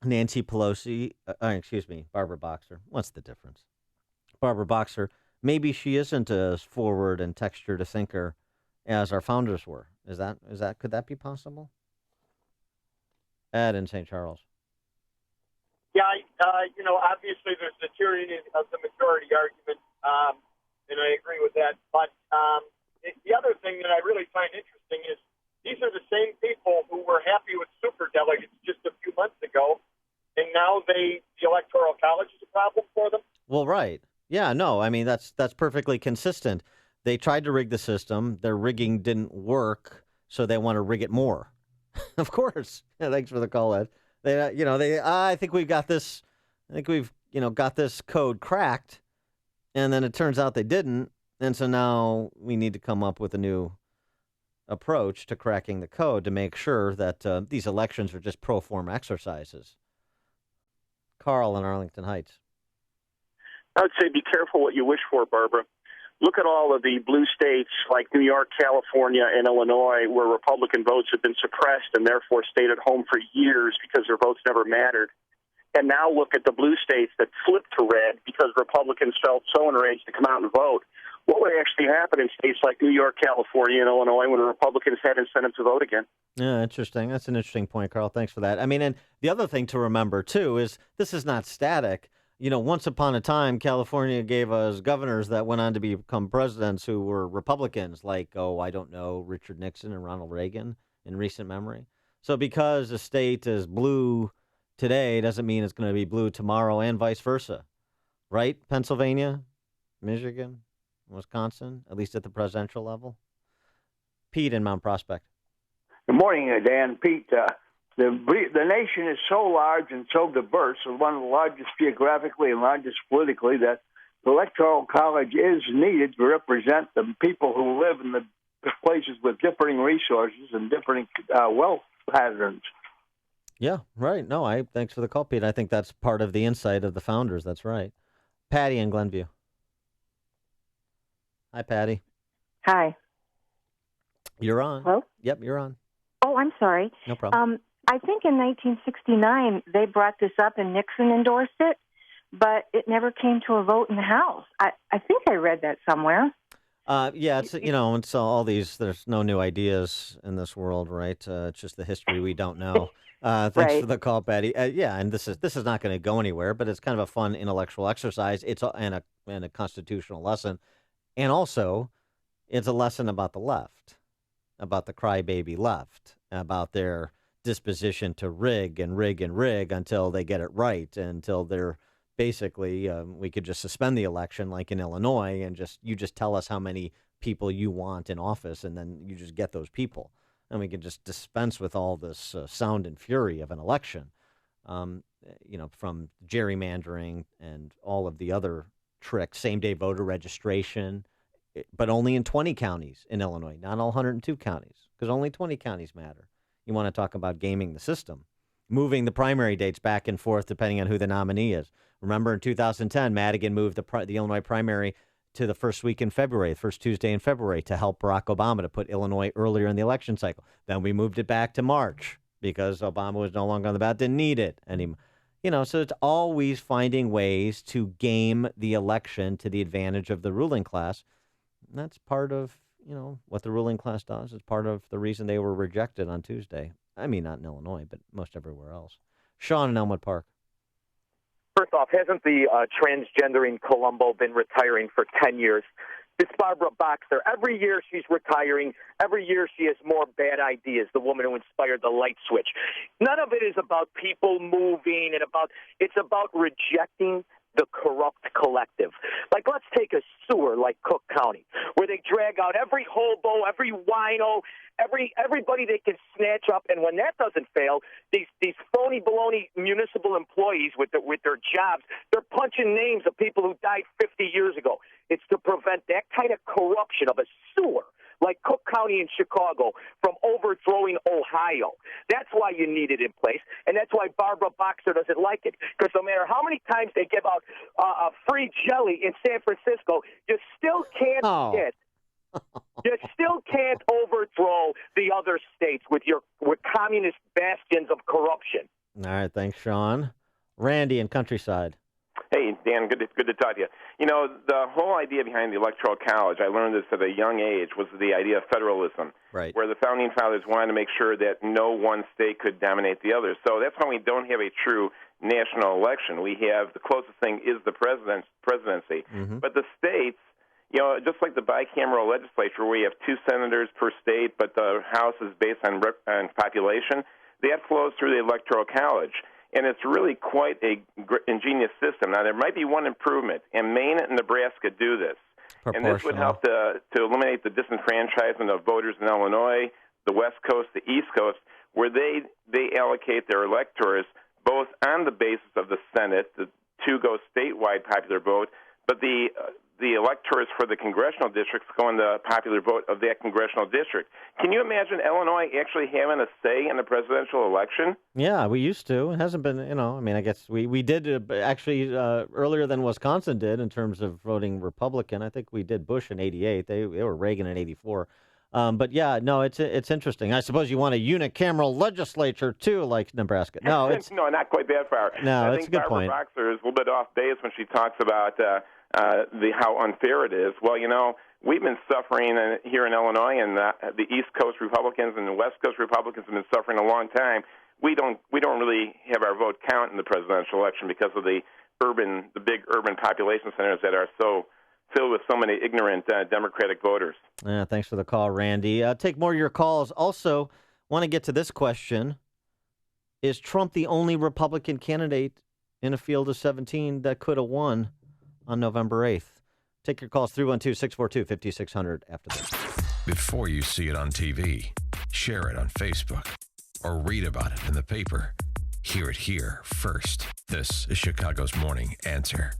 Nancy Pelosi, Barbara Boxer. What's the difference? Barbara Boxer, maybe she isn't as forward and textured a thinker as our founders were. Could that be possible? Ed in St. Charles. Yeah, obviously there's the tyranny of the majority argument, and I agree with that. But the other thing that I really find interesting is these are the same people who were happy with superdelegates just a few months ago, and now the Electoral College is a problem for them. Well, right. Yeah, no, I mean, that's perfectly consistent. They tried to rig the system. Their rigging didn't work, so they want to rig it more. Of course. Yeah, thanks for the call, Ed. I think we've got this. I think we've, got this code cracked, and then it turns out they didn't, and so now we need to come up with a new approach to cracking the code to make sure that these elections are just pro forma exercises. Carl in Arlington Heights. I would say be careful what you wish for, Barbara. Look at all of the blue states like New York, California, and Illinois where Republican votes have been suppressed and therefore stayed at home for years because their votes never mattered. And now look at the blue states that flipped to red because Republicans felt so enraged to come out and vote. What would actually happen in states like New York, California, and Illinois when Republicans had incentive to vote again? Yeah, interesting. That's an interesting point, Carl. Thanks for that. I mean, and the other thing to remember, too, is this is not static. Once upon a time, California gave us governors that went on to become presidents who were Republicans, like, Richard Nixon and Ronald Reagan in recent memory. So because a state is blue today doesn't mean it's going to be blue tomorrow and vice versa. Right? Pennsylvania, Michigan, Wisconsin, at least at the presidential level. Pete in Mount Prospect. Good morning, Dan. Pete, the nation is so large and so diverse, and one of the largest geographically and largest politically, that the Electoral College is needed to represent the people who live in the places with differing resources and differing wealth patterns. Yeah, right. No, thanks for the call, Pete. I think that's part of the insight of the founders. That's right. Patty in Glenview. Hi, Patty. Hi. You're on. Hello? Yep, you're on. Oh, I'm sorry. No problem. I think in 1969 they brought this up and Nixon endorsed it, but it never came to a vote in the House. I think I read that somewhere. Yeah, it's it's all these. There's no new ideas in this world, right? It's just the history we don't know. Thanks for the call, Patty. And this is not going to go anywhere, but it's kind of a fun intellectual exercise. It's and a constitutional lesson, and also it's a lesson about the left, about the crybaby left, about their disposition to rig and rig and rig until they get it right, until they're basically we could just suspend the election like in Illinois and you just tell us how many people you want in office and then you just get those people. And we can just dispense with all this sound and fury of an election, from gerrymandering and all of the other tricks, same-day voter registration, but only in 20 counties in Illinois, not all 102 counties, because only 20 counties matter. You want to talk about gaming the system, moving the primary dates back and forth depending on who the nominee is. Remember in 2010, Madigan moved the Illinois primary to the first week in February, the first Tuesday in February, to help Barack Obama to put Illinois earlier in the election cycle. Then we moved it back to March because Obama was no longer on the ballot, didn't need it anymore. So it's always finding ways to game the election to the advantage of the ruling class. And that's part of, what the ruling class does. It's part of the reason they were rejected on Tuesday. I mean, not in Illinois, but most everywhere else. Sean in Elmwood Park. First off, hasn't the transgendering Colombo been retiring for 10 years? This Barbara Boxer, every year she's retiring. Every year she has more bad ideas, the woman who inspired the light switch. None of it is about people moving it's about rejecting the corrupt collective. Like, let's take a sewer like Cook County, where they drag out every hobo, every wino, everybody they can snatch up, and when that doesn't fail, these phony baloney municipal employees with their jobs, they're punching names of people who died 50 years ago. It's to prevent that kind of corruption of a sewer like Cook County in Chicago from overthrowing Ohio. That's why you need it in place, and that's why Barbara Boxer doesn't like it, because no matter how many times they give out free jelly in San Francisco, you still can't get. You still can't overthrow the other states with communist bastions of corruption. All right, thanks, Sean. Randy in Countryside. Hey, Dan, good to talk to you. The whole idea behind the Electoral College, I learned this at a young age, was the idea of federalism, right, where the Founding Fathers wanted to make sure that no one state could dominate the other. So that's why we don't have a true national election. We have the closest thing is the presidency. Mm-hmm. But the states, just like the bicameral legislature, where you have 2 senators per state, but the House is based on population, that flows through the Electoral College. And it's really quite a ingenious system. Now, there might be one improvement, and Maine and Nebraska do this. And this would help to eliminate the disenfranchisement of voters in Illinois, the West Coast, the East Coast, where they allocate their electors both on the basis of the Senate, the 2 go statewide popular vote, but the electors for the congressional districts go in the popular vote of that congressional district. Can you imagine Illinois actually having a say in the presidential election? Yeah, we used to. It hasn't been, I guess we did actually earlier than Wisconsin did in terms of voting Republican. I think we did Bush in 88. They were Reagan in 84. But yeah, no, it's interesting. I suppose you want a unicameral legislature too, like Nebraska. No, no, not quite that far. No, it's a good point. I think Barbara Boxer is a little bit off base when she talks about how unfair it is. Well, we've been suffering here in Illinois, and the East Coast Republicans and the West Coast Republicans have been suffering a long time. We don't really have our vote count in the presidential election because of the big urban population centers that are so filled with so many ignorant Democratic voters. Thanks for the call, Randy. Take more of your calls. Also, want to get to this question. Is Trump the only Republican candidate in a field of 17 that could have won on November 8th? Take your calls, 312-642-5600 after this. Before you see it on TV, share it on Facebook, or read about it in the paper. Hear it here first. This is Chicago's Morning Answer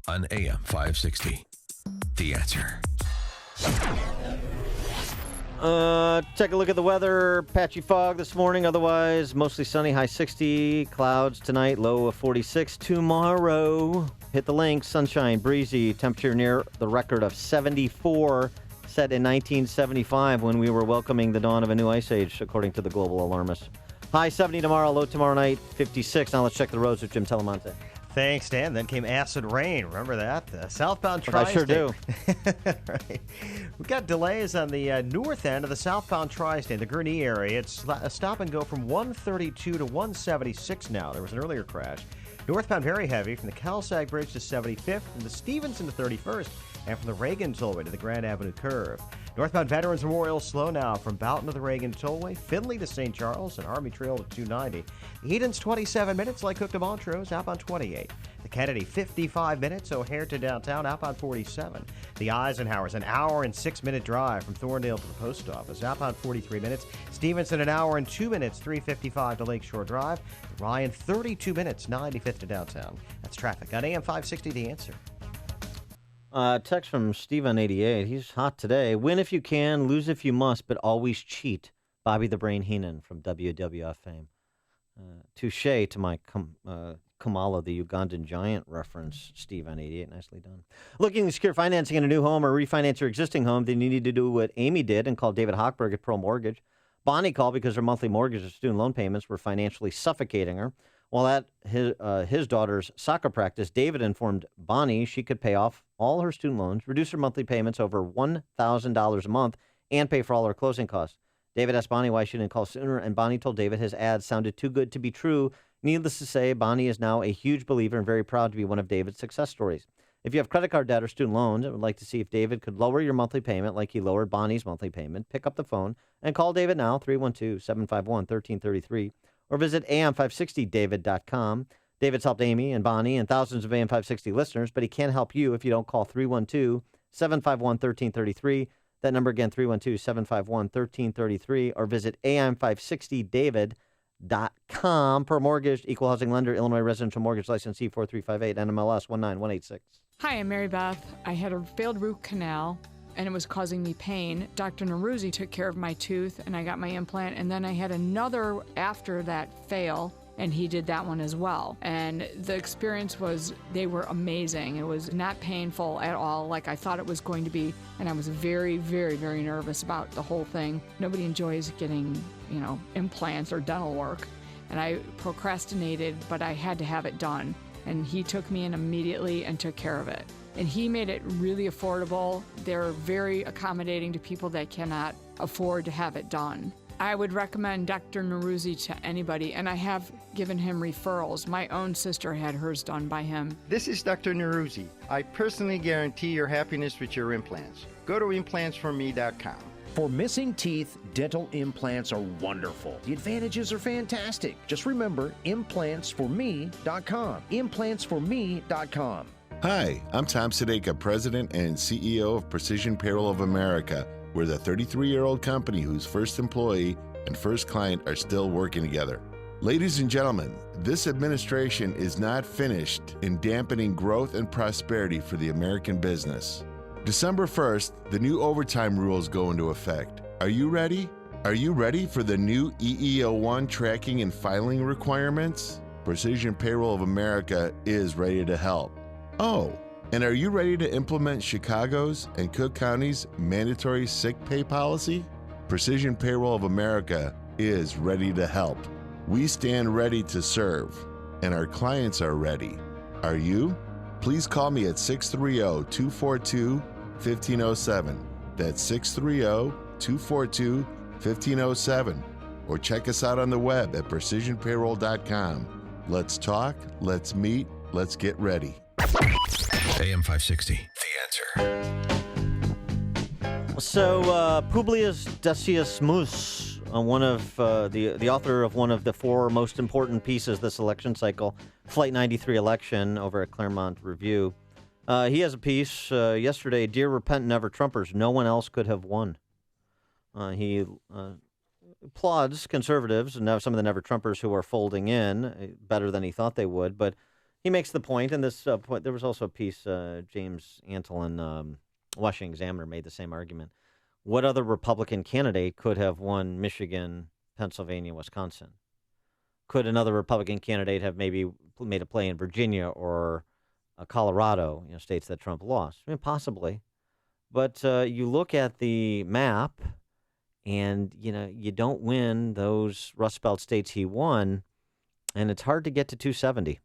on AM 560. The Answer. Take a look at the weather. Patchy fog this morning, otherwise mostly sunny, high 60. Clouds tonight, low of 46. Tomorrow, hit the link, sunshine, breezy, temperature near the record of 74, set in 1975 when we were welcoming the dawn of a new ice age, according to the global alarmists. High 70 tomorrow, low tomorrow night, 56. Now let's check the roads with Jim Telemonte. Thanks, Dan. Then came acid rain. Remember that? The southbound tri-state. I sure do. Right. We've got delays on the north end of the southbound tri-state, the Gurnee area. It's a stop and go from 132 to 176 now. There was an earlier crash. Northbound very heavy from the Calsag Bridge to 75th, from the Stevenson to 31st, and from the Reagan Tollway to the Grand Avenue Curve. Northbound Veterans Memorial slow now from Boughton to the Reagan Tollway, Findlay to St. Charles, and Army Trail to 290. Eden's 27 minutes, Lake Cook to Montrose, outbound 28. The Kennedy 55 minutes, O'Hare to downtown, outbound 47. The Eisenhower's an hour and 6-minute drive from Thorndale to the post office, outbound 43 minutes. Stevenson an hour and 2 minutes, 355 to Lakeshore Drive. The Ryan 32 minutes, 95th to downtown. That's traffic on AM 560, The Answer. Text from Steve on 88. He's hot today. Win if you can, lose if you must, but always cheat. Bobby the Brain Heenan from WWF fame. Touche to my Kamala, the Ugandan giant reference, Steve on 88. Nicely done. Looking to secure financing in a new home or refinance your existing home, then you need to do what Amy did and call David Hochberg at Pro Mortgage. Bonnie called because her monthly mortgage and student loan payments were financially suffocating her. While at his daughter's soccer practice, David informed Bonnie she could pay off all her student loans, reduce her monthly payments over $1,000 a month, and pay for all her closing costs. David asked Bonnie why she didn't call sooner, and Bonnie told David his ad sounded too good to be true. Needless to say, Bonnie is now a huge believer and very proud to be one of David's success stories. If you have credit card debt or student loans and would like to see if David could lower your monthly payment like he lowered Bonnie's monthly payment, pick up the phone and call David now, 312-751-1333, or visit am560david.com. David's helped Amy and Bonnie and thousands of AM560 listeners, but he can't help you if you don't call 312-751-1333. That number again, 312-751-1333, or visit am560david.com. Per mortgage, equal housing lender, Illinois residential mortgage license C4358, NMLS 19186. Hi, I'm Mary Beth. I had a failed root canal, and it was causing me pain. Dr. Neruzzi took care of my tooth, and I got my implant, and then I had another after that fail, and he did that one as well. And the experience was, they were amazing. It was not painful at all like I thought it was going to be, and I was very, very, very nervous about the whole thing. Nobody enjoys getting, implants or dental work, and I procrastinated, but I had to have it done. And he took me in immediately and took care of it. And he made it really affordable. They're very accommodating to people that cannot afford to have it done. I would recommend Dr. Neruzzi to anybody, and I have given him referrals. My own sister had hers done by him. This is Dr. Neruzzi. I personally guarantee your happiness with your implants. Go to implantsforme.com. For missing teeth, dental implants are wonderful. The advantages are fantastic. Just remember, implantsforme.com. Implantsforme.com. Hi, I'm Tom Sadeka, President and CEO of Precision Payroll of America. We're the 33-year-old company whose first employee and first client are still working together. Ladies and gentlemen, this administration is not finished in dampening growth and prosperity for the American business. December 1st, the new overtime rules go into effect. Are you ready? Are you ready for the new EEO-1 tracking and filing requirements? Precision Payroll of America is ready to help. Oh, and are you ready to implement Chicago's and Cook County's mandatory sick pay policy? Precision Payroll of America is ready to help. We stand ready to serve, and our clients are ready. Are you? Please call me at 630-242-1507. That's 630-242-1507. Or check us out on the web at precisionpayroll.com. Let's talk, let's meet, let's get ready. AM 560, The Answer. So, Publius Decius Mus, one of the author of one of the four most important pieces this election cycle, Flight 93 election, over at Claremont Review. He has a piece yesterday, Dear Repentant Never Trumpers, no one else could have won. He applauds conservatives and now some of the Never Trumpers who are folding in better than he thought they would, but he makes the point, and this point, there was also a piece, James Antolin, Washington Examiner, made the same argument. What other Republican candidate could have won Michigan, Pennsylvania, Wisconsin? Could another Republican candidate have maybe made a play in Virginia or Colorado, states that Trump lost? I mean, possibly. But you look at the map, and, you don't win those Rust Belt states he won, and it's hard to get to 270.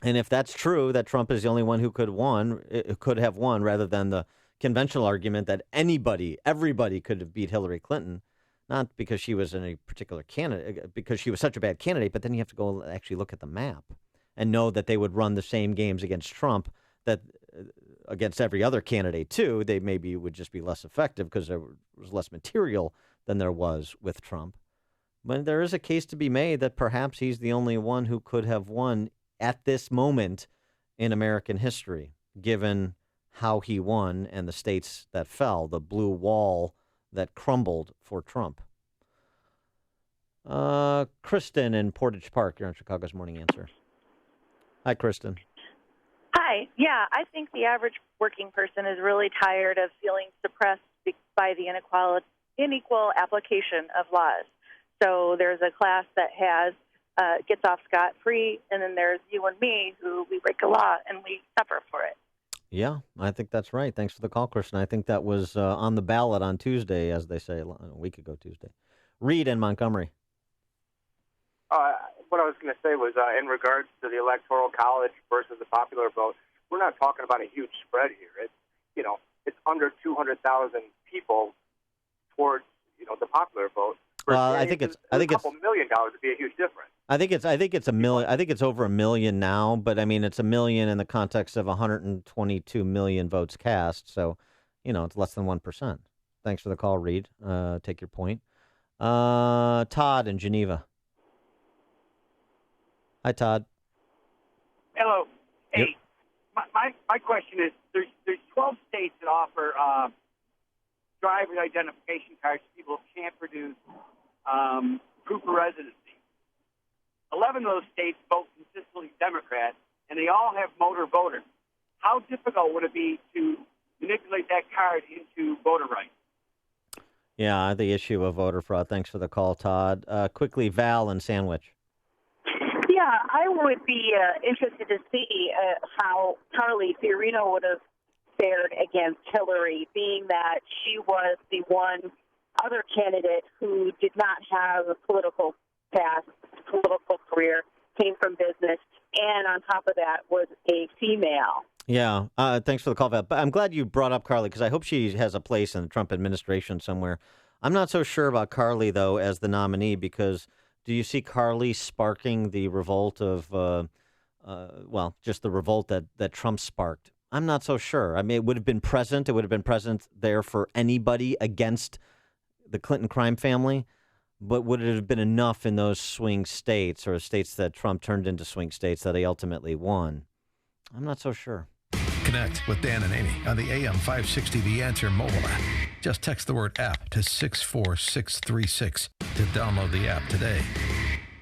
And if that's true, that Trump is the only one who could have won, rather than the conventional argument that everybody could have beat Hillary Clinton, not because she was in a particular candidate, because she was such a bad candidate, but then you have to go actually look at the map and know that they would run the same games against Trump that against every other candidate too. They maybe would just be less effective because there was less material than there was with Trump. But there is a case to be made that perhaps he's the only one who could have won at this moment in American history, given how he won and the states that fell, the blue wall that crumbled for Trump. Kristen in Portage Park, you're on Chicago's Morning Answer. Hi, Kristen. Hi. Yeah, I think the average working person is really tired of feeling suppressed by the unequal application of laws. So there's a class that gets off scot-free, and then there's you and me who we break a law and we suffer for it. Yeah, I think that's right. Thanks for the call, Kristen. I think that was on the ballot on Tuesday, as they say, a week ago Tuesday. Reed in Montgomery. What I was going to say was in regards to the Electoral College versus the popular vote, we're not talking about a huge spread here. It's under 200,000 people towards the popular vote. Well, I think it's $2 million would be a huge difference. I think it's a million. I think it's over 1 million now, but I mean it's 1 million in the context of 122 million votes cast. So, it's less than 1%. Thanks for the call, Reed. Take your point. Todd in Geneva. Hi, Todd. Hello. Hey, Yep. my question is: there's 12 states that offer driver identification cards to people who can't produce proof of residency. 11 of those states vote consistently Democrat, and they all have motor voters. How difficult would it be to manipulate that card into voter rights? Yeah, the issue of voter fraud. Thanks for the call, Todd. Quickly, Val in Sandwich. Yeah, I would be interested to see how Carly Fiorina would have fared against Hillary, being that she was the one other candidate who did not have a political past, political career, came from business, and on top of that was a female. Yeah, thanks for the call, Val. But I'm glad you brought up Carly because I hope she has a place in the Trump administration somewhere. I'm not so sure about Carly, though, as the nominee because do you see Carly sparking the revolt of, just the revolt that Trump sparked? I'm not so sure. I mean, it would have been present. It would have been present there for anybody against the Clinton crime family. But would it have been enough in those swing states or states that Trump turned into swing states that he ultimately won? I'm not so sure. Connect with Dan and Amy on the AM 560 The Answer mobile app. Just text the word app to 64636 to download the app today.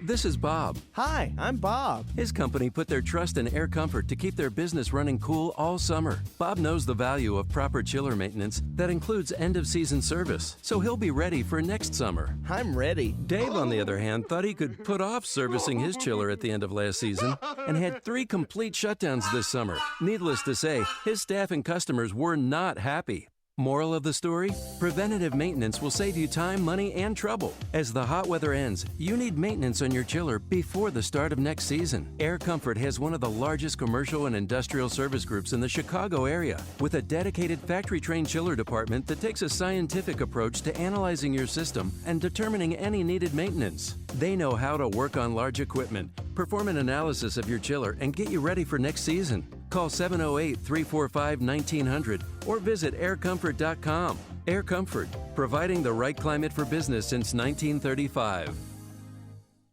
This is Bob. Hi, I'm Bob. His company put their trust in Air Comfort to keep their business running cool all summer. Bob knows the value of proper chiller maintenance that includes end-of-season service, so he'll be ready for next summer. I'm ready. Dave, on the other hand, thought he could put off servicing his chiller at the end of last season and had 3 complete shutdowns this summer. Needless to say, his staff and customers were not happy. Moral of the story? Preventative maintenance will save you time, money, and trouble. As the hot weather ends, you need maintenance on your chiller before the start of next season. Air Comfort has one of the largest commercial and industrial service groups in the Chicago area, with a dedicated factory-trained chiller department that takes a scientific approach to analyzing your system and determining any needed maintenance. They know how to work on large equipment, perform an analysis of your chiller, and get you ready for next season. Call 708-345-1900 or visit aircomfort.com. Air Comfort, providing the right climate for business since 1935.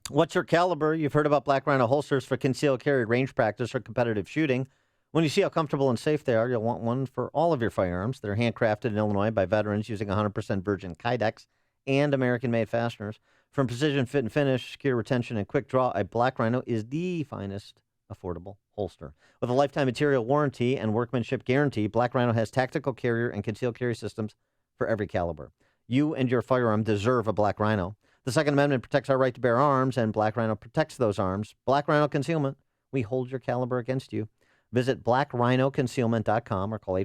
What's your caliber? You've heard about Black Rhino holsters for concealed carry, range practice, or competitive shooting. When you see how comfortable and safe they are, you'll want one for all of your firearms. They're handcrafted in Illinois by veterans using 100% virgin Kydex and American-made fasteners. From precision fit and finish, secure retention, and quick draw, a Black Rhino is the finest affordable holster. With a lifetime material warranty and workmanship guarantee, Black Rhino has tactical carrier and concealed carry systems for every caliber. You and your firearm deserve a Black Rhino. The Second Amendment protects our right to bear arms, and Black Rhino protects those arms. Black Rhino Concealment. We hold your caliber against you. Visit blackrhinoconcealment.com or call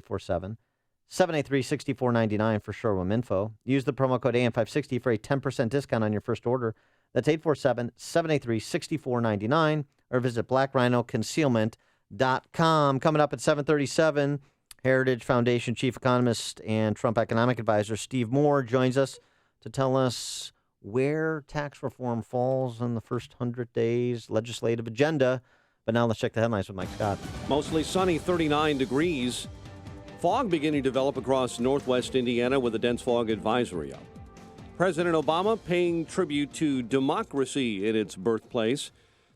847-783-6499 for showroom info. Use the promo code AM560 for a 10% discount on your first order. That's 847-783-6499 or visit blackrhinoconcealment.com. Coming up at 7:37, Heritage Foundation Chief Economist and Trump Economic Advisor Steve Moore joins us to tell us where tax reform falls in the first 100 days legislative agenda. But now let's check the headlines with Mike Scott. Mostly sunny, 39 degrees. Fog beginning to develop across northwest Indiana with a dense fog advisory up. President Obama paying tribute to democracy in its birthplace.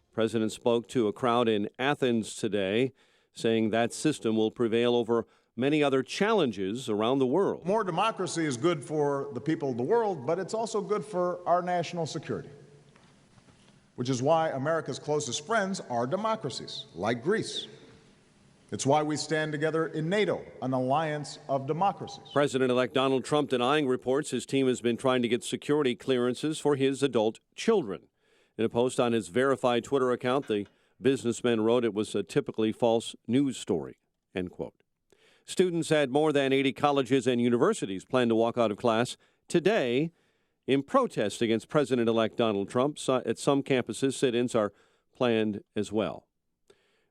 The president spoke to a crowd in Athens today, saying that system will prevail over many other challenges around the world. More democracy is good for the people of the world, but it's also good for our national security, which is why America's closest friends are democracies, like Greece. It's why we stand together in NATO, an alliance of democracies. President-elect Donald Trump denying reports his team has been trying to get security clearances for his adult children. In a post on his verified Twitter account, the businessman wrote it was a typically false news story, end quote. Students at more than 80 colleges and universities plan to walk out of class today in protest against President-elect Donald Trump. At some campuses, sit-ins are planned as well.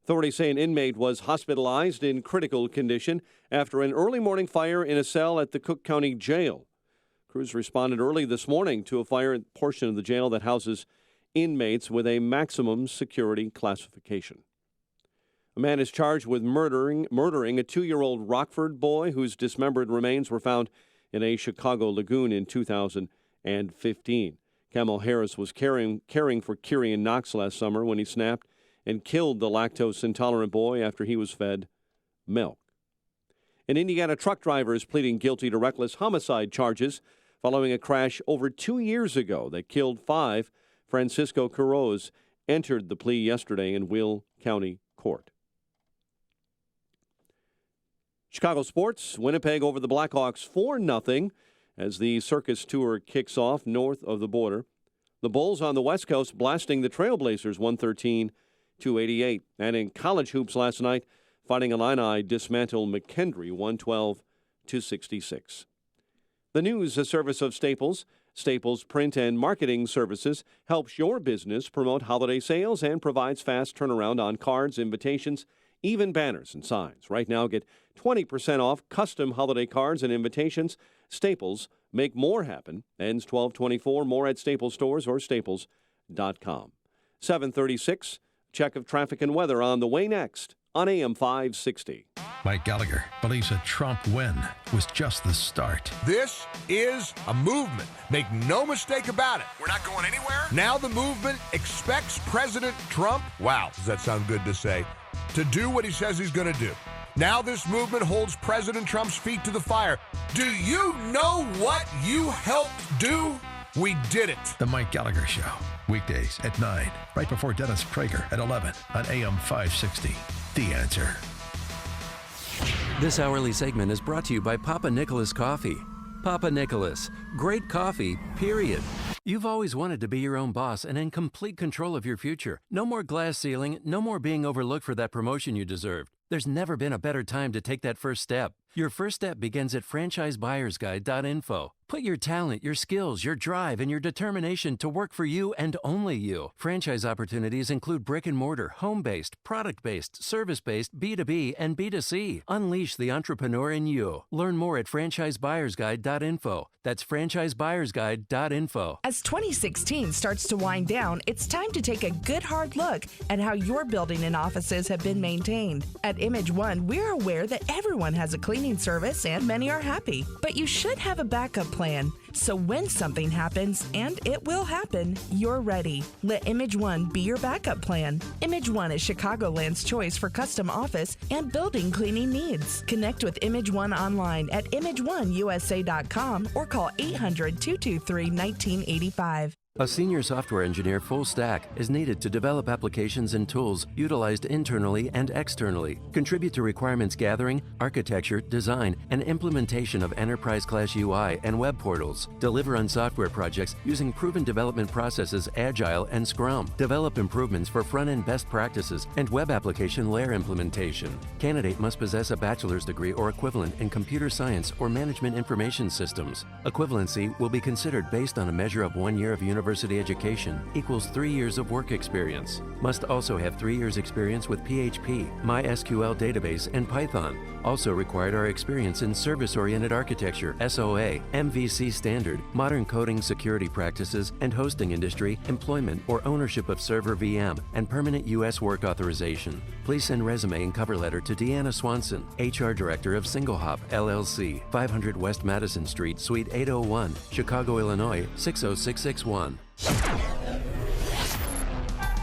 Authorities say an inmate was hospitalized in critical condition after an early morning fire in a cell at the Cook County Jail. Crews responded early this morning to a fire in a portion of the jail that houses inmates with a maximum security classification. A man is charged with murdering a 2-year-old Rockford boy whose dismembered remains were found in a Chicago lagoon in 2015. Camel Harris was caring for Kyrian Knox last summer when he snapped and killed the lactose-intolerant boy after he was fed milk. An Indiana truck driver is pleading guilty to reckless homicide charges following a crash over 2 years ago that killed 5. Francisco Carroz entered the plea yesterday in Will County Court. Chicago sports, Winnipeg over the Blackhawks 4-0 as the Circus Tour kicks off north of the border. The Bulls on the West Coast blasting the Trailblazers 113-88. And in college hoops last night, Fighting Illini dismantled McKendree 112-66. The news, a service of Staples. Staples Print and Marketing Services helps your business promote holiday sales and provides fast turnaround on cards, invitations, even banners and signs. Right now, get 20% off custom holiday cards and invitations. Staples, make more happen. Ends 12/24. More at Staples stores or staples.com. 7:36. Check of traffic and weather on the way next on AM 560. Mike Gallagher believes a Trump win was just the start. This is a movement. Make no mistake about it. We're not going anywhere. Now the movement expects President Trump, wow, does that sound good to say, to do what he says he's going to do. Now this movement holds President Trump's feet to the fire. Do you know what you helped do? We did it. The Mike Gallagher Show. Weekdays at 9, right before Dennis Prager at 11 on AM 560. The Answer. This hourly segment is brought to you by Papa Nicholas Coffee. Papa Nicholas, great coffee, period. You've always wanted to be your own boss and in complete control of your future. No more glass ceiling, no more being overlooked for that promotion you deserved. There's never been a better time to take that first step. Your first step begins at franchisebuyersguide.info. Put your talent, your skills, your drive, and your determination to work for you and only you. Franchise opportunities include brick and mortar, home-based, product-based, service-based, B2B, and B2C. Unleash the entrepreneur in you. Learn more at franchisebuyersguide.info. That's franchisebuyersguide.info. As 2016 starts to wind down, it's time to take a good hard look at how your building and offices have been maintained. At Image One, we're aware that everyone has a cleaning service and many are happy, but you should have a backup plan. So when something happens, and it will happen, you're ready. Let Image One be your backup plan. Image One is Chicagoland's choice for custom office and building cleaning needs. Connect with Image One online at imageoneusa.com or call 800-223-1985. A senior software engineer full stack is needed to develop applications and tools utilized internally and externally, contribute to requirements gathering, architecture, design, and implementation of enterprise-class UI and web portals, deliver on software projects using proven development processes Agile and Scrum, develop improvements for front-end best practices and web application layer implementation. Candidate must possess a bachelor's degree or equivalent in computer science or management information systems. Equivalency will be considered based on a measure of 1 year of university education equals 3 years of work experience. Must also have 3 years experience with PHP, MySQL database, and Python. Also required are experience in service-oriented architecture, SOA, MVC standard, modern coding security practices, and hosting industry, employment or ownership of server VM, and permanent U.S. work authorization. Please send resume and cover letter to Deanna Swanson, HR Director of Singlehop, LLC, 500 West Madison Street, Suite 801, Chicago, Illinois, 60661.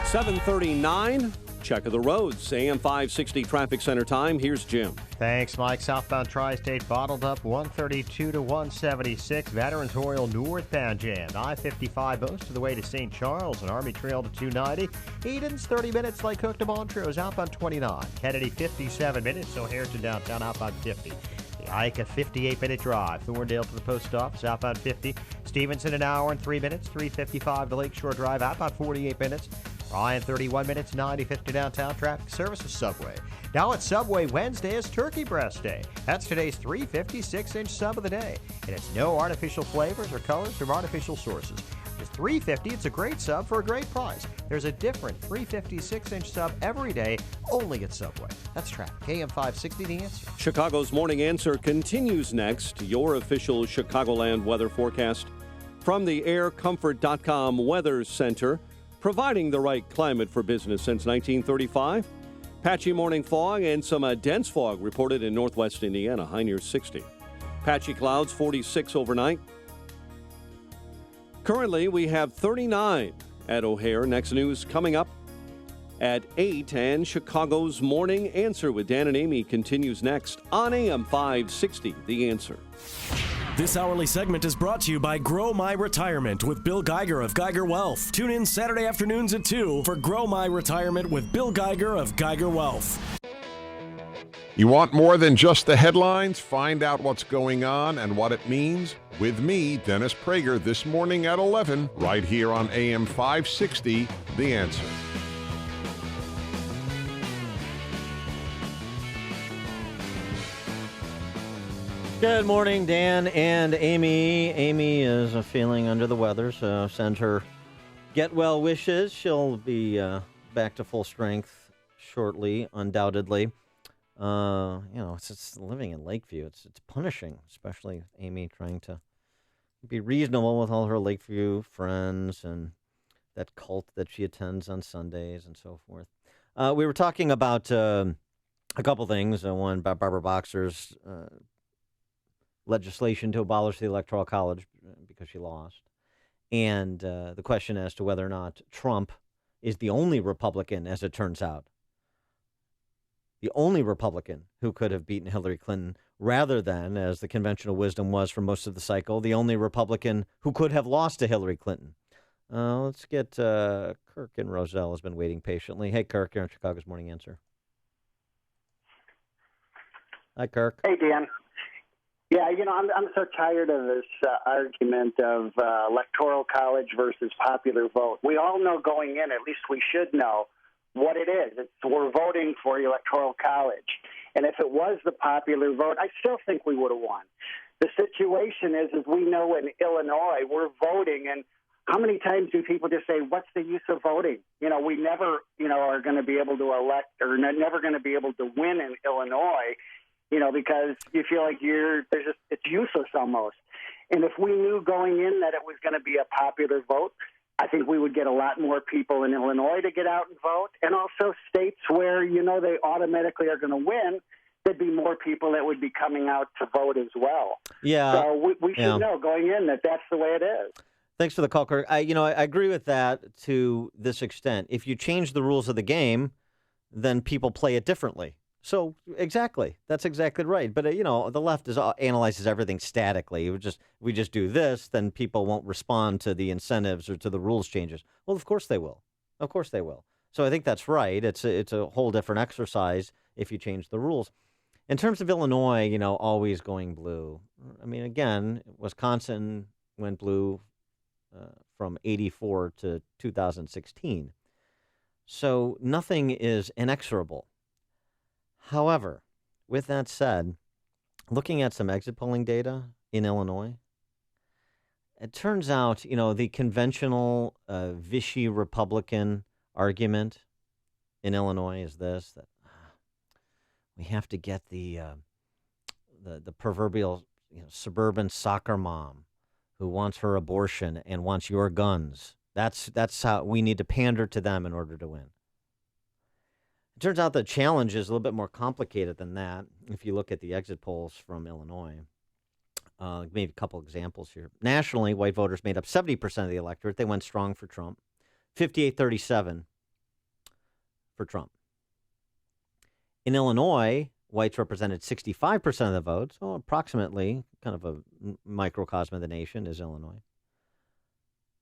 7:39. Check of the roads. AM 560 traffic center time. Here's Jim. Thanks, Mike. Southbound Tri-State bottled up 132 to 176. Veterans Oriole northbound jammed. I-55 most of the way to St. Charles and Army Trail to 290. Eden's 30 minutes. Lake Hook to Montrose outbound 29. Kennedy 57 minutes. O'Hare to downtown outbound 50. The Ike a 58-minute drive. Thorndale to the post office outbound 50. Stevenson an hour and 3 minutes. 3:55 to Lakeshore Drive outbound 48 minutes. Ryan, 31 minutes, 90-50 downtown traffic service of Subway. Now at Subway, Wednesday is Turkey Breast Day. That's today's 356-inch sub of the day. And it's no artificial flavors or colors from artificial sources. It's $3.50. It's a great sub for a great price. There's a different 356-inch sub every day, only at Subway. That's traffic. AM 560, The Answer. Chicago's Morning Answer continues next. Your official Chicagoland weather forecast from the aircomfort.com Weather Center, providing the right climate for business since 1935. Patchy morning fog and some dense fog reported in northwest Indiana, high near 60. Patchy clouds, 46 overnight. Currently, we have 39 at O'Hare. Next news coming up at 8, and Chicago's Morning Answer with Dan and Amy continues next on AM 560, The Answer. This hourly segment is brought to you by Grow My Retirement with Bill Geiger of Geiger Wealth. Tune in Saturday afternoons at 2 for Grow My Retirement with Bill Geiger of Geiger Wealth. You want more than just the headlines? Find out what's going on and what it means with me, Dennis Prager, this morning at 11, right here on AM 560, The Answer. Good morning, Dan and Amy. Amy is feeling under the weather, so send her get well wishes. She'll be back to full strength shortly, undoubtedly. It's living in Lakeview. It's punishing, especially Amy trying to be reasonable with all her Lakeview friends and that cult that she attends on Sundays and so forth. We were talking about a couple things. One about Barbara Boxer's legislation to abolish the Electoral College because she lost. And the question as to whether or not Trump is the only Republican, as it turns out, the only Republican who could have beaten Hillary Clinton, rather than, as the conventional wisdom was for most of the cycle, the only Republican who could have lost to Hillary Clinton. Let's get Kirk in Roselle has been waiting patiently. Hey, Kirk, you're on Chicago's Morning Answer. Hi, Kirk. Hey, Dan. Yeah, I'm so tired of this argument of electoral college versus popular vote. We all know going in, at least we should know, what it is. We're voting for electoral college. And if it was the popular vote, I still think we would have won. The situation is we know in Illinois, we're voting, and how many times do people just say, what's the use of voting? We never, are going to be able to elect or never going to be able to win in Illinois, because you feel like it's useless almost. And if we knew going in that it was going to be a popular vote, I think we would get a lot more people in Illinois to get out and vote. And also states where, they automatically are going to win, there'd be more people that would be coming out to vote as well. Yeah. So we should know going in that that's the way it is. Thanks for the call, Kirk. I agree with that to this extent. If you change the rules of the game, then people play it differently. So exactly, that's exactly right. But the left analyzes everything statically. We just do this, then people won't respond to the incentives or to the rules changes. Well, of course they will. Of course they will. So I think that's right. It's a whole different exercise if you change the rules. In terms of Illinois, always going blue. I mean, again, Wisconsin went blue from 84 to 2016. So nothing is inexorable. However, with that said, looking at some exit polling data in Illinois, it turns out, the conventional Vichy Republican argument in Illinois is this, that we have to get the proverbial suburban soccer mom who wants her abortion and wants your guns. That's how we need to pander to them in order to win. It turns out the challenge is a little bit more complicated than that. If you look at the exit polls from Illinois, maybe a couple examples here. Nationally, white voters made up 70% of the electorate. They went strong for Trump. 58-37 for Trump. In Illinois, whites represented 65% of the vote, so approximately kind of a microcosm of the nation is Illinois.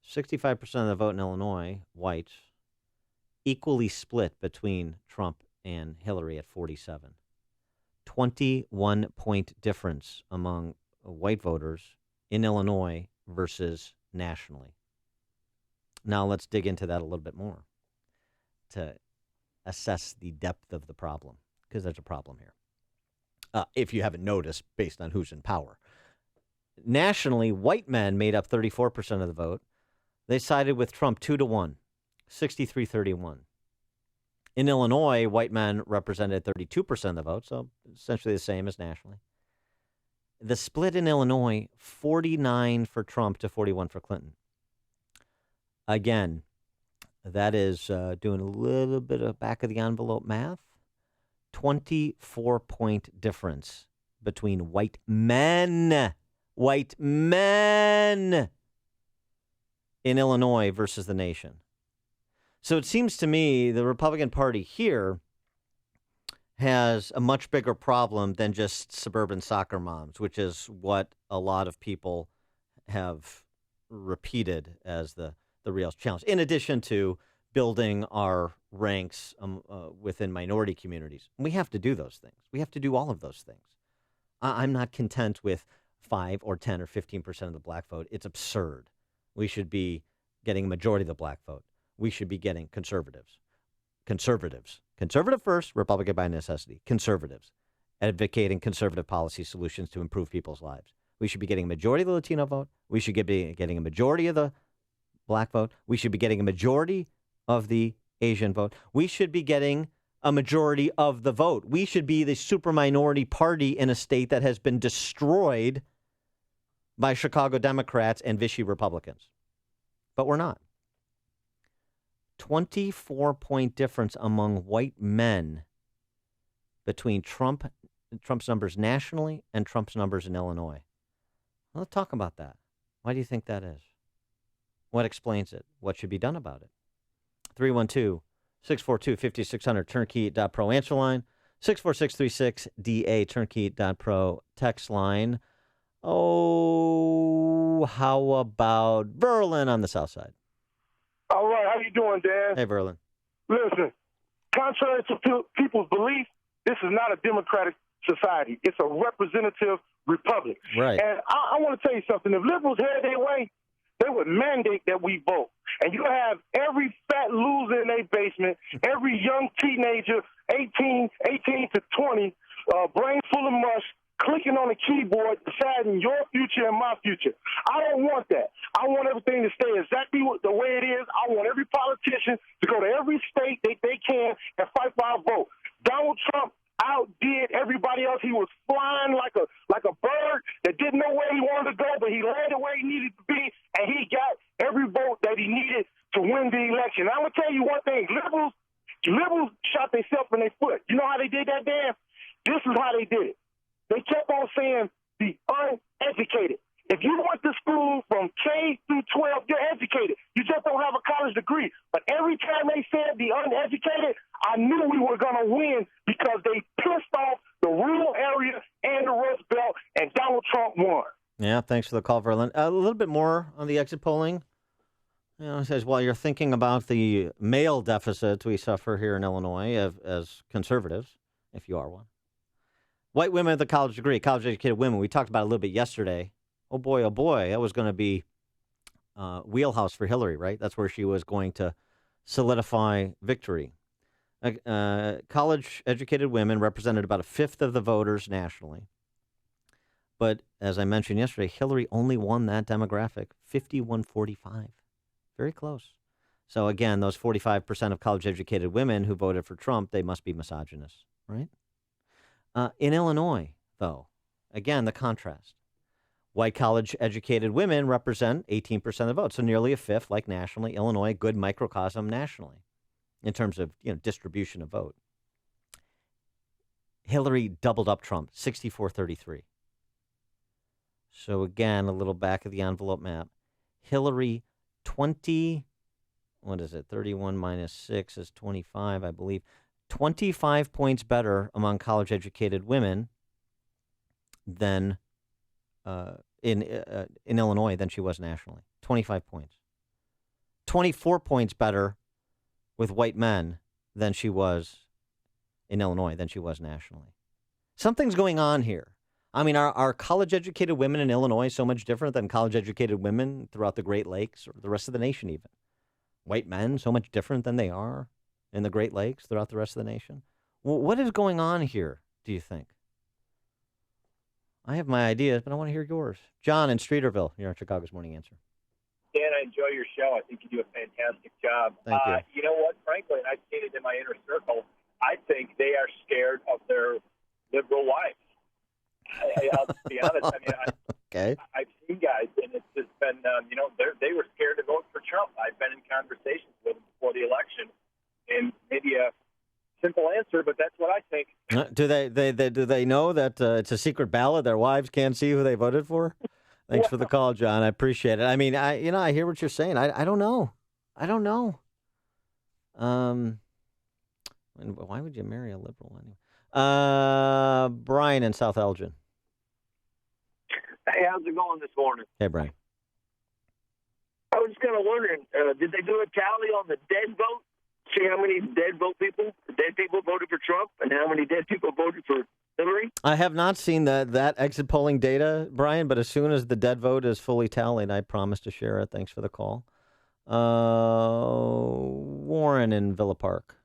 65% of the vote in Illinois, whites, equally split between Trump and Hillary at 47. 21-point difference among white voters in Illinois versus nationally. Now let's dig into that a little bit more. to assess the depth of the problem, because there's a problem here. If you haven't noticed, based on who's in power. Nationally, white men made up 34% of the vote. They sided with Trump 2-1, 63-31. In Illinois, white men represented 32% of the vote, so essentially the same as nationally. The split in Illinois, 49 for Trump to 41 for Clinton. Again, that is doing a little bit of back-of-the-envelope math. 24-point difference between white men in Illinois versus the nation. So it seems to me the Republican Party here has a much bigger problem than just suburban soccer moms, which is what a lot of people have repeated as the real challenge, in addition to building our ranks within minority communities. We have to do those things. We have to do all of those things. I'm not content with 5 or 10 or 15% of the black vote. It's absurd. We should be getting a majority of the black vote. We should be getting conservative first, Republican by necessity, conservatives, advocating conservative policy solutions to improve people's lives. We should be getting a majority of the Latino vote. We should be getting a majority of the black vote. We should be getting a majority of the Asian vote. We should be getting a majority of the vote. We should be the super minority party in a state that has been destroyed by Chicago Democrats and Vichy Republicans. But we're not. 24-point difference among white men between Trump's numbers nationally and Trump's numbers in Illinois. Well, let's talk about that. Why do you think that is? What explains it? What should be done about it? 312-642-5600, turnkey.pro answer line, 64636DA, turnkey.pro text line. Oh, how about Verlin on the south side? All right, how you doing, Dan? Hey, Verlin. Listen, contrary to people's belief, this is not a democratic society. It's a representative republic. Right. And I want to tell you something. If liberals had their way, they would mandate that we vote. And you have every fat loser in their basement, every young teenager, 18 to 20, brain full of mush, clicking on the keyboard, deciding your future and my future. I don't want that. I want everything to stay exactly the way it is. I want every politician to go to every state they can and fight for our vote. Donald Trump outdid everybody else. He was flying like a bird that didn't know where he wanted to go, but he landed where he needed to be, and he got every vote that he needed to win the election. I'm going to tell you one thing. Liberals shot themselves in their foot. You know how they did that, Dan? This is how they did it. They kept on saying the uneducated. If you went to school from K through 12, you're educated. You just don't have a college degree. But every time they said the uneducated, I knew we were going to win because they pissed off the rural area and the Rust Belt, and Donald Trump won. Yeah, thanks for the call, Verlin. A little bit more on the exit polling. You know, it says, while you're thinking about the male deficits we suffer here in Illinois as conservatives, if you are one. White women with a college degree, college-educated women. We talked about it a little bit yesterday. Oh, boy, that was going to be wheelhouse for Hillary, right? That's where she was going to solidify victory. College-educated women represented about a fifth of the voters nationally. But as I mentioned yesterday, Hillary only won that demographic, 51-45. Very close. So, again, those 45% of college-educated women who voted for Trump, they must be misogynists, right? In Illinois, though, again, the contrast. White college-educated women represent 18% of the vote, so nearly a fifth, like nationally. Illinois, good microcosm nationally in terms of distribution of vote. Hillary doubled up Trump, 64-33. So again, a little back of the envelope map. Hillary 31 minus 6 is 25, I believe. 25 points better among college-educated women than in Illinois than she was nationally. 25 points. 24 points better with white men than she was in Illinois than she was nationally. Something's going on here. I mean, are college-educated women in Illinois so much different than college-educated women throughout the Great Lakes or the rest of the nation even? White men so much different than they are in the Great Lakes throughout the rest of the nation? Well, what is going on here, do you think? I have my ideas, but I want to hear yours. John in Streeterville, you're on Chicago's Morning Answer. Dan, I enjoy your show. I think you do a fantastic job. Thank you. You know what? Frankly, and I've seen it in my inner circle, I think they are scared of their liberal wives. I'll be honest. I mean, I've seen guys, and it's just been, they were scared to vote for Trump. I've been in conversations with them before the election, and maybe a simple answer, but that's what I think. Do they know that it's a secret ballot? Their wives can't see who they voted for? Thanks for the call, John. I appreciate it. I mean, I hear what you're saying. I don't know. Why would you marry a liberal anyway? Brian in South Elgin. Hey, how's it going this morning? Hey, Brian. I was kind of wondering, did they do a tally on the dead vote? See how many dead people voted for Trump and how many dead people voted for Hillary? I have not seen that exit polling data, Brian, but as soon as the dead vote is fully tallied, I promise to share it. Thanks for the call. Warren in Villa Park.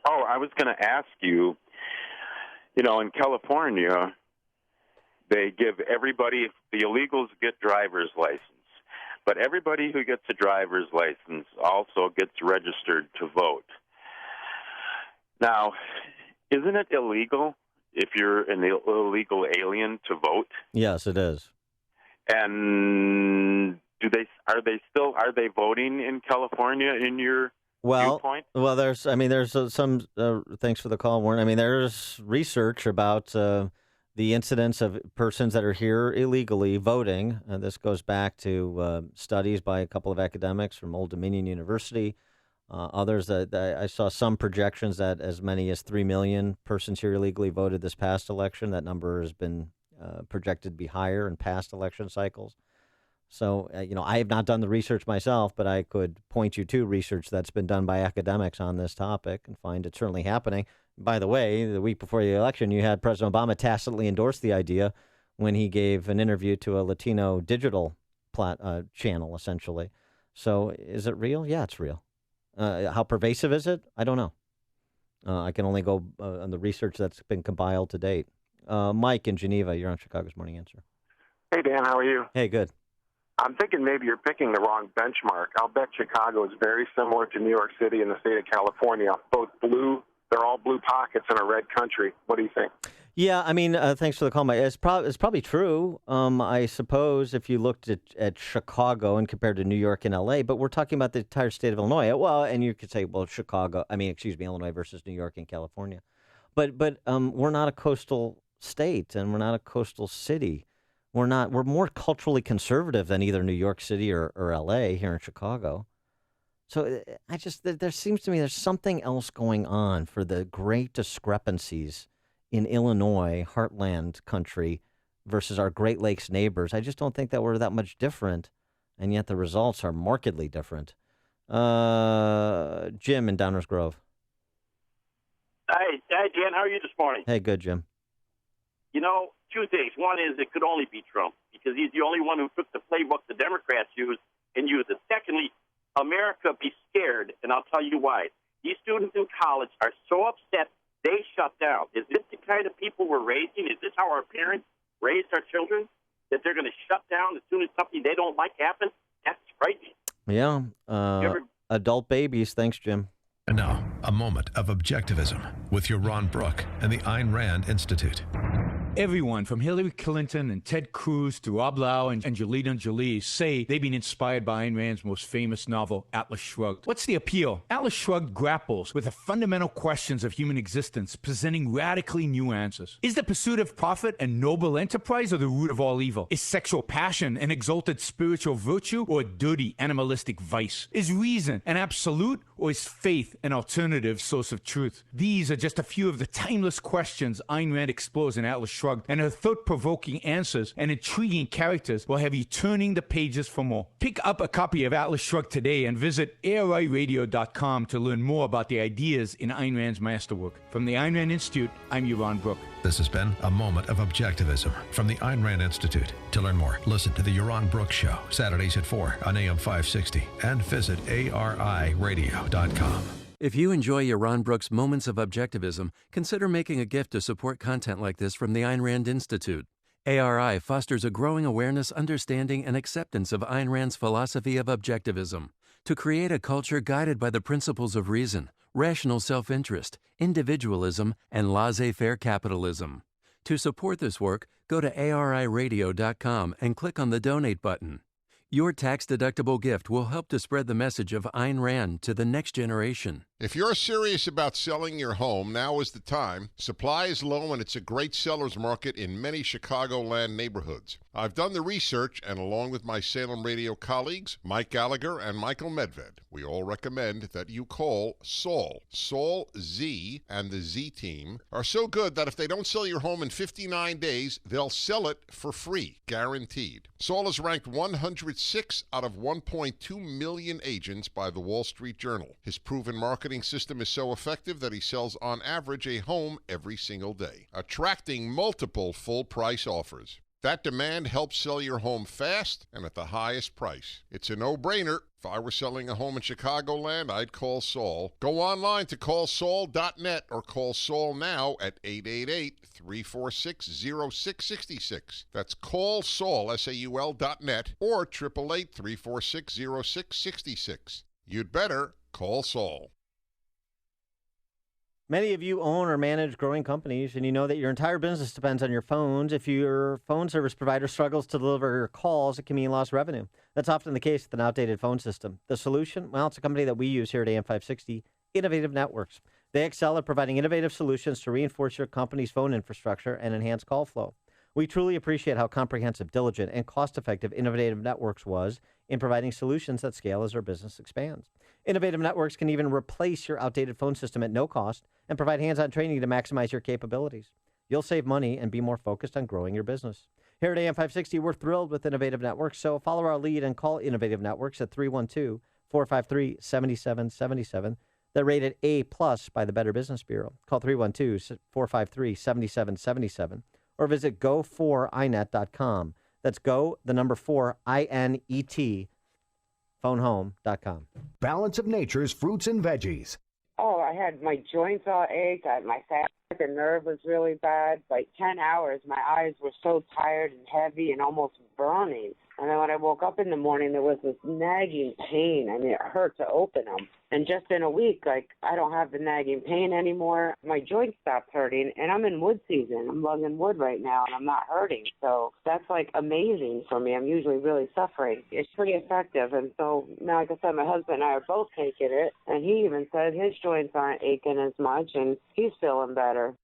Oh, I was going to ask you, in California, they give everybody, the illegals get driver's license, but everybody who gets a driver's license also gets registered to vote. Now, isn't it illegal if you're an illegal alien to vote? Yes, it is. And are they voting in California in your viewpoint? Well, there's some. Thanks for the call, Warren. I mean, there's research about the incidence of persons that are here illegally voting. This goes back to studies by a couple of academics from Old Dominion University. Others that I saw some projections that as many as 3 million persons here illegally voted this past election. That number has been projected to be higher in past election cycles. So, I have not done the research myself, but I could point you to research that's been done by academics on this topic and find it certainly happening. By the way, the week before the election, you had President Obama tacitly endorse the idea when he gave an interview to a Latino digital channel, essentially. So is it real? Yeah, it's real. How pervasive is it? I don't know. I can only go on the research that's been compiled to date. Mike in Geneva, you're on Chicago's Morning Answer. Hey, Dan, how are you? Hey, good. I'm thinking maybe you're picking the wrong benchmark. I'll bet Chicago is very similar to New York City and the state of California. Both blue, they're all blue pockets in a red country. What do you think? Yeah, I mean, thanks for the call, Mike. It's probably true. I suppose if you looked at Chicago and compared to New York and L.A., but we're talking about the entire state of Illinois. Well, and you could say, well, Illinois versus New York and California. But we're not a coastal state and we're not a coastal city. We're more culturally conservative than either New York City or L.A. here in Chicago. So there seems to me there's something else going on for the great discrepancies in Illinois, heartland country, versus our Great Lakes neighbors. I just don't think that we're that much different, and yet the results are markedly different. Jim in Downers Grove. Hi, Dan. How are you this morning? Hey, good, Jim. Two things. One is it could only be Trump because he's the only one who took the playbook the Democrats used and used it. Secondly, America be scared, and I'll tell you why. These students in college are so upset they shut down. Is this the kind of people we're raising? Is this how our parents raised our children? That they're going to shut down as soon as something they don't like happens? That's frightening. Yeah. Adult babies. Thanks, Jim. And now, a moment of objectivism with your Ron Brook and the Ayn Rand Institute. Everyone from Hillary Clinton and Ted Cruz to Rob Lau and Angelina Jolie say they've been inspired by Ayn Rand's most famous novel, Atlas Shrugged. What's the appeal? Atlas Shrugged grapples with the fundamental questions of human existence, presenting radically new answers. Is the pursuit of profit and noble enterprise or the root of all evil? Is sexual passion an exalted spiritual virtue or a dirty animalistic vice? Is reason an absolute or is faith an alternative source of truth? These are just a few of the timeless questions Ayn Rand explores in Atlas Shrugged, and her thought-provoking answers and intriguing characters will have you turning the pages for more. Pick up a copy of Atlas Shrugged today and visit ARIradio.com to learn more about the ideas in Ayn Rand's masterwork. From the Ayn Rand Institute, I'm Ron Brook. This has been a moment of objectivism from the Ayn Rand Institute. To learn more, listen to the Yaron Brooks Show, Saturdays at 4 on AM 560, and visit ARIradio.com. If you enjoy Yaron Brooks' Moments of Objectivism, consider making a gift to support content like this from the Ayn Rand Institute. ARI fosters a growing awareness, understanding, and acceptance of Ayn Rand's philosophy of objectivism to create a culture guided by the principles of reason, rational self-interest, individualism, and laissez-faire capitalism. To support this work, go to ariradio.com and click on the donate button. Your tax-deductible gift will help to spread the message of Ayn Rand to the next generation. If you're serious about selling your home, now is the time. Supply is low and it's a great seller's market in many Chicagoland neighborhoods. I've done the research, and along with my Salem Radio colleagues, Mike Gallagher and Michael Medved, we all recommend that you call Saul. Saul Z and the Z team are so good that if they don't sell your home in 59 days, they'll sell it for free, guaranteed. Saul is ranked 106 out of 1.2 million agents by the Wall Street Journal. His proven marketing system is so effective that he sells on average a home every single day, attracting multiple full-price offers. That demand helps sell your home fast and at the highest price. It's a no-brainer. If I were selling a home in Chicagoland, I'd call Saul. Go online to callsaul.net or call Saul now at 888-346-0666. That's callsaul, SAUL.net, or 888-346-0666. You'd better call Saul. Many of you own or manage growing companies, and you know that your entire business depends on your phones. If your phone service provider struggles to deliver your calls, it can mean lost revenue. That's often the case with an outdated phone system. The solution? Well, it's a company that we use here at AM 560, Innovative Networks. They excel at providing innovative solutions to reinforce your company's phone infrastructure and enhance call flow. We truly appreciate how comprehensive, diligent, and cost-effective Innovative Networks was in providing solutions that scale as our business expands. Innovative Networks can even replace your outdated phone system at no cost and provide hands-on training to maximize your capabilities. You'll save money and be more focused on growing your business. Here at AM 560, we're thrilled with Innovative Networks, so follow our lead and call Innovative Networks at 312-453-7777. They're rated A+ by the Better Business Bureau. Call 312-453-7777 or visit go4inet.com. That's go, the number 4, I-N-E-T, phonehome.com. Balance of Nature's fruits and veggies. Oh, I had my joints all ached. My sciatic nerve was really bad. Like 10 hours, my eyes were so tired and heavy and almost burning. And then when I woke up in the morning, there was this nagging pain. I mean, it hurt to open them. And just in a week, like, I don't have the nagging pain anymore. My joints stopped hurting, and I'm in wood season. I'm lugging wood right now, and I'm not hurting. So that's, like, amazing for me. I'm usually really suffering. It's pretty effective. And so now, like I said, my husband and I are both taking it, and he even said his joints aren't aching as much, and he's feeling better.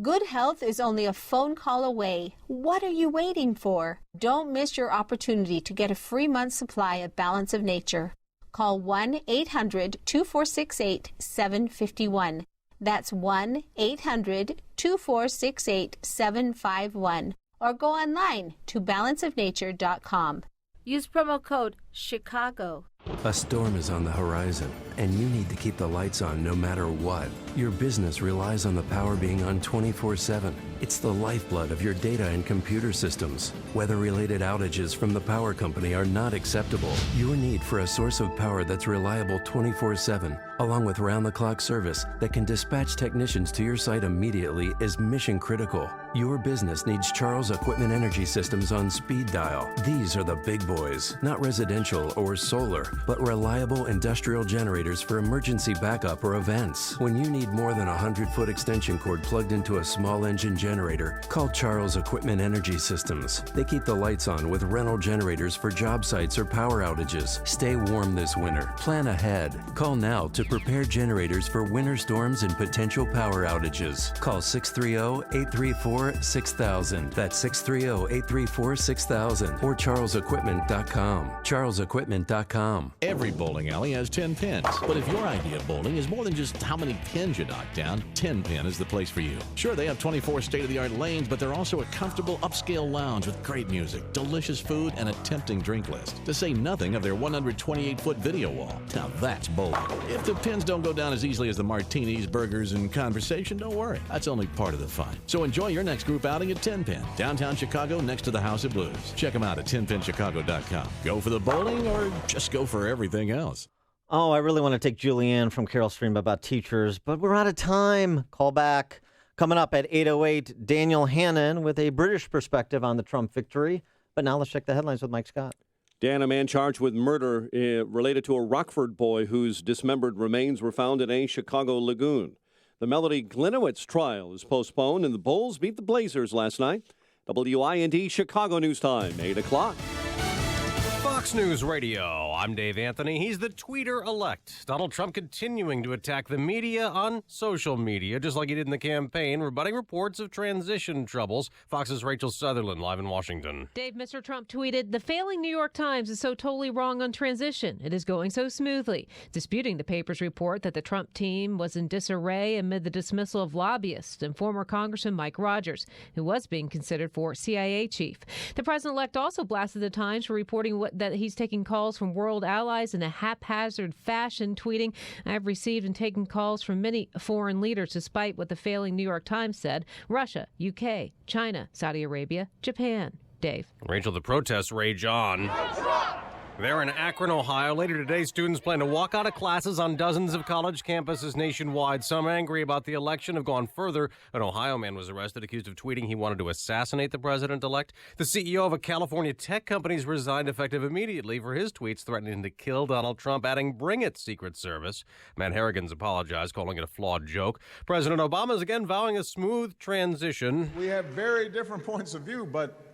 Good health is only a phone call away. What are you waiting for? Don't miss your opportunity to get a free month's supply of Balance of Nature. Call 1-800-2468-751. That's 1-800-2468-751. Or go online to balanceofnature.com. Use promo code CHICAGO. A storm is on the horizon, and you need to keep the lights on no matter what. Your business relies on the power being on 24/7. It's the lifeblood of your data and computer systems. Weather-related outages from the power company are not acceptable. Your need for a source of power that's reliable 24/7, along with round-the-clock service that can dispatch technicians to your site immediately, is mission critical. Your business needs Charles Equipment Energy Systems on speed dial. These are the big boys, not residential or solar, but reliable industrial generators for emergency backup or events. When you need more than a 100-foot extension cord plugged into a small engine generator, call Charles Equipment Energy Systems. They keep the lights on with rental generators for job sites or power outages. Stay warm this winter. Plan ahead. Call now to prepare generators for winter storms and potential power outages. Call 630-834-6000. That's 630-834-6000 or charlesequipment.com. charlesequipment.com. Every bowling alley has 10 pins. But if your idea of bowling is more than just how many pins you knock down, 10 Pin is the place for you. Sure, they have 24 state-of-the-art lanes, but they're also a comfortable upscale lounge with great music, delicious food, and a tempting drink list. To say nothing of their 128-foot video wall. Now that's bowling. If the pins don't go down as easily as the martinis, burgers, and conversation, don't worry. That's only part of the fun. So enjoy your next group outing at 10 Pin, downtown Chicago next to the House of Blues. Check them out at 10pinchicago.com. Go for the bowling or just go for everything else. Oh, I really want to take Julianne from Carol Stream about teachers, but we're out of time. Call back. Coming up at 8:08, Daniel Hannan with a British perspective on the Trump victory. But now let's check the headlines with Mike Scott. Dan, a man charged with murder related to a Rockford boy whose dismembered remains were found in a Chicago lagoon. The Melody Glinowitz trial is postponed, and the Bulls beat the Blazers last night. WIND Chicago News Time, 8 o'clock. Fox News Radio, I'm Dave Anthony. He's the tweeter-elect. Donald Trump continuing to attack the media on social media, just like he did in the campaign, rebutting reports of transition troubles. Fox's Rachel Sutherland, live in Washington. Dave, Mr. Trump tweeted, "The failing New York Times is so totally wrong on transition. It is going so smoothly," disputing the paper's report that the Trump team was in disarray amid the dismissal of lobbyist and former Congressman Mike Rogers, who was being considered for CIA chief. The president-elect also blasted the Times for reporting that he's taking calls from world allies in a haphazard fashion, tweeting, "I've received and taken calls from many foreign leaders despite what the failing New York Times said. Russia, UK, China, Saudi Arabia, Japan." Dave. Rachel, the protests rage on. There in Akron, Ohio. Later today, students plan to walk out of classes on dozens of college campuses nationwide. Some angry about the election have gone further. An Ohio man was arrested, accused of tweeting he wanted to assassinate the president-elect. The CEO of a California tech company has resigned effective immediately for his tweets threatening to kill Donald Trump, adding, "Bring it, Secret Service." Matt Harrigan's apologized, calling it a flawed joke. President Obama is again vowing a smooth transition. We have very different points of view, but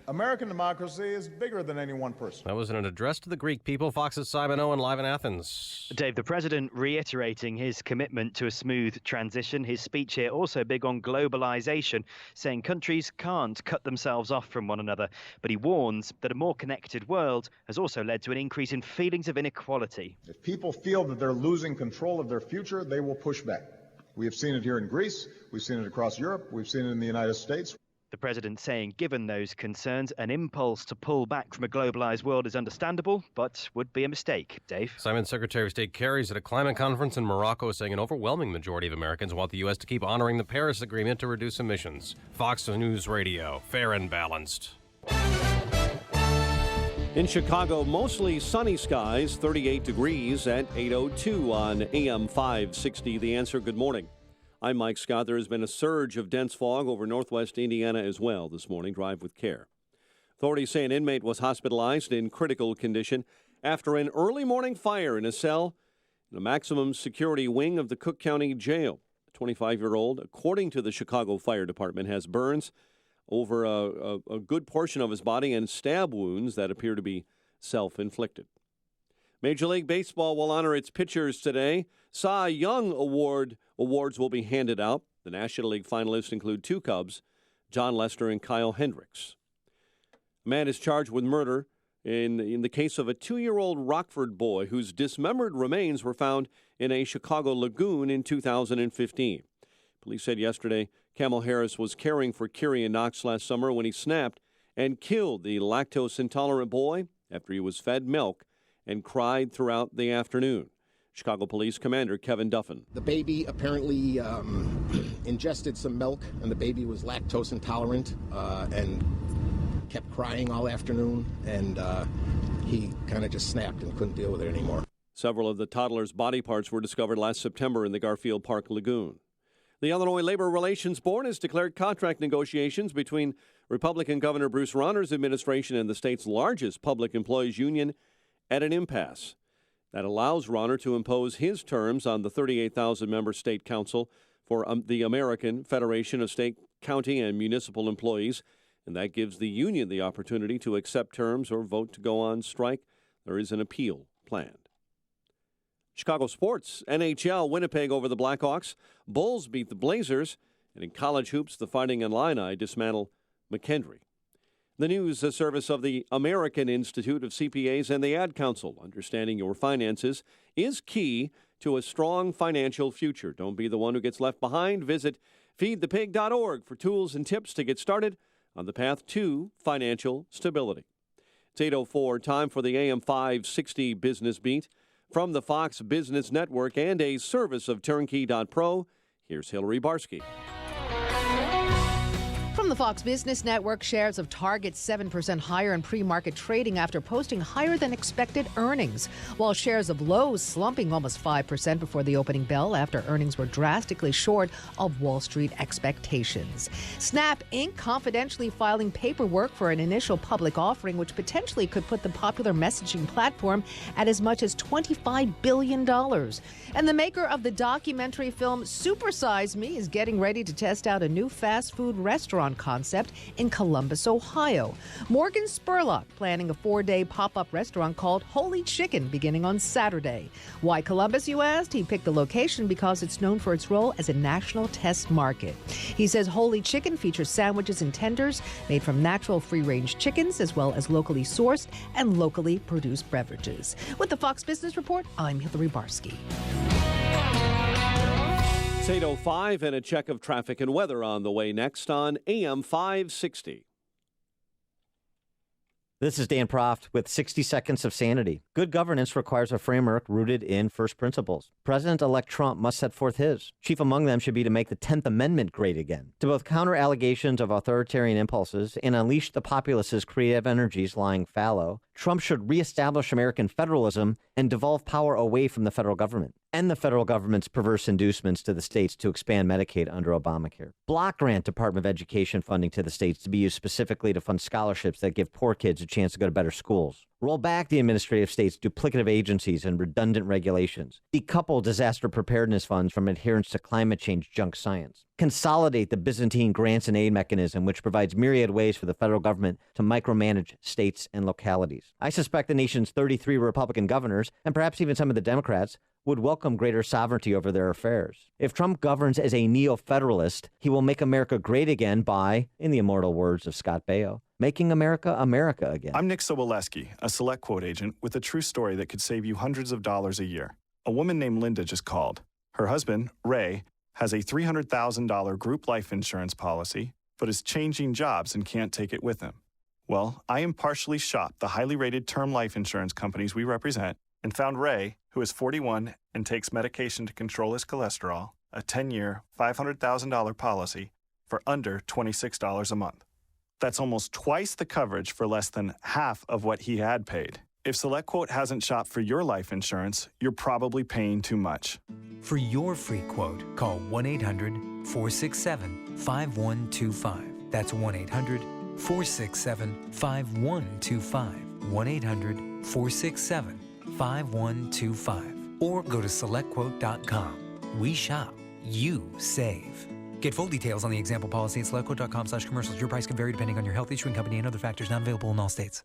American democracy is bigger than any one person. That was in an address to the Greek people. Fox's Simon Owen, live in Athens. Dave, the president reiterating his commitment to a smooth transition. His speech here also big on globalization, saying countries can't cut themselves off from one another. But he warns that a more connected world has also led to an increase in feelings of inequality. If people feel that they're losing control of their future, they will push back. We have seen it here in Greece. We've seen it across Europe. We've seen it in the United States. The president saying, given those concerns, an impulse to pull back from a globalized world is understandable, but would be a mistake. Dave? Simon, Secretary of State Kerry's at a climate conference in Morocco saying an overwhelming majority of Americans want the U.S. to keep honoring the Paris Agreement to reduce emissions. Fox News Radio, fair and balanced. In Chicago, mostly sunny skies, 38 degrees at 8:02 on AM 560. The Answer, good morning. I'm Mike Scott. There has been a surge of dense fog over northwest Indiana as well this morning. Drive with care. Authorities say an inmate was hospitalized in critical condition after an early morning fire in a cell in a maximum security wing of the Cook County Jail. A 25-year-old, according to the Chicago Fire Department, has burns over a good portion of his body and stab wounds that appear to be self-inflicted. Major League Baseball will honor its pitchers today. Cy Young awards will be handed out. The National League finalists include two Cubs, John Lester and Kyle Hendricks. A man is charged with murder in the case of a 2-year-old Rockford boy whose dismembered remains were found in a Chicago lagoon in 2015. Police said yesterday Camel Harris was caring for Kyrian Knox last summer when he snapped and killed the lactose-intolerant boy after he was fed milk and cried throughout the afternoon. Chicago Police Commander Kevin Duffin. The baby apparently ingested some milk, and the baby was lactose intolerant and kept crying all afternoon, and he kind of just snapped and couldn't deal with it anymore. Several of the toddler's body parts were discovered last September in the Garfield Park Lagoon. The Illinois Labor Relations Board has declared contract negotiations between Republican Governor Bruce Rauner's administration and the state's largest public employees union at an impasse. That allows Rauner to impose his terms on the 38,000-member state council for the American Federation of State, County, and Municipal Employees, and that gives the union the opportunity to accept terms or vote to go on strike. There is an appeal planned. Chicago sports, NHL, Winnipeg over the Blackhawks. Bulls beat the Blazers, and in college hoops, the Fighting Illini dismantle McKendree. The news service of the American Institute of CPAs and the Ad Council. Understanding your finances is key to a strong financial future. Don't be the one who gets left behind. Visit feedthepig.org for tools and tips to get started on the path to financial stability. It's 8:04, time for the AM 560 Business Beat. From the Fox Business Network and a service of Turnkey.pro, here's Hillary Barsky. From the Fox Business Network, shares of Target 7% higher in pre-market trading after posting higher than expected earnings, while shares of Lowe's slumping almost 5% before the opening bell after earnings were drastically short of Wall Street expectations. Snap Inc. confidentially filing paperwork for an initial public offering, which potentially could put the popular messaging platform at as much as $25 billion. And the maker of the documentary film Super Size Me is getting ready to test out a new fast food restaurant concept in Columbus, Ohio. Morgan Spurlock planning a 4-day pop-up restaurant called Holy Chicken beginning on Saturday. Why Columbus, you asked? He picked the location because it's known for its role as a national test market. He says Holy Chicken features sandwiches and tenders made from natural free-range chickens as well as locally sourced and locally produced beverages. With the Fox Business Report, I'm Hillary Barsky. It's 8:05 and a check of traffic and weather on the way next on AM 560. This is Dan Proft with 60 Seconds of Sanity. Good governance requires a framework rooted in first principles. President-elect Trump must set forth his. Chief among them should be to make the 10th Amendment great again, to both counter allegations of authoritarian impulses and unleash the populace's creative energies lying fallow. Trump should reestablish American federalism and devolve power away from the federal government, and the federal government's perverse inducements to the states to expand Medicaid under Obamacare. Block grant Department of Education funding to the states to be used specifically to fund scholarships that give poor kids a chance to go to better schools. Roll back the administrative states' duplicative agencies and redundant regulations. Decouple disaster preparedness funds from adherence to climate change junk science. Consolidate the Byzantine grants and aid mechanism, which provides myriad ways for the federal government to micromanage states and localities. I suspect the nation's 33 Republican governors, and perhaps even some of the Democrats, would welcome greater sovereignty over their affairs. If Trump governs as a neo-federalist, he will make America great again by, in the immortal words of Scott Baio, making America America again. I'm Nick Soboleski, a Select Quote agent with a true story that could save you hundreds of dollars a year. A woman named Linda just called. Her husband, Ray, has a $300,000 group life insurance policy, but is changing jobs and can't take it with him. Well, I impartially shopped the highly rated term life insurance companies we represent and found Ray, who is 41 and takes medication to control his cholesterol, a 10-year, $500,000 policy for under $26 a month. That's almost twice the coverage for less than half of what he had paid. If SelectQuote hasn't shopped for your life insurance, you're probably paying too much. For your free quote, call 1-800-467-5125. That's 1-800-467-5125. 1-800-467-5125. Or go to SelectQuote.com. We shop, you save. Get full details on the example policy at SelectQuote.com/commercials. Your price can vary depending on your health, issuing company, and other factors not available in all states.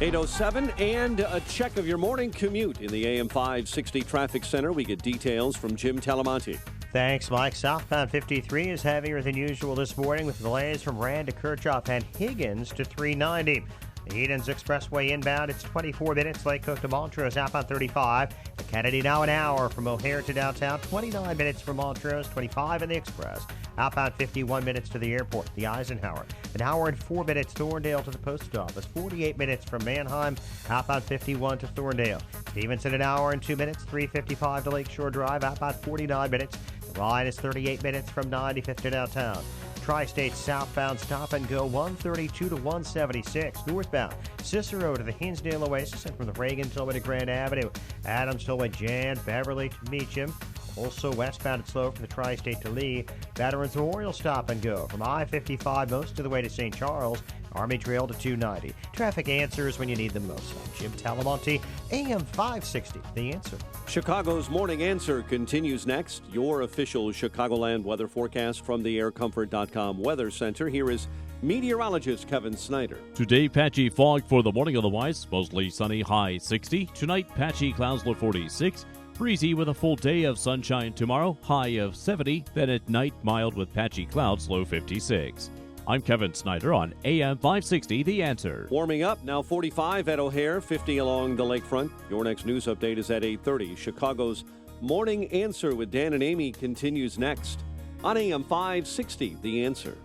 8:07 and a check of your morning commute in the AM 560 Traffic Center. We get details from Jim Talamonte. Thanks, Mike. Southbound 53 is heavier than usual this morning with delays from Rand to Kirchhoff and Higgins to 390. The Edens Expressway inbound, it's 24 minutes. Lake Cook to Montrose, outbound 35. The Kennedy now an hour from O'Hare to downtown, 29 minutes from Montrose, 25 in the Express. Outbound 51 minutes to the airport, the Eisenhower. An hour and 4 minutes Thorndale to the post office, 48 minutes from Manheim. Outbound 51 to Thorndale. Stevenson an hour and 2 minutes, 355 to Lakeshore Drive. Outbound 49 minutes. The line is 38 minutes from 95th to downtown. Tri-State southbound stop and go 132 to 176. Northbound Cicero to the Hinsdale Oasis and from the Reagan Tollway to Grand Avenue. Adams Tollway Jan, Beverly to Meacham. Also westbound it's slow from the Tri-State to Lee. Veterans Memorial stop and go from I-55 most of the way to St. Charles. Army Trail to 290. Traffic answers when you need them most. I'm Jim Talamonte, AM 560, The Answer. Chicago's Morning Answer continues next. Your official Chicagoland weather forecast from the AirComfort.com Weather Center. Here is meteorologist Kevin Snyder. Today, patchy fog for the morning otherwise. Mostly sunny, high 60. Tonight, patchy clouds, low 46. Breezy with a full day of sunshine tomorrow, high of 70. Then at night, mild with patchy clouds, low 56. I'm Kevin Snyder on AM 560, The Answer. Warming up, now 45 at O'Hare, 50 along the lakefront. Your next news update is at 8:30. Chicago's Morning Answer with Dan and Amy continues next on AM 560, The Answer.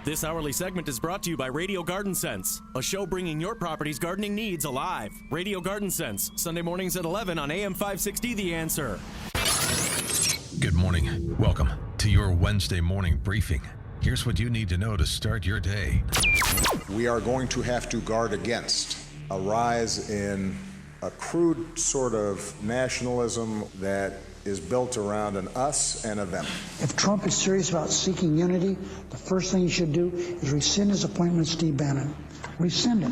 This hourly segment is brought to you by Radio Garden Sense, a show bringing your property's gardening needs alive. Radio Garden Sense, Sunday mornings at 11 on AM 560, The Answer. Good morning. Welcome to to your Wednesday morning briefing. Here's what you need to know to start your day. We are going to have to guard against a rise in a crude sort of nationalism that is built around an us and a them. If Trump is serious about seeking unity, the first thing he should do is rescind his appointment with Steve Bannon. Rescind it.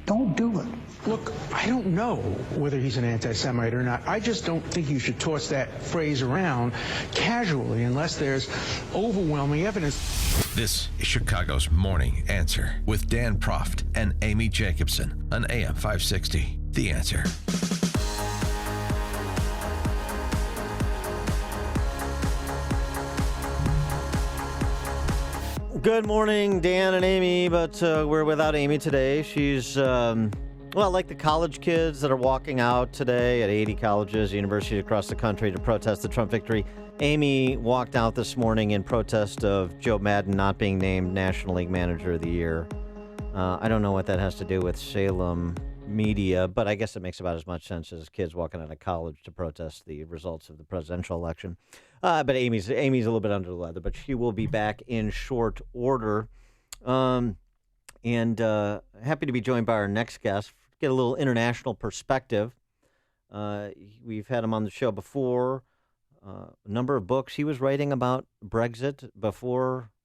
Don't do it. Look, I don't know whether he's an anti-Semite or not. I just don't think you should toss that phrase around casually unless there's overwhelming evidence. This is Chicago's Morning Answer with Dan Proft and Amy Jacobson on AM 560. The Answer. Good morning, Dan and Amy, but we're without Amy today. She's, like the college kids that are walking out today at 80 colleges, universities across the country to protest the Trump victory. Amy walked out this morning in protest of Joe Madden not being named National League Manager of the Year. I don't know what that has to do with Salem media, but I guess it makes about as much sense as kids walking out of college to protest the results of the presidential election. But Amy's a little bit under the weather, but she will be back in short order. And happy to be joined by our next guest. Get a little international perspective. We've had him on the show before. A number of books. He was writing about Brexit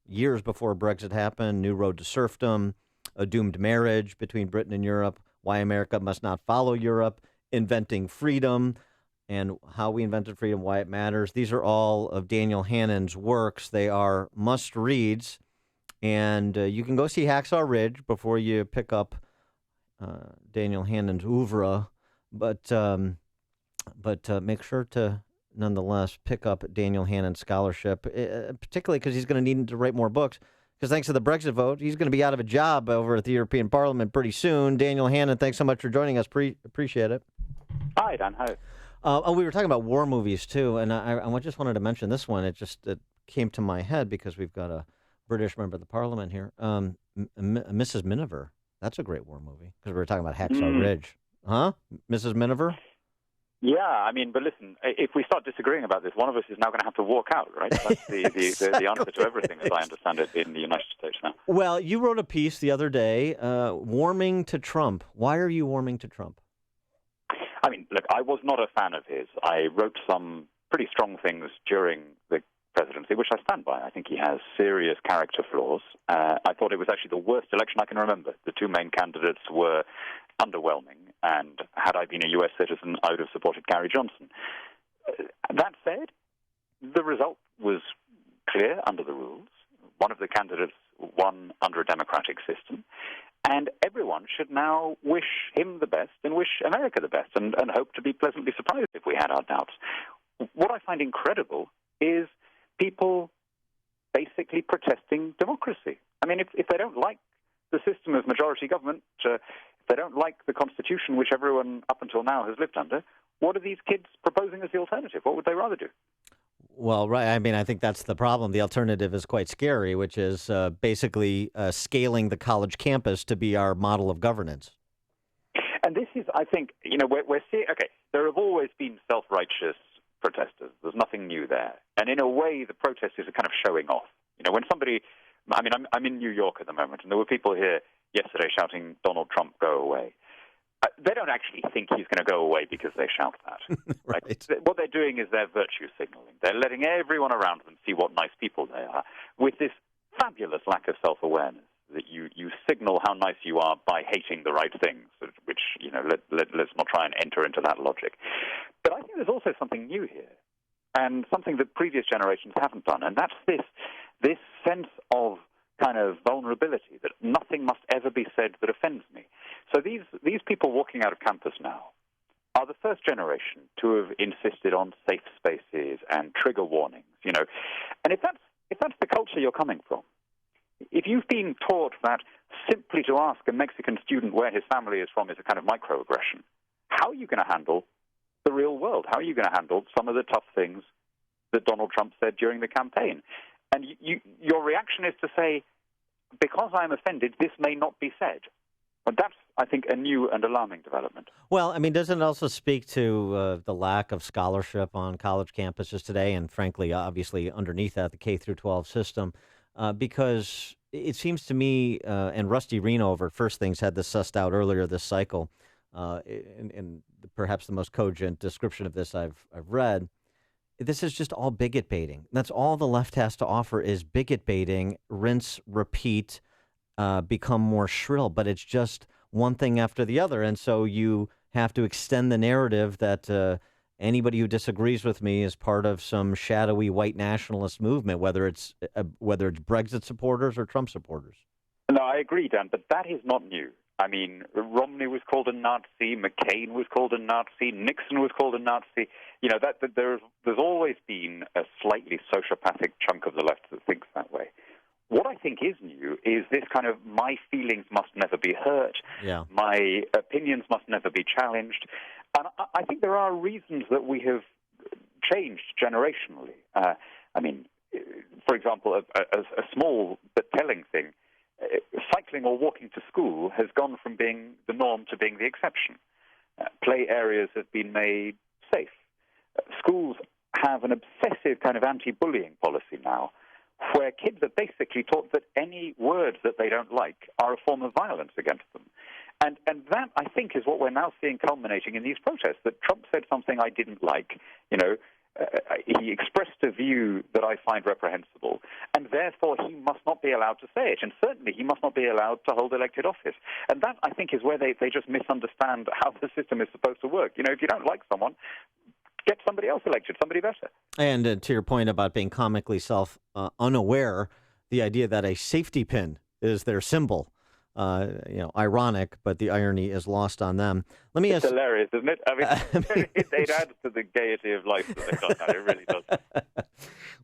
years before Brexit happened. New Road to Serfdom, A Doomed Marriage Between Britain and Europe, Why America Must Not Follow Europe, Inventing Freedom, and How We Invented Freedom, Why It Matters. These are all of Daniel Hannan's works. They are must-reads, and you can go see Hacksaw Ridge before you pick up Daniel Hannan's oeuvre, but make sure to nonetheless pick up Daniel Hannan's scholarship, particularly because he's going to need to write more books. Because thanks to the Brexit vote, he's going to be out of a job over at the European Parliament pretty soon. Daniel Hannan, thanks so much for joining us. Appreciate it. Hi, Dan. Hi. We were talking about war movies, too, and I just wanted to mention this one. It came to my head because we've got a British member of the Parliament here, Mrs. Miniver. That's a great war movie because we were talking about Hacksaw Ridge. Huh? Mrs. Miniver? Yeah, I mean, but listen, if we start disagreeing about this, one of us is now going to have to walk out, right? That's the answer to everything, as I understand it, in the United States now. Well, you wrote a piece the other day, warming to Trump. Why are you warming to Trump? I mean, look, I was not a fan of his. I wrote some pretty strong things during the presidency, which I stand by. I think he has serious character flaws. I thought it was actually the worst election I can remember. The two main candidates were underwhelming, and had I been a U.S. citizen, I would have supported Gary Johnson. That said, the result was clear under the rules. One of the candidates won under a democratic system, and everyone should now wish him the best and wish America the best and hope to be pleasantly surprised if we had our doubts. What I find incredible is people basically protesting democracy. I mean, if they don't like the system of majority government, if they don't like the Constitution, which everyone up until now has lived under, what are these kids proposing as the alternative? What would they rather do? Well, right. I mean, I think that's the problem. The alternative is quite scary, which is basically scaling the college campus to be our model of governance. And this is, I think, we're seeing, okay, there have always been self-righteous protesters. There's nothing new there. And in a way, the protesters are kind of showing off. When somebody, I mean, I'm in New York at the moment, and there were people here yesterday shouting, "Donald Trump, go away." They don't actually think he's going to go away because they shout that. Right. What they're doing is they're virtue signaling. They're letting everyone around them see what nice people they are, with this fabulous lack of self-awareness that you signal how nice you are by hating the right things, which, let's not try and enter into that logic. But I think there's also something new here, and something that previous generations haven't done, and that's this sense of kind of vulnerability, that nothing must ever be said that offends me. So these people walking out of campus now are the first generation to have insisted on safe spaces and trigger warnings, And if that's the culture you're coming from, if you've been taught that simply to ask a Mexican student where his family is from is a kind of microaggression, how are you going to handle the real world? How are you going to handle some of the tough things that Donald Trump said during the campaign? And your reaction is to say, because I'm offended, this may not be said. But that's, I think, a new and alarming development. Well, I mean, doesn't it also speak to the lack of scholarship on college campuses today, and frankly, obviously, underneath that, the K through 12 system? Because it seems to me, and Rusty Reno over at First Things had this sussed out earlier this cycle, and perhaps the most cogent description of this I've read. This is just all bigot baiting. That's all the left has to offer is bigot baiting, rinse, repeat, become more shrill. But it's just one thing after the other. And so you have to extend the narrative that anybody who disagrees with me is part of some shadowy white nationalist movement, whether it's Brexit supporters or Trump supporters. No, I agree, Dan, but that is not new. I mean, Romney was called a Nazi, McCain was called a Nazi, Nixon was called a Nazi. You know, that there's always been a slightly sociopathic chunk of the left that thinks that way. What I think is new is this kind of my feelings must never be hurt, my opinions must never be challenged. And I think there are reasons that we have changed generationally. I mean, for example, a small but telling thing, cycling or walking to school has gone from being the norm to being the exception. Play areas have been made safe. Schools have an obsessive kind of anti-bullying policy now, where kids are basically taught that any words that they don't like are a form of violence against them. And that, I think, is what we're now seeing culminating in these protests, that Trump said something I didn't like, you know, he expressed a view that I find reprehensible, and therefore he must not be allowed to say it, and certainly he must not be allowed to hold elected office. And that, I think, is where they just misunderstand how the system is supposed to work. You know, if you don't like someone, get somebody else elected, somebody better. And to your point about being comically unaware, the idea that a safety pin is their symbol, ironic, but the irony is lost on them. It's hilarious, isn't it? I mean, it adds to the gaiety of life that they've done that. It really does.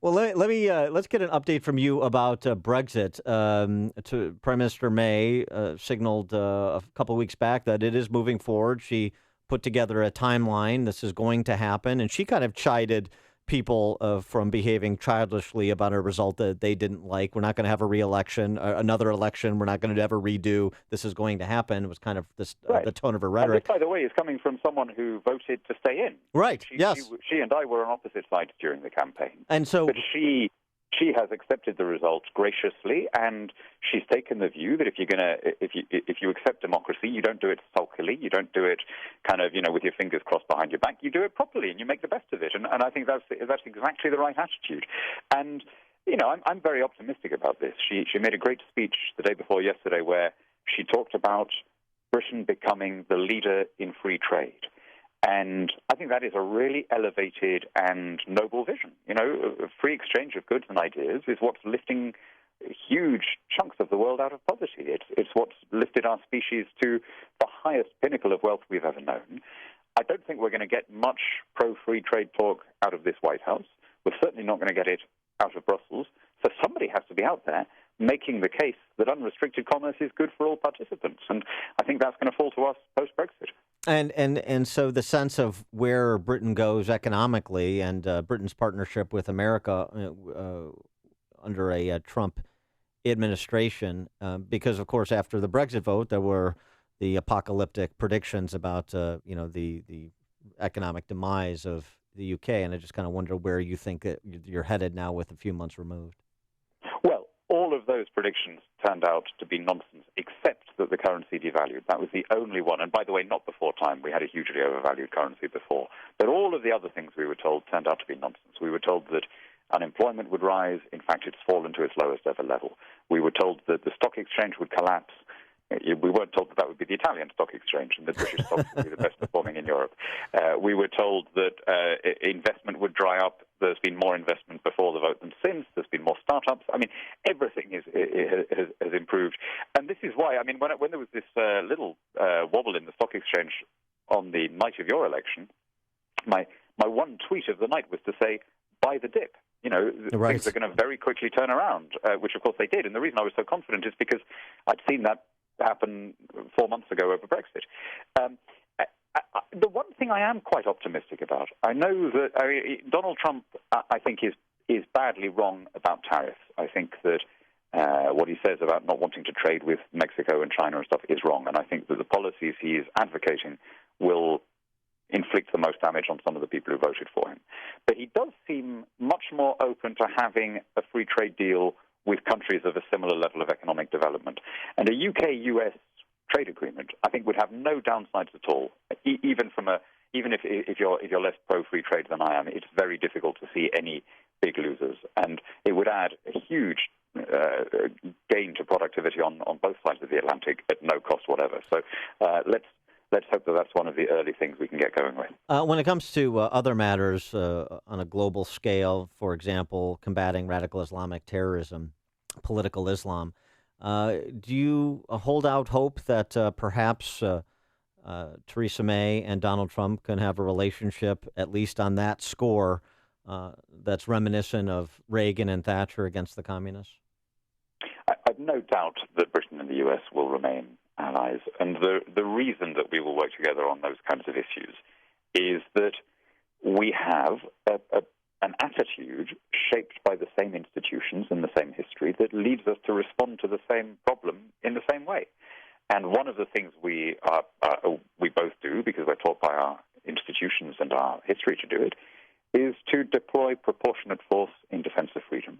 Well, let's get an update from you about Brexit. Prime Minister May signaled a couple of weeks back that it is moving forward. She put together a timeline. This is going to happen, and she kind of chided people from behaving childishly about a result that they didn't like. We're not going to have a re-election, another election. We're not going to ever redo. This is going to happen. It was kind of this, the tone of her rhetoric. And this, by the way, is coming from someone who voted to stay in. Right, yes. She and I were on opposite sides during the campaign. And so, but she has accepted the results graciously, and she's taken the view that if you accept democracy, you don't do it sulkily, you don't do it kind of, with your fingers crossed behind your back. You do it properly, and you make the best of it. And I think that's exactly the right attitude. And I'm very optimistic about this. She made a great speech the day before yesterday where she talked about Britain becoming the leader in free trade. And I think that is a really elevated and noble vision. A free exchange of goods and ideas is what's lifting huge chunks of the world out of poverty. It's what's lifted our species to the highest pinnacle of wealth we've ever known. I don't think we're going to get much pro-free trade talk out of this White House. We're certainly not going to get it out of Brussels. So somebody has to be out there making the case that unrestricted commerce is good for all participants. And I think that's going to fall to us post-Brexit. And so the sense of where Britain goes economically and Britain's partnership with America under a Trump administration, because, of course, after the Brexit vote, there were the apocalyptic predictions about, the economic demise of the UK. And I just kind of wonder where you think that you're headed now with a few months removed. Well, all of those predictions turned out to be nonsense, except that the currency devalued. That was the only one. And by the way, not before time. We had a hugely overvalued currency before. But all of the other things we were told turned out to be nonsense. We were told that unemployment would rise. In fact, it's fallen to its lowest ever level. We were told that the stock exchange would collapse. We weren't told that would be the Italian stock exchange and the British stocks would be the best performing in Europe. We were told that investment would dry up. There's been more investment before the vote than since. There's been more startups. I mean, everything has improved. And this is why, when there was this little wobble in the stock exchange on the night of your election, my one tweet of the night was to say, buy the dip. Right. Things are going to very quickly turn around, which of course they did. And the reason I was so confident is because I'd seen that happen 4 months ago over Brexit. The one thing I am quite optimistic about, I know that Donald Trump, I think, is badly wrong about tariffs. I think that what he says about not wanting to trade with Mexico and China and stuff is wrong. And I think that the policies he is advocating will inflict the most damage on some of the people who voted for him. But he does seem much more open to having a free trade deal with countries of a similar level of economic development. And a UK-US trade agreement, I think, would have no downsides at all. Even if you're less pro-free trade than I am, it's very difficult to see any big losers. And it would add a huge gain to productivity on both sides of the Atlantic at no cost whatever. So let's hope that that's one of the early things we can get going with. When it comes to other matters on a global scale, for example, combating radical Islamic terrorism, political Islam, do you hold out hope that perhaps Theresa May and Donald Trump can have a relationship, at least on that score, that's reminiscent of Reagan and Thatcher against the communists? I've no doubt that Britain and the US will remain allies. And the reason that we will work together on those kinds of issues is that we have an attitude shaped by the same institutions and the same history that leads us to respond to the same problem in the same way. And one of the things we both do, because we're taught by our institutions and our history to do it, is to deploy proportionate force in defense of freedom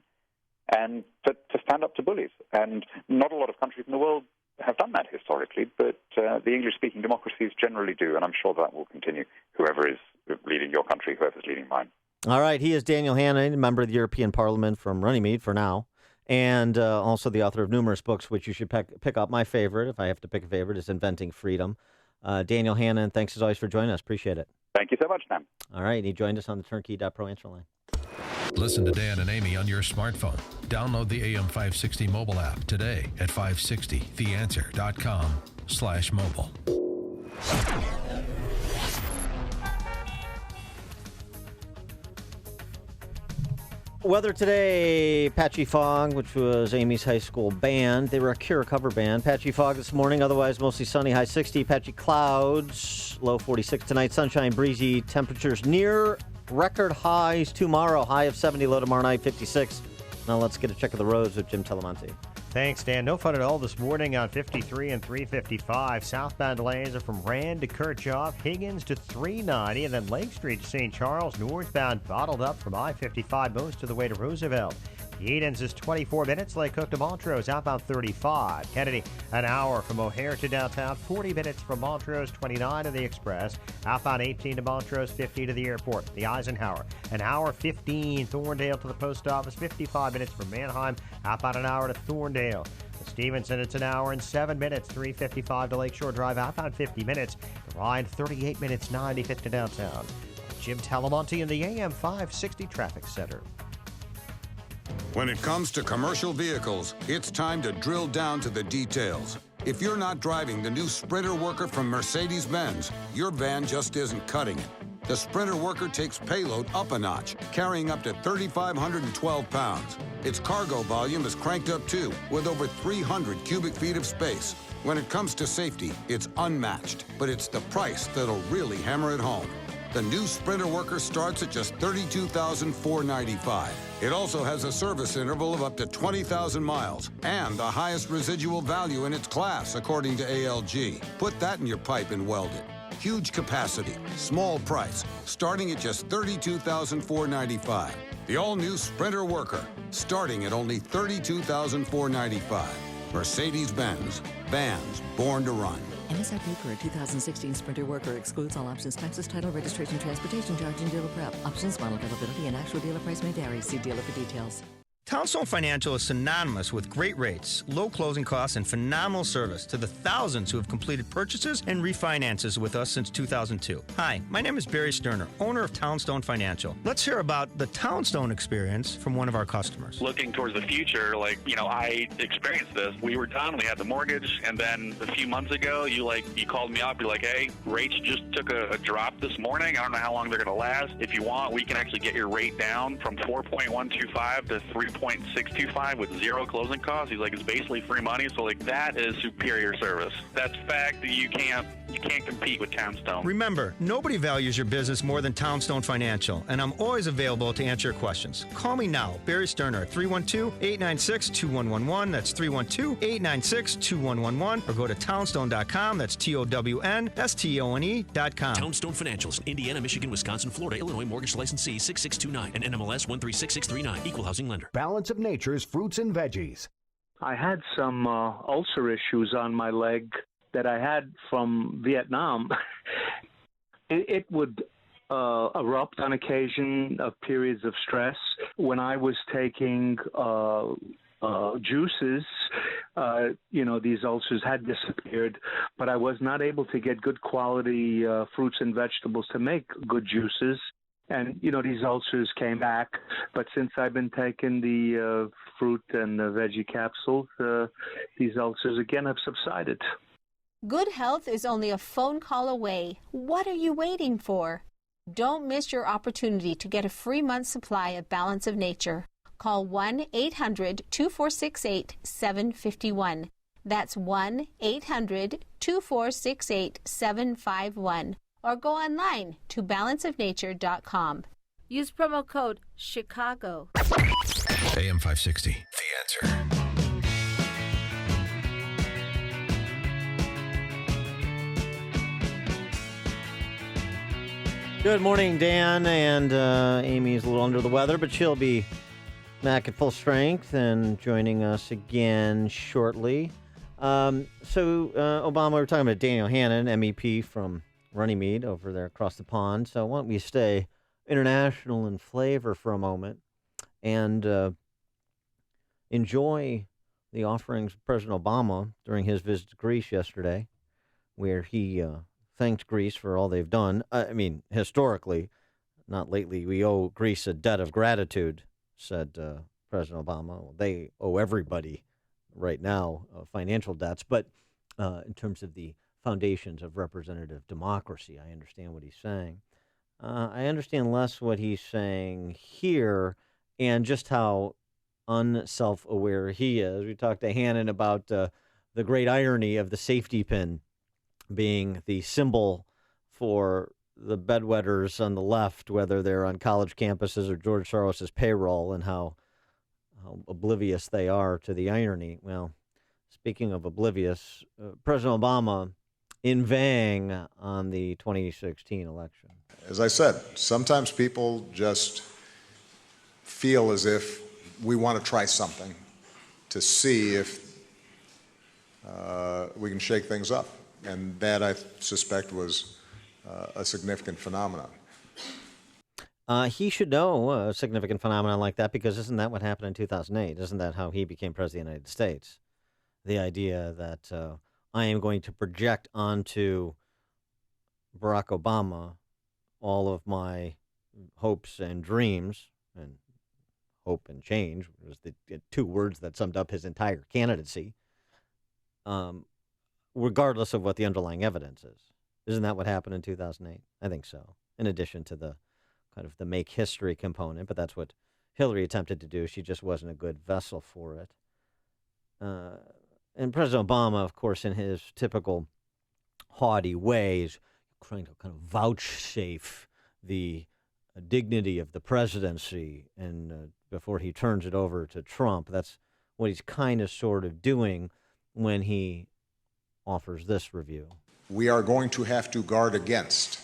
and to stand up to bullies. And not a lot of countries in the world have done that historically, but the English-speaking democracies generally do, and I'm sure that will continue, whoever is leading your country, whoever's leading mine. All right. He is Daniel Hannan, member of the European Parliament from Runnymede for now, and also the author of numerous books, which you should pick up. My favorite, if I have to pick a favorite, is Inventing Freedom. Daniel Hannan, thanks as always for joining us. Appreciate it. Thank you so much, Sam. All right. He joined us on the Turnkey.pro answer line. Listen to Dan and Amy on your smartphone. Download the AM 560 mobile app today at 560theanswer.com/mobile. Weather today, patchy fog, which was Amy's high school band. They were a Cure cover band. Patchy fog this morning, otherwise mostly sunny, high 60. Patchy clouds, low 46 tonight. Sunshine, breezy, temperatures near record highs tomorrow. High of 70, low tomorrow night, 56. Now let's get a check of the roads with Jim Telemonte. Thanks, Dan. No fun at all this morning on 53 and 355. Southbound delays are from Rand to Kirchhoff, Higgins to 390, and then Lake Street to St. Charles. Northbound bottled up from I-55 most of the way to Roosevelt. The Edens is 24 minutes. Lake Cook to Montrose, outbound 35. Kennedy, an hour from O'Hare to downtown. 40 minutes from Montrose, 29 to the Express. Outbound 18 to Montrose, 50 to the airport. The Eisenhower, an hour 15. Thorndale to the post office, 55 minutes from Manheim. Outbound an hour to Thorndale. The Stevenson, it's an hour and 7 minutes. 355 to Lakeshore Drive. Outbound 50 minutes. The Ryan, 38 minutes. 95 to downtown. Jim Telemonte in the AM 560 Traffic Center. When it comes to commercial vehicles, it's time to drill down to the details. If you're not driving the new Sprinter Worker from Mercedes-Benz, your van just isn't cutting it. The Sprinter Worker takes payload up a notch, carrying up to 3,512 pounds. Its cargo volume is cranked up too, with over 300 cubic feet of space. When it comes to safety, it's unmatched, but it's the price that'll really hammer it home. The new Sprinter Worker starts at just $32,495. It also has a service interval of up to 20,000 miles and the highest residual value in its class, according to ALG. Put that in your pipe and weld it. Huge capacity, small price, starting at just $32,495. The all-new Sprinter Worker, starting at only $32,495. Mercedes-Benz, vans born to run. MSRP for a 2016 Sprinter Worker excludes all options, taxes, title, registration, transportation charge, and dealer prep. Options, model availability, and actual dealer price may vary. See dealer for details. Townstone Financial is synonymous with great rates, low closing costs, and phenomenal service to the thousands who have completed purchases and refinances with us since 2002. Hi, my name is Barry Sterner, owner of Townstone Financial. Let's hear about the Townstone experience from one of our customers. Looking towards the future, I experienced this. We were done, we had the mortgage, and then a few months ago, you called me up, you're like, hey, rates just took a drop this morning. I don't know how long they're going to last. If you want, we can actually get your rate down from 4.125 to 3 3.625 with zero closing costs. He's like, it's basically free money. So like that is superior service. That's fact that you can't compete with Townstone. Remember, nobody values your business more than Townstone Financial, and I'm always available to answer your questions. Call me now, Barry Sterner, 312-896-2111. That's 312-896-2111. Or go to townstone.com. That's TOWNSTONE.com. Townstone Financials, Indiana, Michigan, Wisconsin, Florida, Illinois, mortgage licensee 6629 and NMLS 136639, equal housing lender. Balance of Nature's fruits and veggies. I had some ulcer issues on my leg that I had from Vietnam. It would erupt on occasion of periods of stress. When I was taking juices, these ulcers had disappeared, but I was not able to get good quality fruits and vegetables to make good juices. And, these ulcers came back. But since I've been taking the fruit and the veggie capsules, these ulcers again have subsided. Good health is only a phone call away. What are you waiting for? Don't miss your opportunity to get a free month's supply of Balance of Nature. Call 1-800-2468-751. That's 1-800-2468-751. Or go online to balanceofnature.com. Use promo code CHICAGO. AM 560, The Answer. Good morning, Dan. And Amy's a little under the weather, but she'll be back at full strength and joining us again shortly. Obama, we were talking about Daniel Hannan, MEP from Runnymede over there across the pond. So why don't we stay international in flavor for a moment and enjoy the offerings of President Obama during his visit to Greece yesterday, where he thanked Greece for all they've done. I mean, historically, not lately. We owe Greece a debt of gratitude, said President Obama. Well, they owe everybody right now financial debts, but in terms of the foundations of representative democracy, I understand what he's saying. I understand less what he's saying here and just how unself-aware he is. We talked to Hannan about the great irony of the safety pin being the symbol for the bedwetters on the left, whether they're on college campuses or George Soros's payroll, and how oblivious they are to the irony. Well, speaking of oblivious, President Obama inveighing on the 2016 election. As I said, sometimes people just feel as if we want to try something to see if we can shake things up. And that, I suspect, was a significant phenomenon. He should know a significant phenomenon like that, because isn't that what happened in 2008? Isn't that how he became president of the United States? The idea that I am going to project onto Barack Obama all of my hopes and dreams, and hope and change was the two words that summed up his entire candidacy, regardless of what the underlying evidence is. Isn't that what happened in 2008? I think so. In addition to the kind of the make history component, but that's what Hillary attempted to do. She just wasn't a good vessel for it. And President Obama, of course, in his typical haughty ways, trying to kind of vouchsafe the dignity of the presidency, and before he turns it over to Trump. That's what he's kind of sort of doing when he offers this review. We are going to have to guard against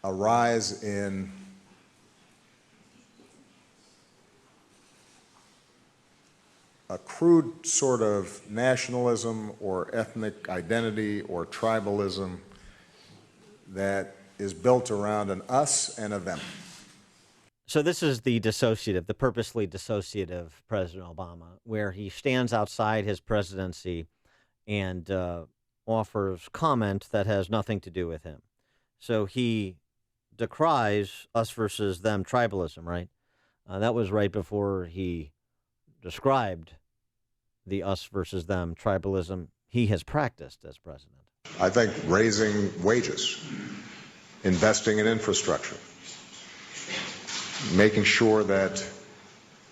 a rise in a crude sort of nationalism or ethnic identity or tribalism that is built around an us and a them. So this is the dissociative, the purposely dissociative President Obama, where he stands outside his presidency and offers comment that has nothing to do with him. So he decries us versus them tribalism, right? That was right before he described the us versus them tribalism he has practiced as president. I think raising wages, investing in infrastructure, making sure that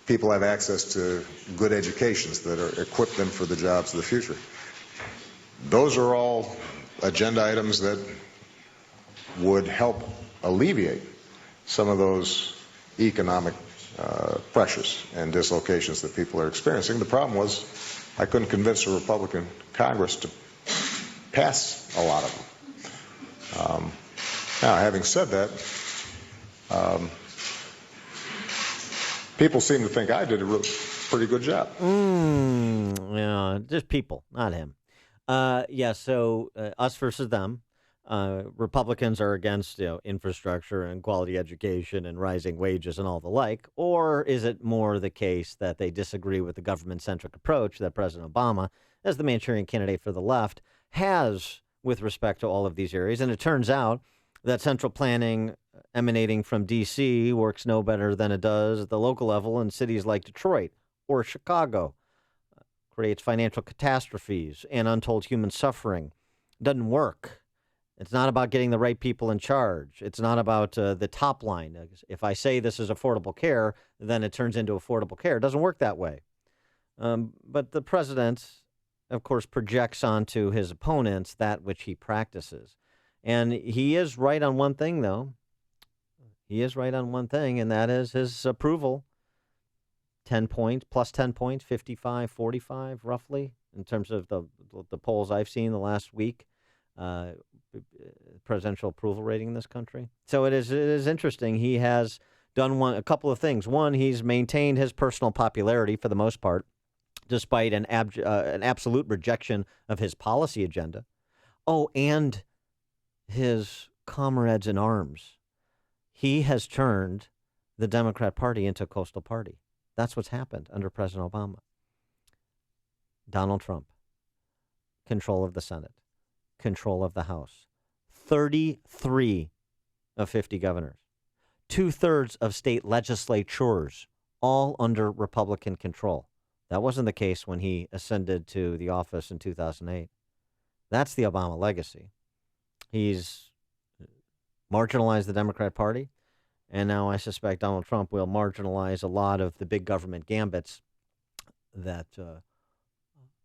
people have access to good educations that equip them for the jobs of the future. Those are all agenda items that would help alleviate some of those economic pressures and dislocations that people are experiencing. The problem was I couldn't convince a Republican Congress to pass a lot of them. Now, having said that, people seem to think I did a pretty good job. Yeah, just people, not him. So us versus them. Republicans are against infrastructure and quality education and rising wages and all the like, or is it more the case that they disagree with the government-centric approach that President Obama, as the Manchurian candidate for the left, has with respect to all of these areas? And it turns out that central planning emanating from D.C. works no better than it does at the local level in cities like Detroit or Chicago. Creates financial catastrophes and untold human suffering. Doesn't work. It's not about getting the right people in charge. It's not about the top line. If I say this is affordable care, then it turns into affordable care. It doesn't work that way. But the president, of course, projects onto his opponents that which he practices. And he is right on one thing, though. He is right on one thing, and that is his approval. 10 points, plus 10 points, 55-45, roughly, in terms of the polls I've seen the last week. Presidential approval rating in this country. So it is interesting. He has done a couple of things. One, he's maintained his personal popularity for the most part, despite an absolute rejection of his policy agenda. Oh, and his comrades in arms. He has turned the Democrat Party into a coastal party. That's what's happened under President Obama. Donald Trump, control of the Senate, control of the House. 33 of 50 governors. 2/3 of state legislatures, all under Republican control. That wasn't the case when he ascended to the office in 2008. That's the Obama legacy. He's marginalized the Democrat Party, and now I suspect Donald Trump will marginalize a lot of the big government gambits that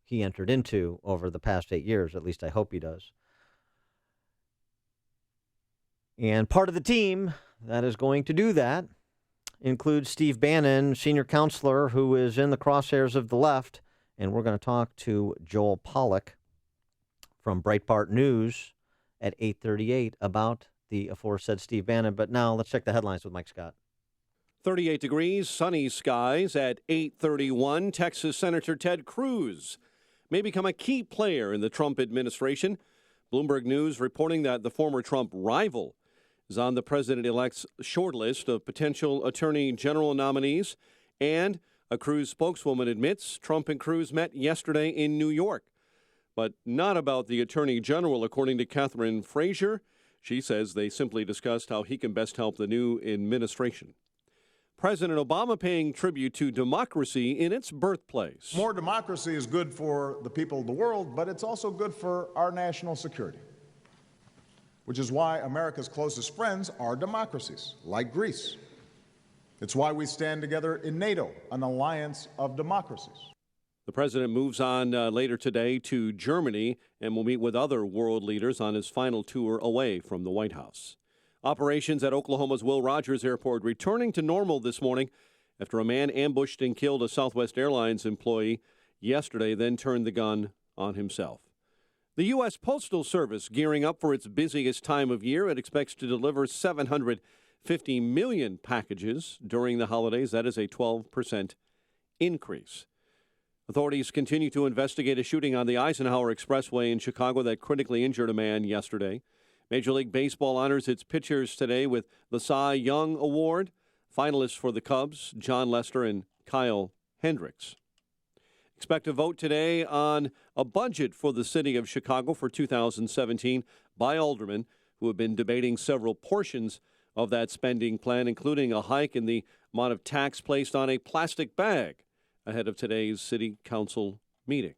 he entered into over the past 8 years. At least I hope he does. And part of the team that is going to do that includes Steve Bannon, senior counselor, who is in the crosshairs of the left. And we're going to talk to Joel Pollack from Breitbart News at 8:38 about the aforesaid Steve Bannon. But now let's check the headlines with Mike Scott. 38 degrees, sunny skies at 8:31. Texas Senator Ted Cruz may become a key player in the Trump administration. Bloomberg News reporting that the former Trump rival is on the president-elect's shortlist of potential attorney general nominees. And a Cruz spokeswoman admits Trump and Cruz met yesterday in New York. But not about the attorney general, according to Catherine Frazier. She says they simply discussed how he can best help the new administration. President Obama paying tribute to democracy in its birthplace. More democracy is good for the people of the world, but it's also good for our national security, which is why America's closest friends are democracies, like Greece. It's why we stand together in NATO, an alliance of democracies. The president moves on later today to Germany and will meet with other world leaders on his final tour away from the White House. Operations at Oklahoma's Will Rogers Airport returning to normal this morning after a man ambushed and killed a Southwest Airlines employee yesterday, then turned the gun on himself. The U.S. Postal Service gearing up for its busiest time of year. It expects to deliver 750 million packages during the holidays. That is a 12% increase. Authorities continue to investigate a shooting on the Eisenhower Expressway in Chicago that critically injured a man yesterday. Major League Baseball honors its pitchers today with the Cy Young Award. Finalists for the Cubs, John Lester and Kyle Hendricks. Expect a vote today on a budget for the city of Chicago for 2017 by aldermen who have been debating several portions of that spending plan, including a hike in the amount of tax placed on a plastic bag ahead of today's city council meeting.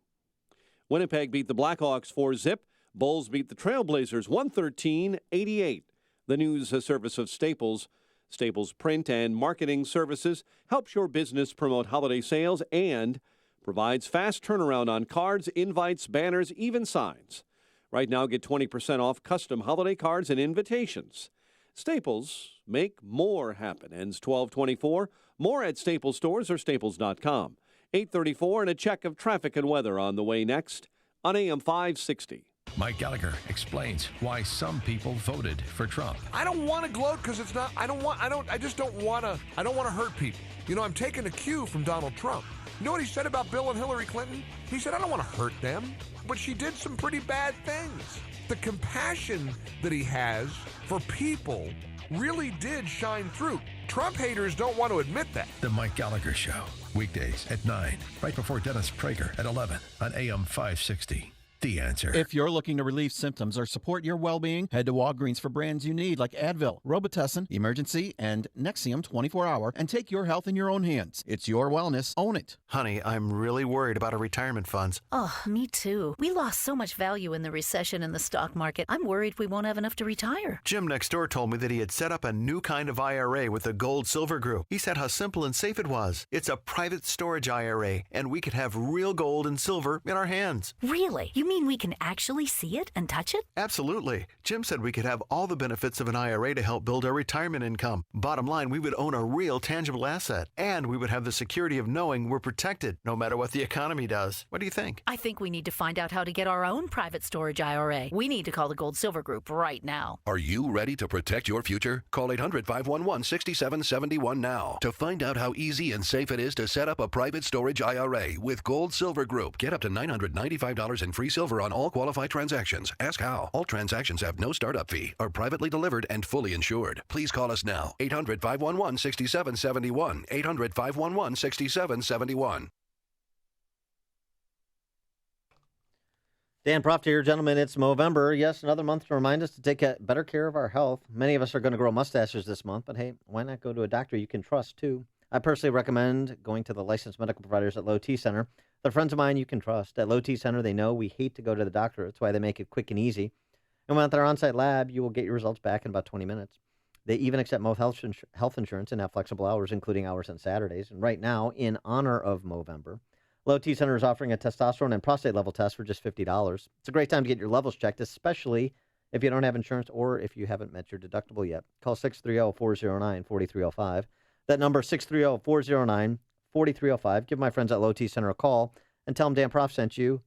Winnipeg beat the Blackhawks 4-0. Bulls beat the Trailblazers 113-88. The news service of Staples Staples Print and Marketing Services helps your business promote holiday sales and provides fast turnaround on cards, invites, banners, even signs. Right now, get 20% off custom holiday cards and invitations. Staples, make more happen. Ends 12/24. More at Staples stores or staples.com. 8:34 and a check of traffic and weather on the way next on AM 560. Mike Gallagher explains why some people voted for Trump. I don't want to gloat because it's not. I don't want to hurt people. You know, I'm taking a cue from Donald Trump. You know what he said about Bill and Hillary Clinton? He said, I don't want to hurt them, but she did some pretty bad things. The compassion that he has for people really did shine through. Trump haters don't want to admit that. The Mike Gallagher Show, weekdays at 9, right before Dennis Prager at 11 on AM 560. The Answer. If you're looking to relieve symptoms or support your well-being, head to Walgreens for brands you need like Advil, Robitussin, Emergency, and Nexium 24-Hour and take your health in your own hands. It's your wellness. Own it. Honey, I'm really worried about our retirement funds. Oh, me too. We lost so much value in the recession in the stock market. I'm worried we won't have enough to retire. Jim next door told me that he had set up a new kind of IRA with the Gold Silver Group. He said how simple and safe it was. It's a private storage IRA, and we could have real gold and silver in our hands. Really? You mean we can actually see it and touch it? Absolutely. Jim said we could have all the benefits of an IRA to help build our retirement income. Bottom line, we would own a real tangible asset, and we would have the security of knowing we're protected no matter what the economy does. What do you think? I think we need to find out how to get our own private storage IRA. We need to call the Gold Silver Group right now. Are you ready to protect your future? Call 800-511-6771 now to find out how easy and safe it is to set up a private storage IRA with Gold Silver Group. Get up to $995 in free silver on all qualified transactions. Ask how. All transactions have no startup fee, are privately delivered and fully insured. Please call us now. 800-511-6771. 800-511-6771. Dan Proft here, gentlemen. It's Movember. Yes, another month to remind us to take better care of our health. Many of us are going to grow mustaches this month, but hey, why not go to a doctor you can trust too? I personally recommend going to the licensed medical providers at Low T Center. They're friends of mine you can trust. At Low T Center, they know we hate to go to the doctor. That's why they make it quick and easy. And with their on-site lab, you will get your results back in about 20 minutes. They even accept most health insurance and have flexible hours, including hours on Saturdays. And right now, in honor of Movember, Low T Center is offering a testosterone and prostate level test for just $50. It's a great time to get your levels checked, especially if you don't have insurance or if you haven't met your deductible yet. Call 630-409-4305. That number, 630-409-4305. Give my friends at Low T Center a call and tell them Dan Proft sent you.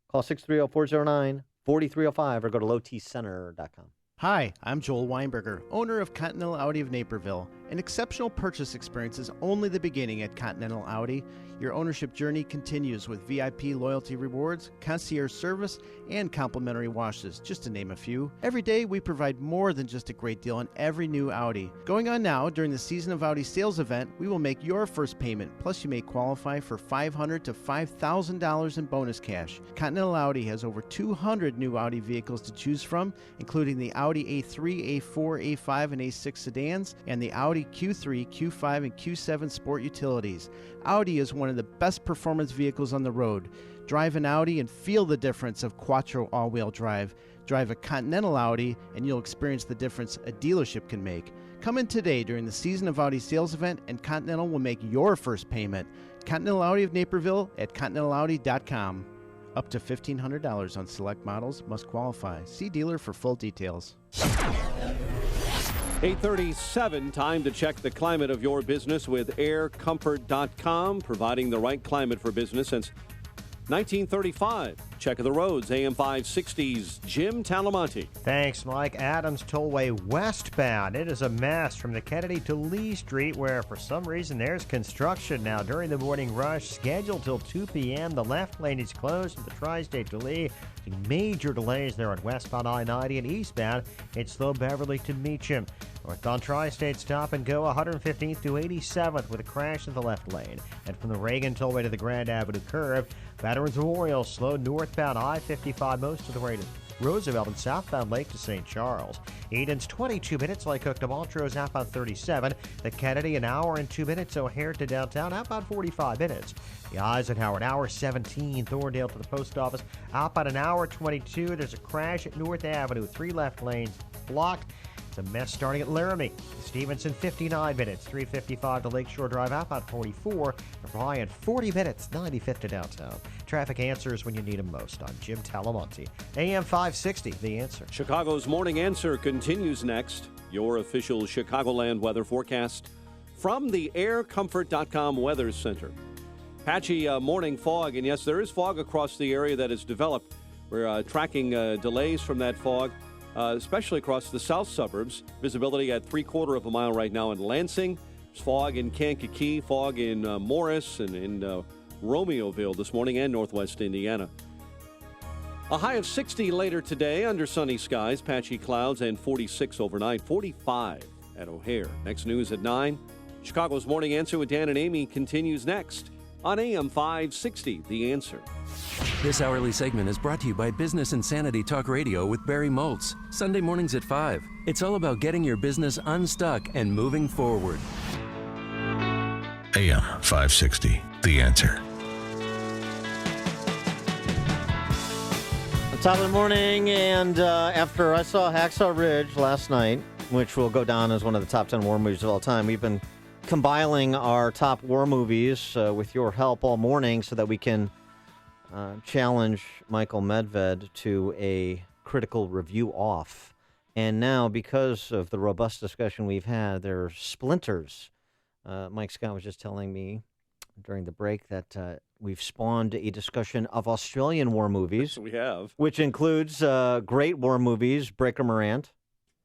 Call 630-409-4305 or go to lowtcenter.com. Hi, I'm Joel Weinberger, owner of Continental Audi of Naperville. An exceptional purchase experience is only the beginning at Continental Audi. Your ownership journey continues with VIP loyalty rewards, concierge service, and complimentary washes, just to name a few. Every day, we provide more than just a great deal on every new Audi. Going on now, during the Season of Audi sales event, we will make your first payment, plus you may qualify for $500 to $5,000 in bonus cash. Continental Audi has over 200 new Audi vehicles to choose from, including the Audi A3, A4, A5, and A6 sedans, and the Audi Q3, Q5, and Q7 sport utilities. Audi is one of the best performance vehicles on the road. Drive an Audi and feel the difference of Quattro all-wheel drive. Drive a Continental Audi and you'll experience the difference a dealership can make. Come in today during the Season of Audi sales event and Continental will make your first payment. Continental Audi of Naperville at continentalaudi.com. Up to $1,500 on select models must qualify. See dealer for full details. 8:37, time to check the climate of your business with aircomfort.com, providing the right climate for business since 1935. Check of the roads, AM 560's Jim Talamonte. Thanks, Mike. Adams Tollway westbound. It is a mess from the Kennedy to Lee Street, where for some reason there's construction now during the morning rush, scheduled till 2 p.m. The left lane is closed from the Tri-State to Lee. Major delays there on westbound I-90 and eastbound. It's slow Beverly to Meacham. North on Tri-State, stop and go 115th to 87th with a crash in the left lane. And from the Reagan Tollway to the Grand Avenue curve, Veterans Memorial slow northbound I-55 most of the way to Roosevelt and southbound Lake to St. Charles. Eden's 22 minutes, Lake Hook to Montrose, outbound 37. The Kennedy, an hour and 2 minutes. O'Hare to downtown, outbound 45 minutes. The Eisenhower, an hour 17. Thorndale to the post office, outbound an hour 22. There's a crash at North Avenue, 3 left lanes blocked. It's a mess starting at Laramie. Stevenson, 59 minutes. 355 to Lakeshore Drive, outbound 44. For Bryant, 40 minutes. 95th to downtown. Traffic answers when you need them most on Jim Talamonte. AM 560, The Answer. Chicago's Morning Answer continues next. Your official Chicagoland weather forecast from the aircomfort.com Weather Center. Patchy morning fog, and yes, there is fog across the area that is developed. We're tracking delays from that fog, especially across the south suburbs. Visibility at 3/4 of a mile right now in Lansing. There's fog in Kankakee, fog in Morris and in Romeoville this morning, and northwest Indiana. A high of 60 later today under sunny skies, patchy clouds, and 46 overnight, 45 at O'Hare. Next news at 9. Chicago's Morning Answer with Dan and Amy continues next on AM 560, The Answer. This hourly segment is brought to you by Business Insanity Talk Radio with Barry Moltz, Sunday mornings at 5. It's all about getting your business unstuck and moving forward. AM 560, The Answer. Top of the morning, and after I saw Hacksaw Ridge last night, which will go down as one of the top 10 war movies of all time, we've been compiling our top war movies with your help all morning so that we can challenge Michael Medved to a critical review off. And now, because of the robust discussion we've had, there are splinters. Mike Scott was just telling me during the break that we've spawned a discussion of Australian war movies. We have. Which includes great war movies, Breaker Morant.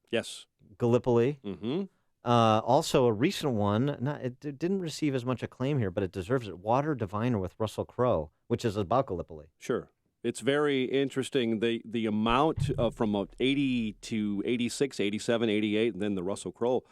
Yes. Gallipoli. Mm-hmm. Also, a recent one, it didn't receive as much acclaim here, but it deserves it. Water Diviner with Russell Crowe, which is about Gallipoli. Sure. It's very interesting. The amount from 80 to 86, 87, 88, and then the Russell Crowe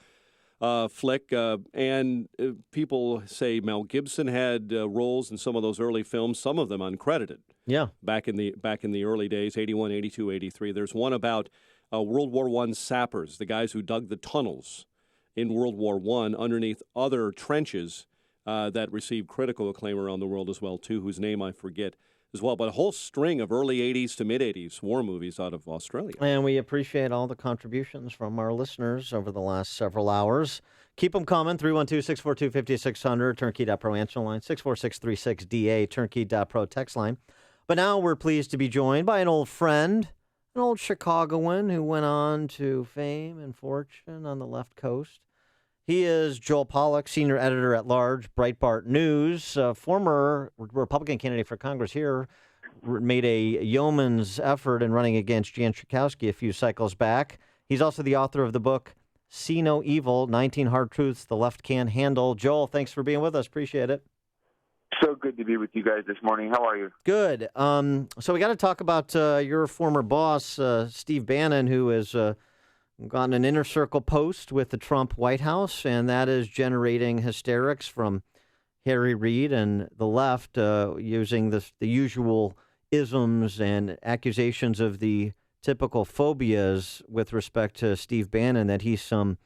flick. And people say Mel Gibson had roles in some of those early films, some of them uncredited. Yeah. Back in the early days, 81, 82, 83. There's one about World War I sappers, the guys who dug the tunnels in World War I underneath other trenches that received critical acclaim around the world as well, too, whose name I forget as well. But a whole string of early 80s to mid-80s war movies out of Australia. And we appreciate all the contributions from our listeners over the last several hours. Keep them coming, 312-642-5600, turnkey.pro answer line, 64636DA, turnkey.pro text line. But now we're pleased to be joined by an old friend, an old Chicagoan who went on to fame and fortune on the left coast. He is Joel Pollack, senior editor-at-large, Breitbart News, former Republican candidate for Congress here, made a yeoman's effort in running against Jan Schakowsky a few cycles back. He's also the author of the book, See No Evil, 19 Hard Truths the Left Can't Handle. Joel, thanks for being with us. Appreciate it. So good to be with you guys this morning. How are you? Good. So we got to talk about your former boss, Steve Bannon, who has gotten an inner circle post with the Trump White House, and that is generating hysterics from Harry Reid and the left using the usual isms and accusations of the typical phobias with respect to Steve Bannon, that he's some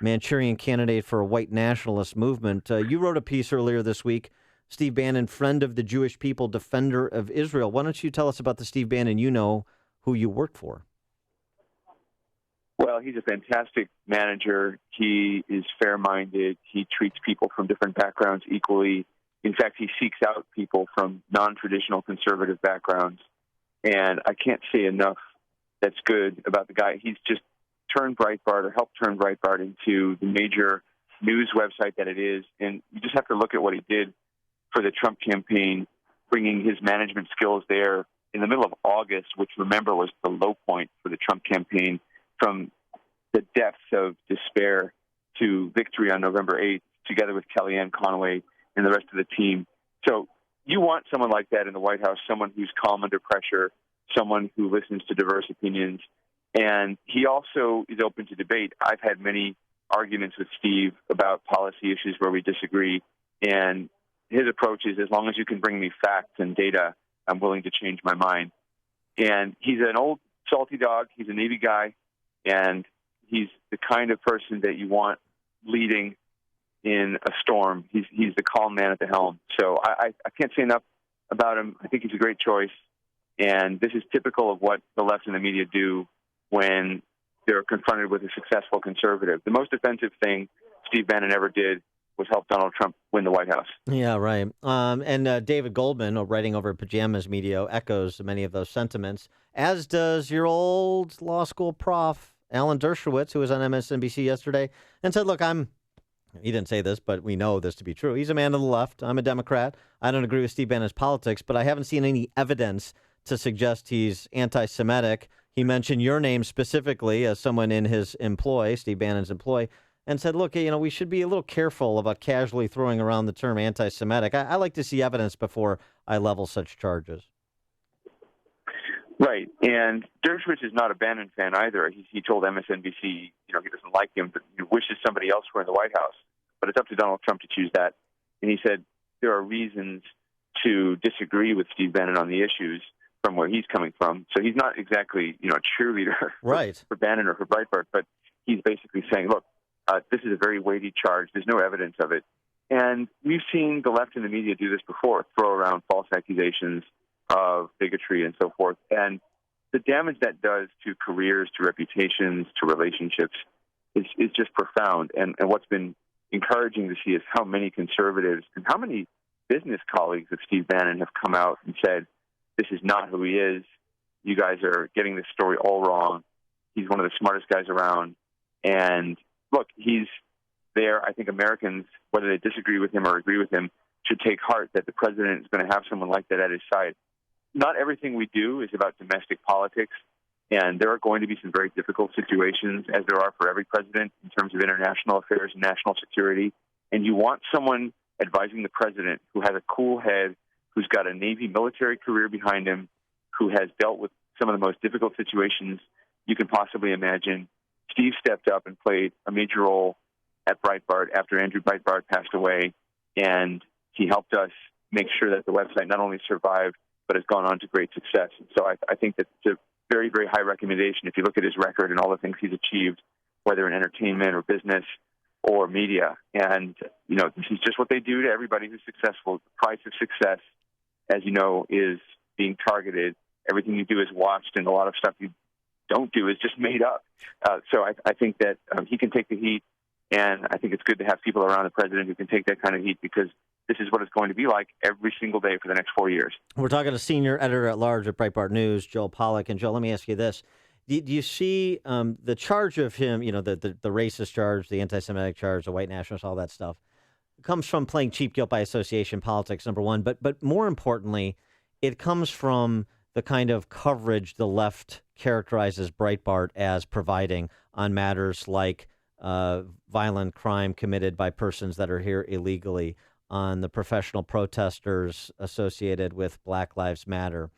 Manchurian candidate for a white nationalist movement. You wrote a piece earlier this week, Steve Bannon, friend of the Jewish people, defender of Israel. Why don't you tell us about the Steve Bannon you know who you worked for? Well, he's a fantastic manager. He is fair-minded. He treats people from different backgrounds equally. In fact, he seeks out people from non-traditional conservative backgrounds. And I can't say enough that's good about the guy. He's just turned Breitbart, or helped turn Breitbart into the major news website that it is. And you just have to look at what he did for the Trump campaign, bringing his management skills there in the middle of August, which, remember, was the low point for the Trump campaign, from the depths of despair to victory on November 8th, together with Kellyanne Conway and the rest of the team. So you want someone like that in the White House, someone who's calm under pressure, someone who listens to diverse opinions. And he also is open to debate. I've had many arguments with Steve about policy issues where we disagree, and his approach is, as long as you can bring me facts and data, I'm willing to change my mind. And he's an old salty dog. He's a Navy guy, and he's the kind of person that you want leading in a storm. He's the calm man at the helm. So I can't say enough about him. I think he's a great choice. And this is typical of what the left and the media do when they're confronted with a successful conservative. The most offensive thing Steve Bannon ever did was help Donald Trump win the White House. Yeah, right. And David Goldman, writing over at Pajamas Media, echoes many of those sentiments, as does your old law school prof, Alan Dershowitz, who was on MSNBC yesterday and said, look, he didn't say this, but we know this to be true. He's a man of the left. I'm a Democrat. I don't agree with Steve Bannon's politics, but I haven't seen any evidence to suggest he's anti-Semitic. He mentioned your name specifically as someone in his employ, Steve Bannon's employ, and said, look, we should be a little careful about casually throwing around the term anti-Semitic. I like to see evidence before I level such charges. Right. And Dershowitz is not a Bannon fan either. He told MSNBC, he doesn't like him, but he wishes somebody else were in the White House. But it's up to Donald Trump to choose that. And he said there are reasons to disagree with Steve Bannon on the issues from where he's coming from. So he's not exactly, a cheerleader for Bannon or for Breitbart, but he's basically saying, look, this is a very weighty charge. There's no evidence of it. And we've seen the left and the media do this before, throw around false accusations of bigotry and so forth. And the damage that does to careers, to reputations, to relationships is just profound. And what's been encouraging to see is how many conservatives and how many business colleagues of Steve Bannon have come out and said, this is not who he is. You guys are getting this story all wrong. He's one of the smartest guys around. And look, he's there. I think Americans, whether they disagree with him or agree with him, should take heart that the president is going to have someone like that at his side. Not everything we do is about domestic politics, and there are going to be some very difficult situations, as there are for every president, in terms of international affairs and national security. And you want someone advising the president who has a cool head, who's got a Navy military career behind him, who has dealt with some of the most difficult situations you can possibly imagine. Steve stepped up and played a major role at Breitbart after Andrew Breitbart passed away, and he helped us make sure that the website not only survived, but has gone on to great success. And so I think that it's a very, very high recommendation if you look at his record and all the things he's achieved, whether in entertainment or business or media. And, this is just what they do to everybody who's successful. The price of success, as you know, is being targeted. Everything you do is watched, and a lot of stuff you don't do is just made up. So I think that he can take the heat, and I think it's good to have people around the president who can take that kind of heat, because this is what it's going to be like every single day for the next 4 years. We're talking to senior editor-at-large at Breitbart News, Joel Pollak. And, Joel, let me ask you this. Do you see the charge of him, the racist charge, the anti-Semitic charge, the white nationalist, all that stuff, comes from playing cheap guilt by association politics, number one. But more importantly, it comes from the kind of coverage the left characterizes Breitbart as providing on matters like violent crime committed by persons that are here illegally, on the professional protesters associated with Black Lives Matter.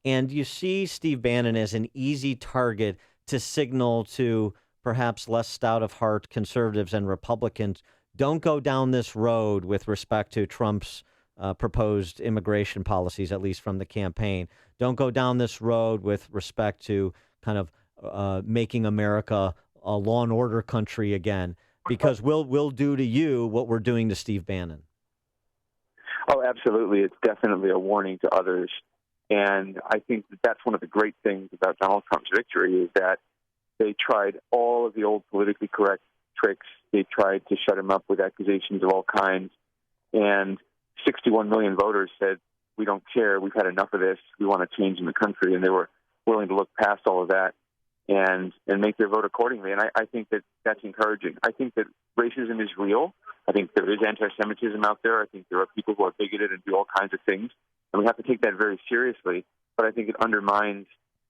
And you see Steve Bannon as an easy target to signal to perhaps less stout of heart conservatives and Republicans, don't go down this road with respect to Trump's proposed immigration policies, at least from the campaign. Don't go down this road with respect to kind of making America a law and order country again, because we'll do to you what we're doing to Steve Bannon. Oh, absolutely. It's definitely a warning to others. And I think that that's one of the great things about Donald Trump's victory, is that they tried all of the old politically correct tricks. They tried to shut him up with accusations of all kinds. And 61 million voters said, we don't care. We've had enough of this. We want to change in the country. And they were willing to look past all of that and make their vote accordingly. And I think that that's encouraging. I think that racism is real. I think there is anti-Semitism out there. I think there are people who are bigoted and do all kinds of things. And we have to take that very seriously. But I think it undermines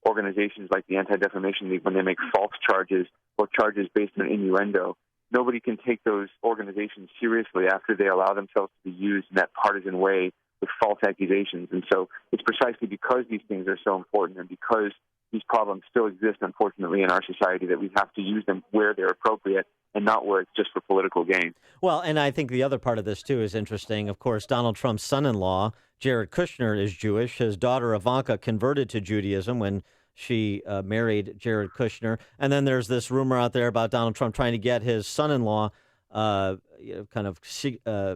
organizations like the Anti-Defamation League when they make false charges or charges based on innuendo. Nobody can take those organizations seriously after they allow themselves to be used in that partisan way with false accusations. And so it's precisely because these things are so important and because these problems still exist, unfortunately, in our society, that we have to use them where they're appropriate and not where it's just for political gain. Well, and I think the other part of this, too, is interesting. Of course, Donald Trump's son-in-law, Jared Kushner, is Jewish. His daughter, Ivanka, converted to Judaism when she married Jared Kushner. And then there's this rumor out there about Donald Trump trying to get his son-in-law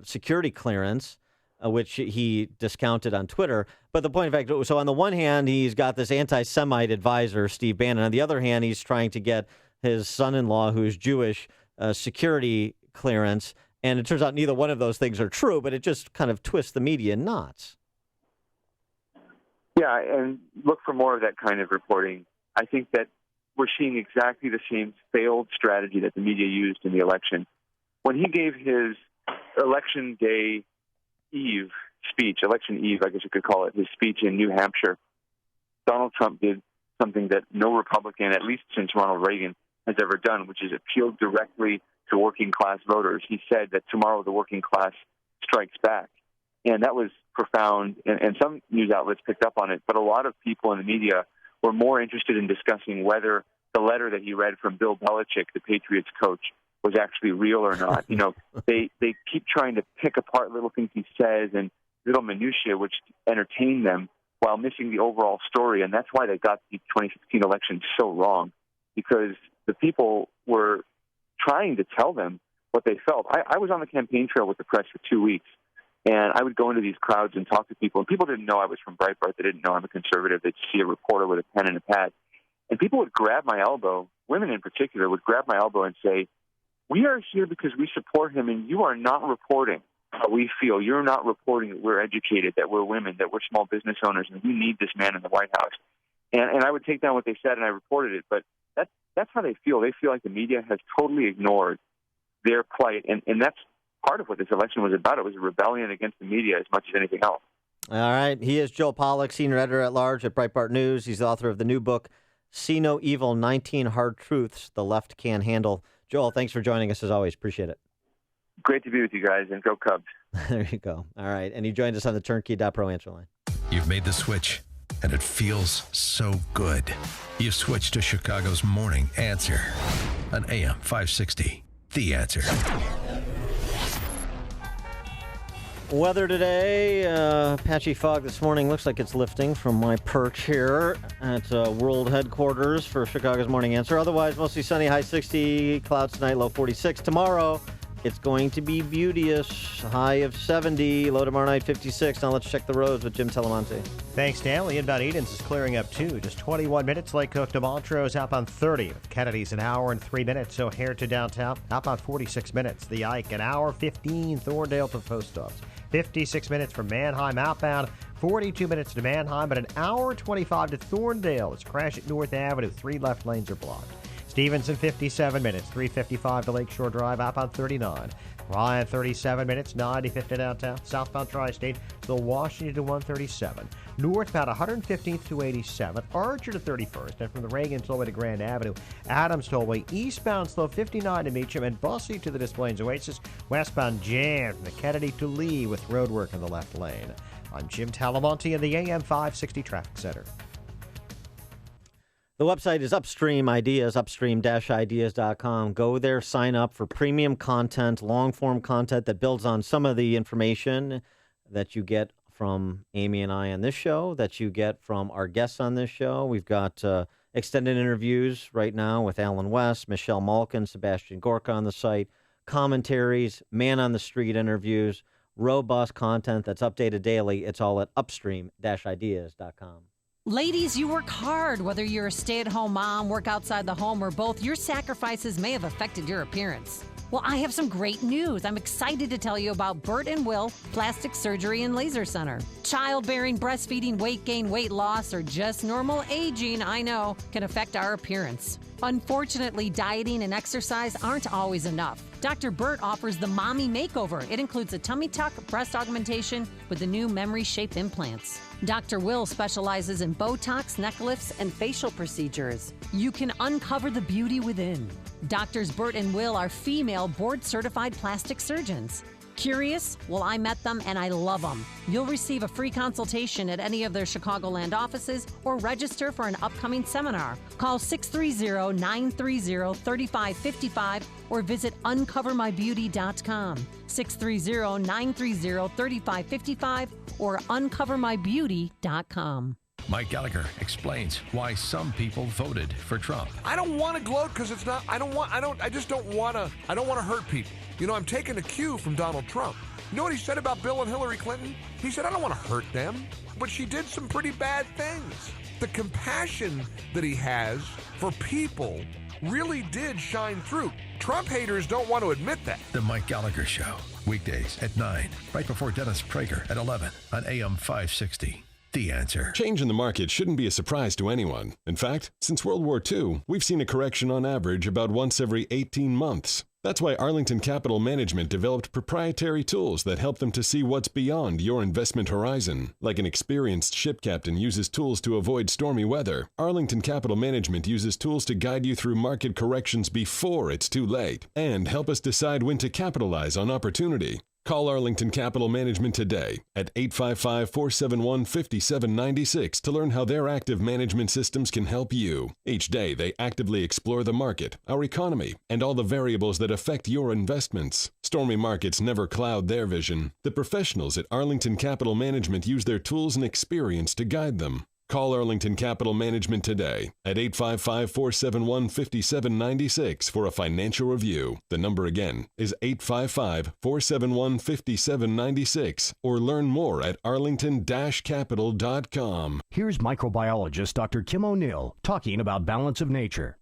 security clearance, which he discounted on Twitter. But the point of fact, so on the one hand, he's got this anti-Semite advisor, Steve Bannon. On the other hand, he's trying to get his son-in-law, who's Jewish, security clearance. And it turns out neither one of those things are true, but it just kind of twists the media in knots. Yeah, and look for more of that kind of reporting. I think that we're seeing exactly the same failed strategy that the media used in the election. When he gave his election day eve speech, election eve, I guess you could call it, his speech in New Hampshire, Donald Trump did something that no Republican, at least since Ronald Reagan, has ever done, which is appealed directly to working-class voters. He said that tomorrow the working class strikes back. And that was profound, and some news outlets picked up on it, but a lot of people in the media were more interested in discussing whether the letter that he read from Bill Belichick, the Patriots coach, was actually real or not. You know, they keep trying to pick apart little things he says and little minutiae which entertain them while missing the overall story, and that's why they got the 2016 election so wrong, because the people were trying to tell them what they felt. I was on the campaign trail with the press for 2 weeks, and I would go into these crowds and talk to people, and people didn't know I was from Breitbart. They didn't know I'm a conservative. They'd see a reporter with a pen and a pad. And people would grab my elbow, women in particular, would grab my elbow and say, "We are here because we support him, and you are not reporting how we feel. You're not reporting that we're educated, that we're women, that we're small business owners, and we need this man in the White House." And I would take down what they said, and I reported it. But that's how they feel. They feel like the media has totally ignored their plight, and that's part of what this election was about. It was a rebellion against the media as much as anything else. All right. He is Joel Pollak, senior editor-at-large at Breitbart News. He's the author of the new book, See No Evil, 19 Hard Truths the Left Can't Handle. Joel, thanks for joining us as always. Appreciate it. Great to be with you guys, and go Cubs. There you go. All right. And he joined us on the Turnkey.Pro answer line. You've made the switch, and it feels so good. You've switched to Chicago's Morning Answer on AM 560. The Answer. Weather today, patchy fog this morning. Looks like it's lifting from my perch here at world headquarters for Chicago's Morning Answer. Otherwise, mostly sunny, high 60, clouds tonight, low 46. Tomorrow, it's going to be beauteous, high of 70, low tomorrow night 56. Now let's check the roads with Jim Telemonte. Thanks, Stanley. Inbound Edens is clearing up too. Just 21 minutes. Lake Cook to Montrose, outbound 30. Kennedy's an hour and 3 minutes. O'Hare to downtown, outbound 46 minutes. The Ike, an hour 15. Thorndale to post office. 56 minutes from Manheim outbound, 42 minutes to Manheim, but an hour 25 to Thorndale. It's a crash at North Avenue. 3 left lanes are blocked. Stevenson, 57 minutes, 355 to Lakeshore Drive, outbound 39. Ryan, 37 minutes, 95th to downtown. Southbound Tri-State to Washington to 137. Northbound 115th to 87th. Archer to 31st. And from the Reagan Tollway to Grand Avenue. Adams Tollway eastbound slow 59 to Meacham. And Bussy to the Des Plaines Oasis. Westbound jammed from the Kennedy to Lee with roadwork in the left lane. I'm Jim Talamonte in the AM 560 Traffic Center. The website is Upstream Ideas, upstream-ideas.com. Go there, sign up for premium content, long-form content that builds on some of the information that you get from Amy and I on this show, that you get from our guests on this show. We've got extended interviews right now with Alan West, Michelle Malkin, Sebastian Gorka on the site, commentaries, man-on-the-street interviews, robust content that's updated daily. It's all at upstream-ideas.com. Ladies, you work hard. Whether you're a stay-at-home mom, work outside the home, or both, your sacrifices may have affected your appearance. Well, I have some great news. I'm excited to tell you about Bert and Will Plastic Surgery and Laser Center. Childbearing, breastfeeding, weight gain, weight loss, or just normal aging, I know, can affect our appearance. Unfortunately, dieting and exercise aren't always enough. Dr. Bert offers the Mommy Makeover. It includes a tummy tuck, breast augmentation with the new memory-shaped implants. Dr. Will specializes in Botox, neck lifts, and facial procedures. You can uncover the beauty within. Doctors Bert and Will are female board-certified plastic surgeons. Curious? Well, I met them and I love them. You'll receive a free consultation at any of their Chicagoland offices or register for an upcoming seminar. Call 630-930-3555 or visit uncovermybeauty.com. 630-930-3555 or uncovermybeauty.com. Mike Gallagher explains why some people voted for Trump. I don't want to gloat because it's not. I don't want to hurt people. You know, I'm taking a cue from Donald Trump. You know what he said about Bill and Hillary Clinton? He said, I don't want to hurt them, but she did some pretty bad things. The compassion that he has for people really did shine through. Trump haters don't want to admit that. The Mike Gallagher Show, weekdays at 9, right before Dennis Prager at 11 on AM 560. The Answer. Change in the market shouldn't be a surprise to anyone. In fact, since World War II, we've seen a correction on average about once every 18 months. That's why Arlington Capital Management developed proprietary tools that help them to see what's beyond your investment horizon. Like an experienced ship captain uses tools to avoid stormy weather, Arlington Capital Management uses tools to guide you through market corrections before it's too late and help us decide when to capitalize on opportunity. Call Arlington Capital Management today at 855-471-5796 to learn how their active management systems can help you. Each day, they actively explore the market, our economy, and all the variables that affect your investments. Stormy markets never cloud their vision. The professionals at Arlington Capital Management use their tools and experience to guide them. Call Arlington Capital Management today at 855-471-5796 for a financial review. The number again is 855-471-5796 or learn more at arlington-capital.com. Here's microbiologist Dr. Kim O'Neill talking about balance of nature.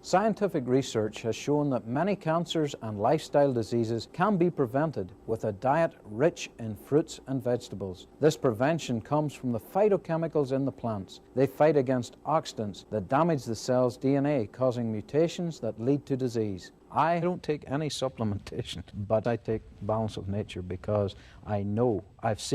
Scientific research has shown that many cancers and lifestyle diseases can be prevented with a diet rich in fruits and vegetables. This prevention comes from the phytochemicals in the plants. They fight against oxidants that damage the cell's DNA, causing mutations that lead to disease. I don't take any supplementation, but I take Balance of Nature because I know I've seen